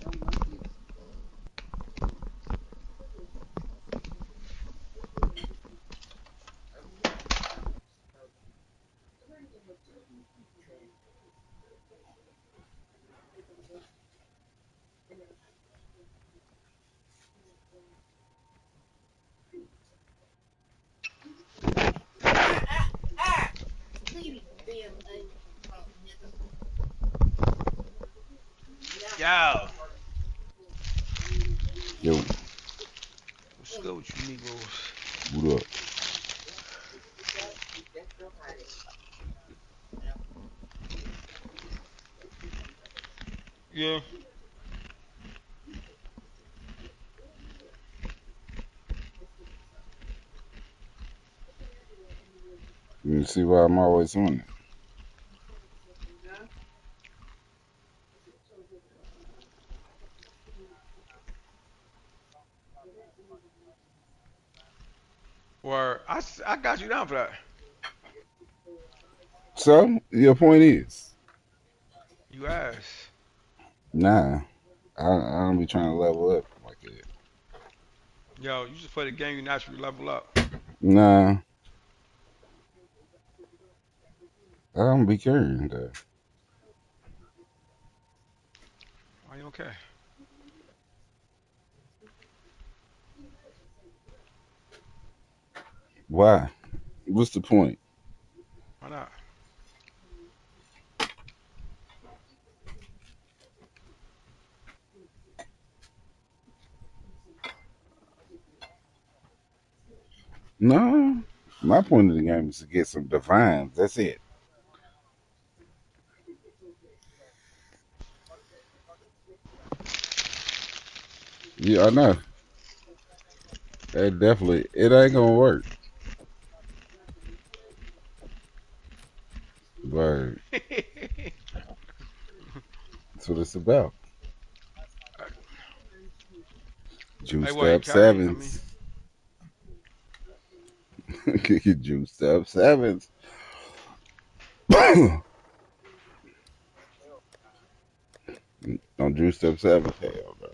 Don't want you. Leave me damn nigga. Yo, Yo, what's good with you Negroes? what up? Yeah. You see why I'm always on it. Or I got you down for that. So, your point is? You asked. Nah. I don't be trying to level up like that. Yo, you just play the game, you naturally level up. Nah. I don't be caring, though. Are you okay? Why? What's the point? Why not? No, my point of the game is to get some divines. That's it. Yeah, I know. That definitely it ain't gonna work. But that's what it's about. Hey, Juiced well, you up carry. I mean, sevens. Juiced up sevens. Don't juiced up sevens. Hell no.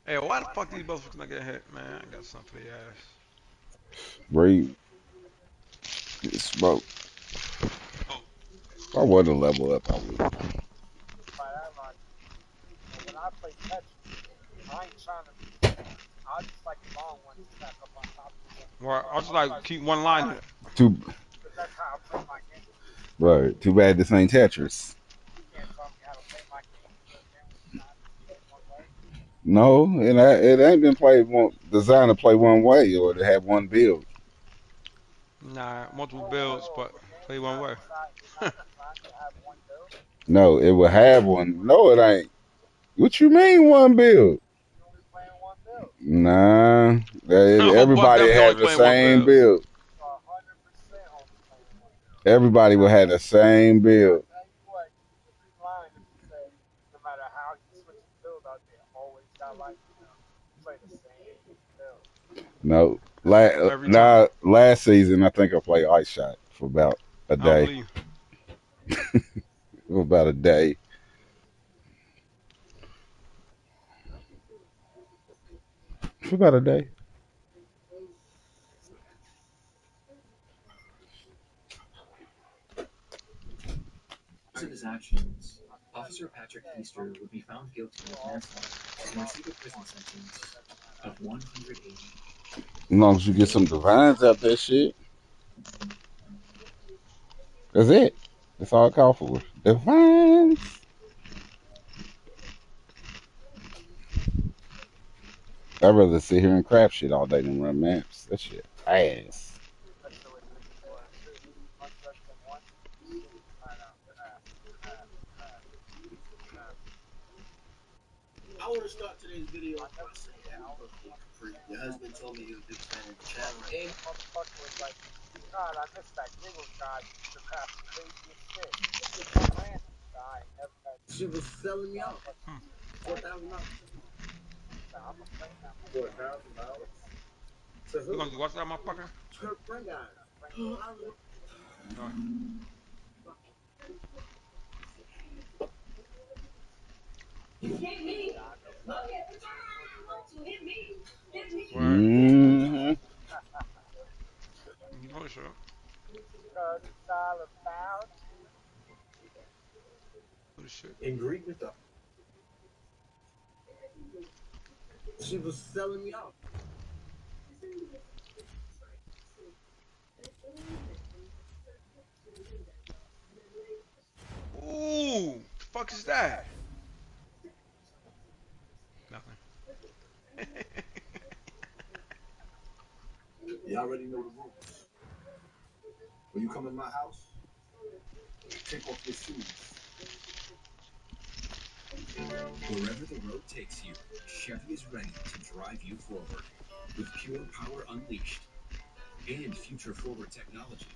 hey, why the fuck these motherfuckers not get hit, man? I got something for the ass. Bray get smoked. If I wasn't a level up, I would. Well, I just like keep one line in it. Too right. Too bad this ain't Tetris. No, it ain't been played designed to play one way or to have one build. Nah, multiple builds, but play one way. No, it will have one. No, it ain't. What you mean one build? Nah, Oh, Buck everybody definitely only had the playing one same build. build. Everybody will have the same build. No, Every time. last season I think I played Ice Shot for about a I don't day. believe. For about a day. For about a day. Of his actions, Officer Patrick Easter would be found guilty of manslaughter and receive a prison sentence of 180. As long as you get some divines out that shit, that's it. That's all I call for. Divines. I'd rather sit here and crap shit all day than run maps. That shit ass. I want to start today's video by saying happy birthday, Capri. Your husband told me you're a big fan of the channel. And she was selling me out. Hmm. $4,000. $4,000? To We who? gonna do what's that, motherfucker? Her friend got it. All right. Hit me. Look at the turn you want to hit me. Hit me. Where? Mm-hmm. You know sure. What the shit? In Greek mythology, she was selling me out. Ooh, the fuck is that? Nothing. You already know the rules. When you come in my house, take off your shoes. Wherever the road takes you, Chevy is ready to drive you forward. With pure power unleashed and future forward technology,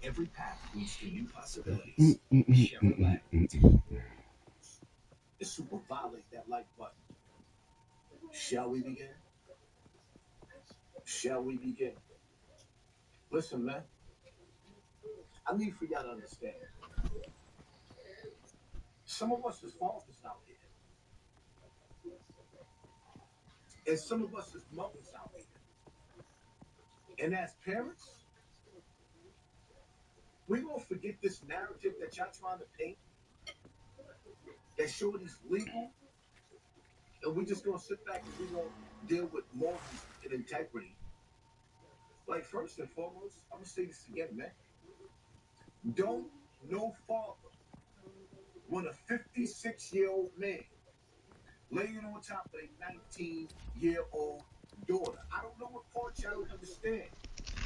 every path leads to new possibilities. Chevrolet. Is super violate that like button. Shall we begin? Shall we begin? Listen, man, I need for y'all to understand. Some of us is fathers out here, and some of us is mothers out here. And as parents, we gonna forget this narrative that y'all trying to paint that shorty's legal, and we just gonna sit back and we gonna deal with morals and integrity. Like first and foremost, I'm gonna say this again, man. Don't no father want a 56-year-old man laying on top of a 19-year-old daughter. I don't know what part y'all don't understand.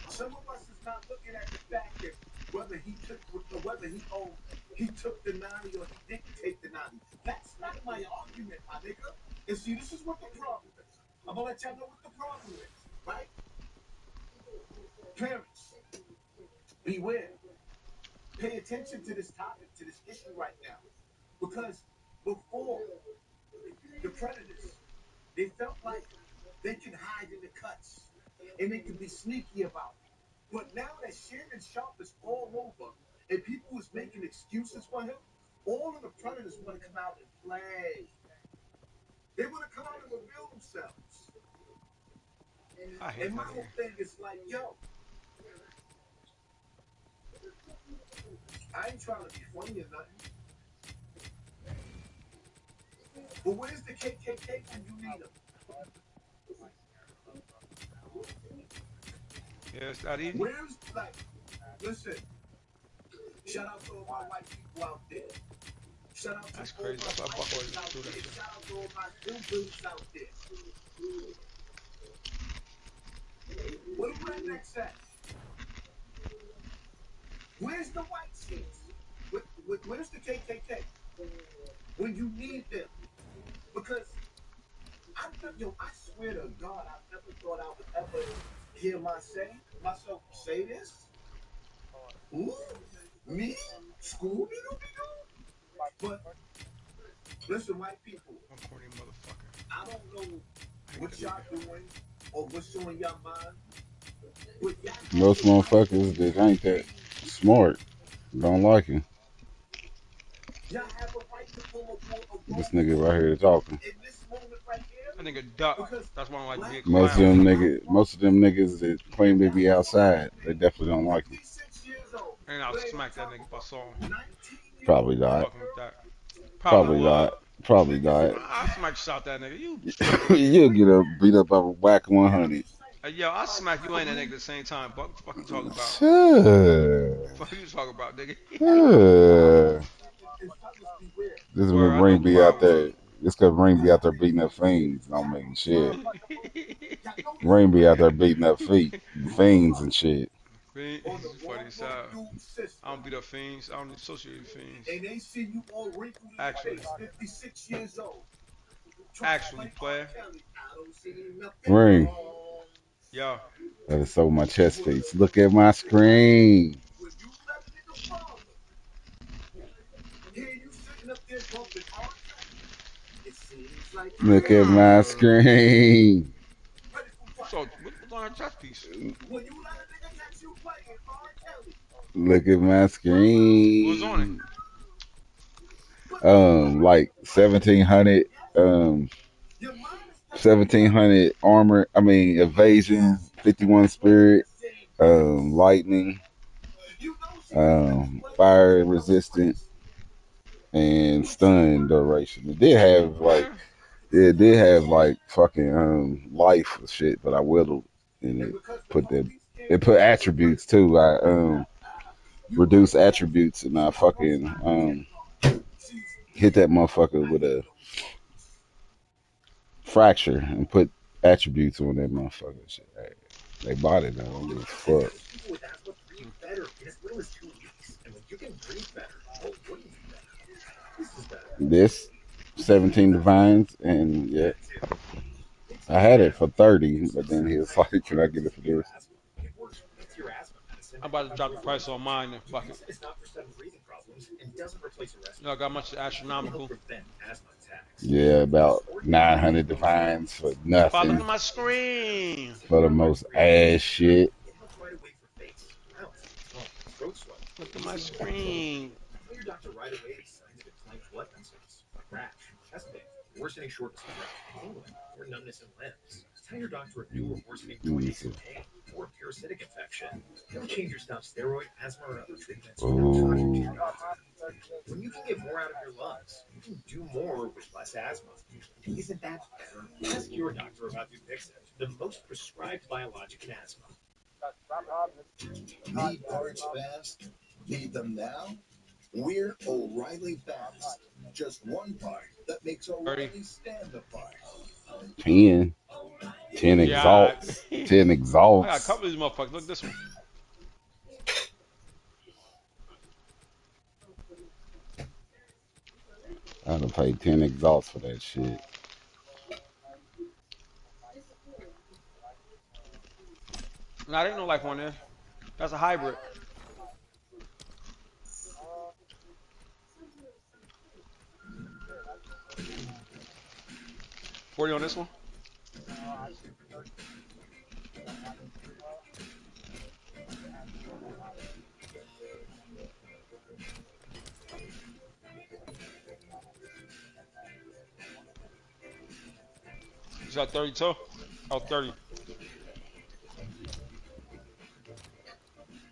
Some of us is not looking at the fact that whether he took the 90 or he didn't take the 90. That's not my argument, my nigga. And see, this is what the problem is. I'm gonna let y'all know what the problem is, right? Parents, beware. Pay attention to this topic, to this issue right now. Because before the predators, they felt like they can hide in the cuts and they can be sneaky about it. But now that Shannon Sharp is all over and people is making excuses for him, all of the predators want to come out and play. They want to come out and reveal themselves. I hate And my that whole nigga. thing is like, yo, I ain't trying to be funny or nothing. But where's the KKK when you need them? Yeah, it's that easy. Where's, like, listen, shout out to all my white people out there. Shout out to That's all crazy. my That's why Buck always fighters out do that there. shit. Shout out to all my hillbillies out there. Where the rednecks at? Where's the white sheets? Where's the KKK? When you need them. Because I swear to God, I never thought I would ever hear myself say this. Ooh, me? Scooby-Doo? But listen, white people, One corny motherfucker. I don't know I hate what that y'all nigga. doing or what's on your mind, but y'all have Most the right motherfuckers that to ain't that be, smart don't like him. y'all have a right to pull a This Rolls nigga right Royce here talking. in this moment right here That nigga duck. because That's why I don't like black being Most quiet of on them him. most of them niggas that claim they be outside, they definitely don't like him. 56 years old, And I'll playing on smack that top nigga of if I saw him. a 19-year-old Probably not. Fucking with that. Probably Probably would. not. Probably niggas not. I smack shot that nigga. You tripping. You'll get a beat up of a whack 100. Hey, yo, I smack you and that nigga at the same time. Buck, what the fuck you talking about? Sure. Fuck you talking about, nigga? Sure. and fellas beware. This is Word, when I know Ring be out Quiet there. would. It's cause Ring be out there beating up fiends. Don't mean shit. Ring be out there beating up fiends and shit. On the Fiends, funny wrong as little hell. dude I sister, don't beat up fiends. I don't associate with fiends. and they see you all wrinkled in the Actually, face, 56 years old, trying to actually, play R. player. Kelly. I don't see nothing Ring. wrong. Yo, That is so my chest piece. Look at my screen. When you let a nigga father hear you sitting up there bumping R. Kelly, it seems like you're Look at my screen. ready for fight. so what's on her chest piece? When you let a nigga catch you playing R. Kelly, Look at my What was on it? screen. Like 1700. your mind is telling you no. 1700 armor. I mean evasion. 51 spirit. Lightning. You know she was finished playing with Fire you in those resistant fights. and stun duration. It did have like Yeah. it did have like fucking life shit, but I whittled and And it because the put that police can't it put find your attributes predator, too. I you reduced might guess attributes and I she's most fucking likely hit. She's hit hit. that motherfucker I with hate a those words. fracture and put attributes on that motherfucker. Shit, they bought it though. I don't give a And fuck. most people with asthma breathe better in as little as 2 weeks. And when you can breathe better, what wouldn't be better? This is better. This 17 divines and yeah, That's it. It I takes had it for asthma 30, but then he specific was like, "Can I get antibiotics it to for beat this?" asthma. It works with your asthma medicine I'm and about to nothing drop the to price avoid. on mine and fuck it. Dupixent is not for sudden breathing problems and doesn't replace a Y'all respirator. got much It can help astronomical. prevent asthma attacks. Yeah, Plus, about ordinary 900 breathing helps divines for Pop, look nothing at my screen. for the most ass shit. it helps right away for face, mouth, tongue, throat swelling, Look at my wheezing, and cold. screen. Tell your doctor right away the signs of inflamed blood vessels, like rash, chest pain, worsening shortness of breath, tingling, or numbness in limbs. Tell your doctor of new or worsening Let me joint ache see. and pain, or a parasitic infection. Don't change your stop steroid, asthma, or other treatments without talking to Ooh, your doctor. When you can get more out of your lungs, you can do more with less asthma. Isn't that better? Ask your doctor about Dupixent, the most prescribed biologic in asthma. Need parts fast? Need them now? We're O'Reilly Fast. Just one part that makes 30. O'Reilly stand apart. 10. 10 Yeah, exalts. I 10 got a exalts. couple of these motherfuckers. Look at this one. I'd have paid 10 exalts for that shit. Nah, there ain't no life on there. That's a hybrid. 40 on this one. You got 32? Oh, 30.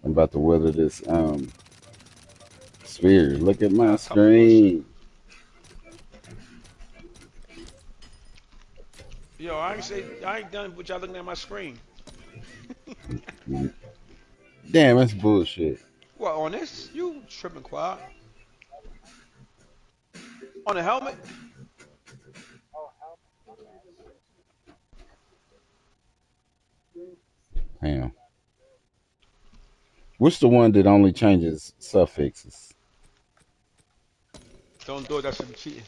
I'm about to weather this sphere. Look at my Got a couple bullshit. screen. Yo, I ain't say I ain't done with y'all looking at my screen. Damn, that's bullshit. What on this? You tripping quad? On the helmet? Damn. What's the one that only changes suffixes? Don't do it. That should be cheating.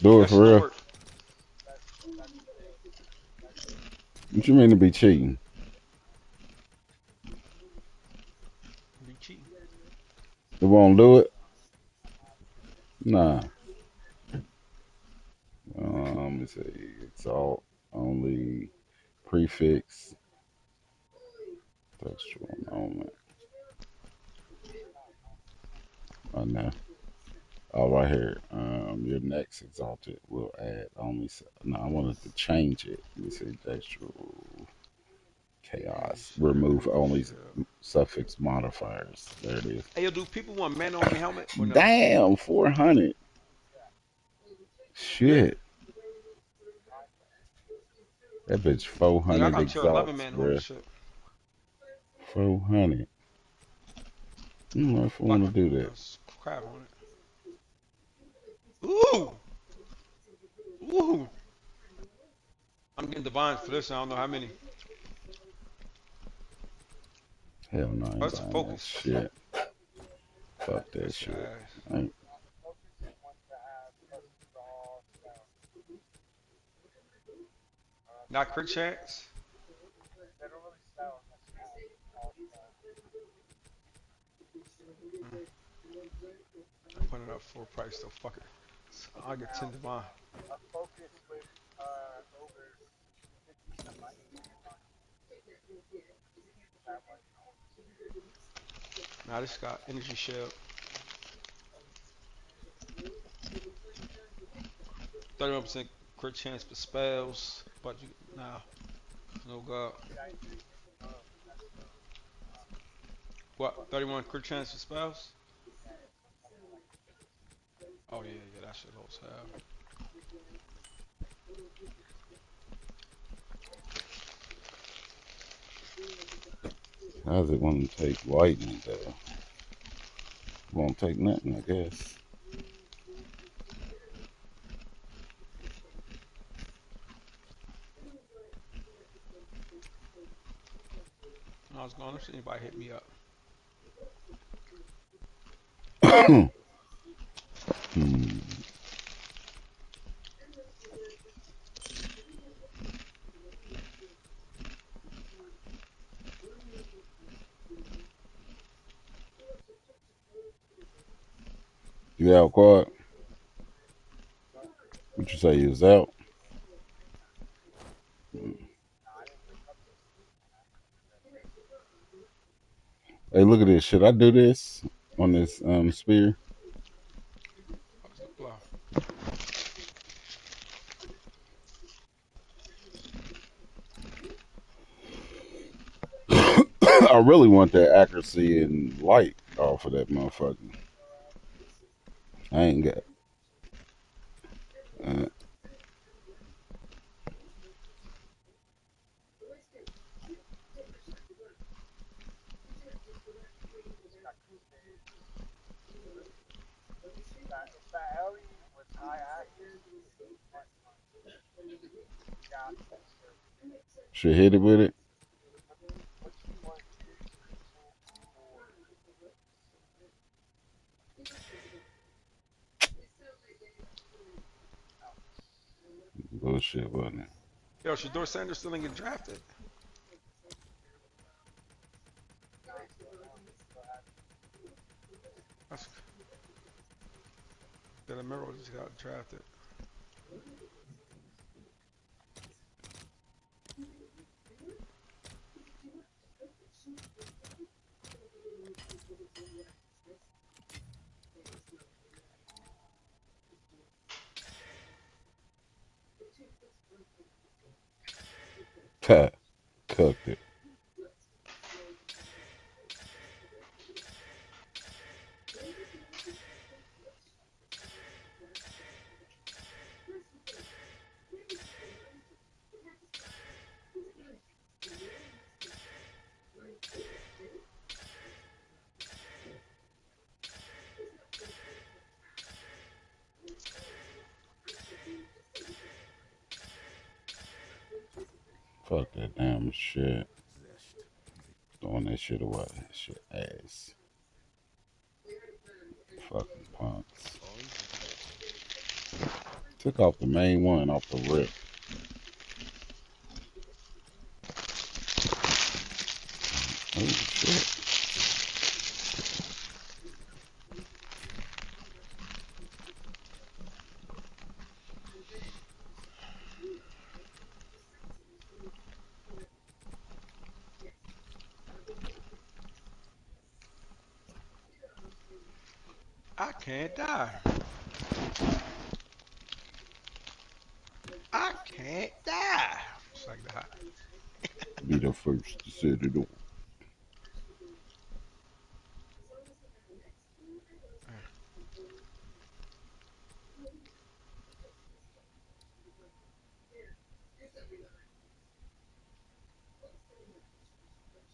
Do it That for shit don't real. work. What you mean to be cheating? Be cheating. It won't do it? Nah. Let me see. Exalt only prefix textual moment. Oh no. Oh, right here. Your next exalted will add only. No, I wanted to change it. Let me see. Textual chaos. Change Remove only leadership. suffix modifiers. There it is. Hey, yo, do people want mana on their helmet or no? Damn, 400. Yeah. Shit. That bitch Nigga, I 400 got tier 11 exalts, mana on this bruh. shit. 400. I don't know if I Like want to do that. crap on it. Ooh! Ooh! I'm getting divines for this. I don't know how many. Hell no, I Oh, ain't that's a buying that focus. shit. Fuck that That's your shit. ass. I ain't, Not crit chance. Mm. I'm putting it up full price though. Fuck it. I'll get 10 divine. Nah, this got energy shield. 31% crit chance for spells. But you, nah, no god. What? 31 crit chance for spells? Oh yeah, yeah, that shit holds hell. how does it want to take lightning, though? Won't take nothing, I guess. I was going, if anybody hit me up. Hmm. You out, Quad? What you say, you was out? Hey, look at this. Should I do this on this spear? What was the blow? I really want that accuracy and light off of that motherfucker. I ain't got. Uh, Should hit it with it. Bullshit, wasn't it? Yo, Shador Sanders still didn't get drafted. That's that Amaro just got drafted. Cut. Cooked it. Fuck that damn shit. Throwing that shit away. That shit ass. Fucking punks. Took off the main one off the rip. Oh shit. I can't die. I can't die. Just like that. Be the first to set it off.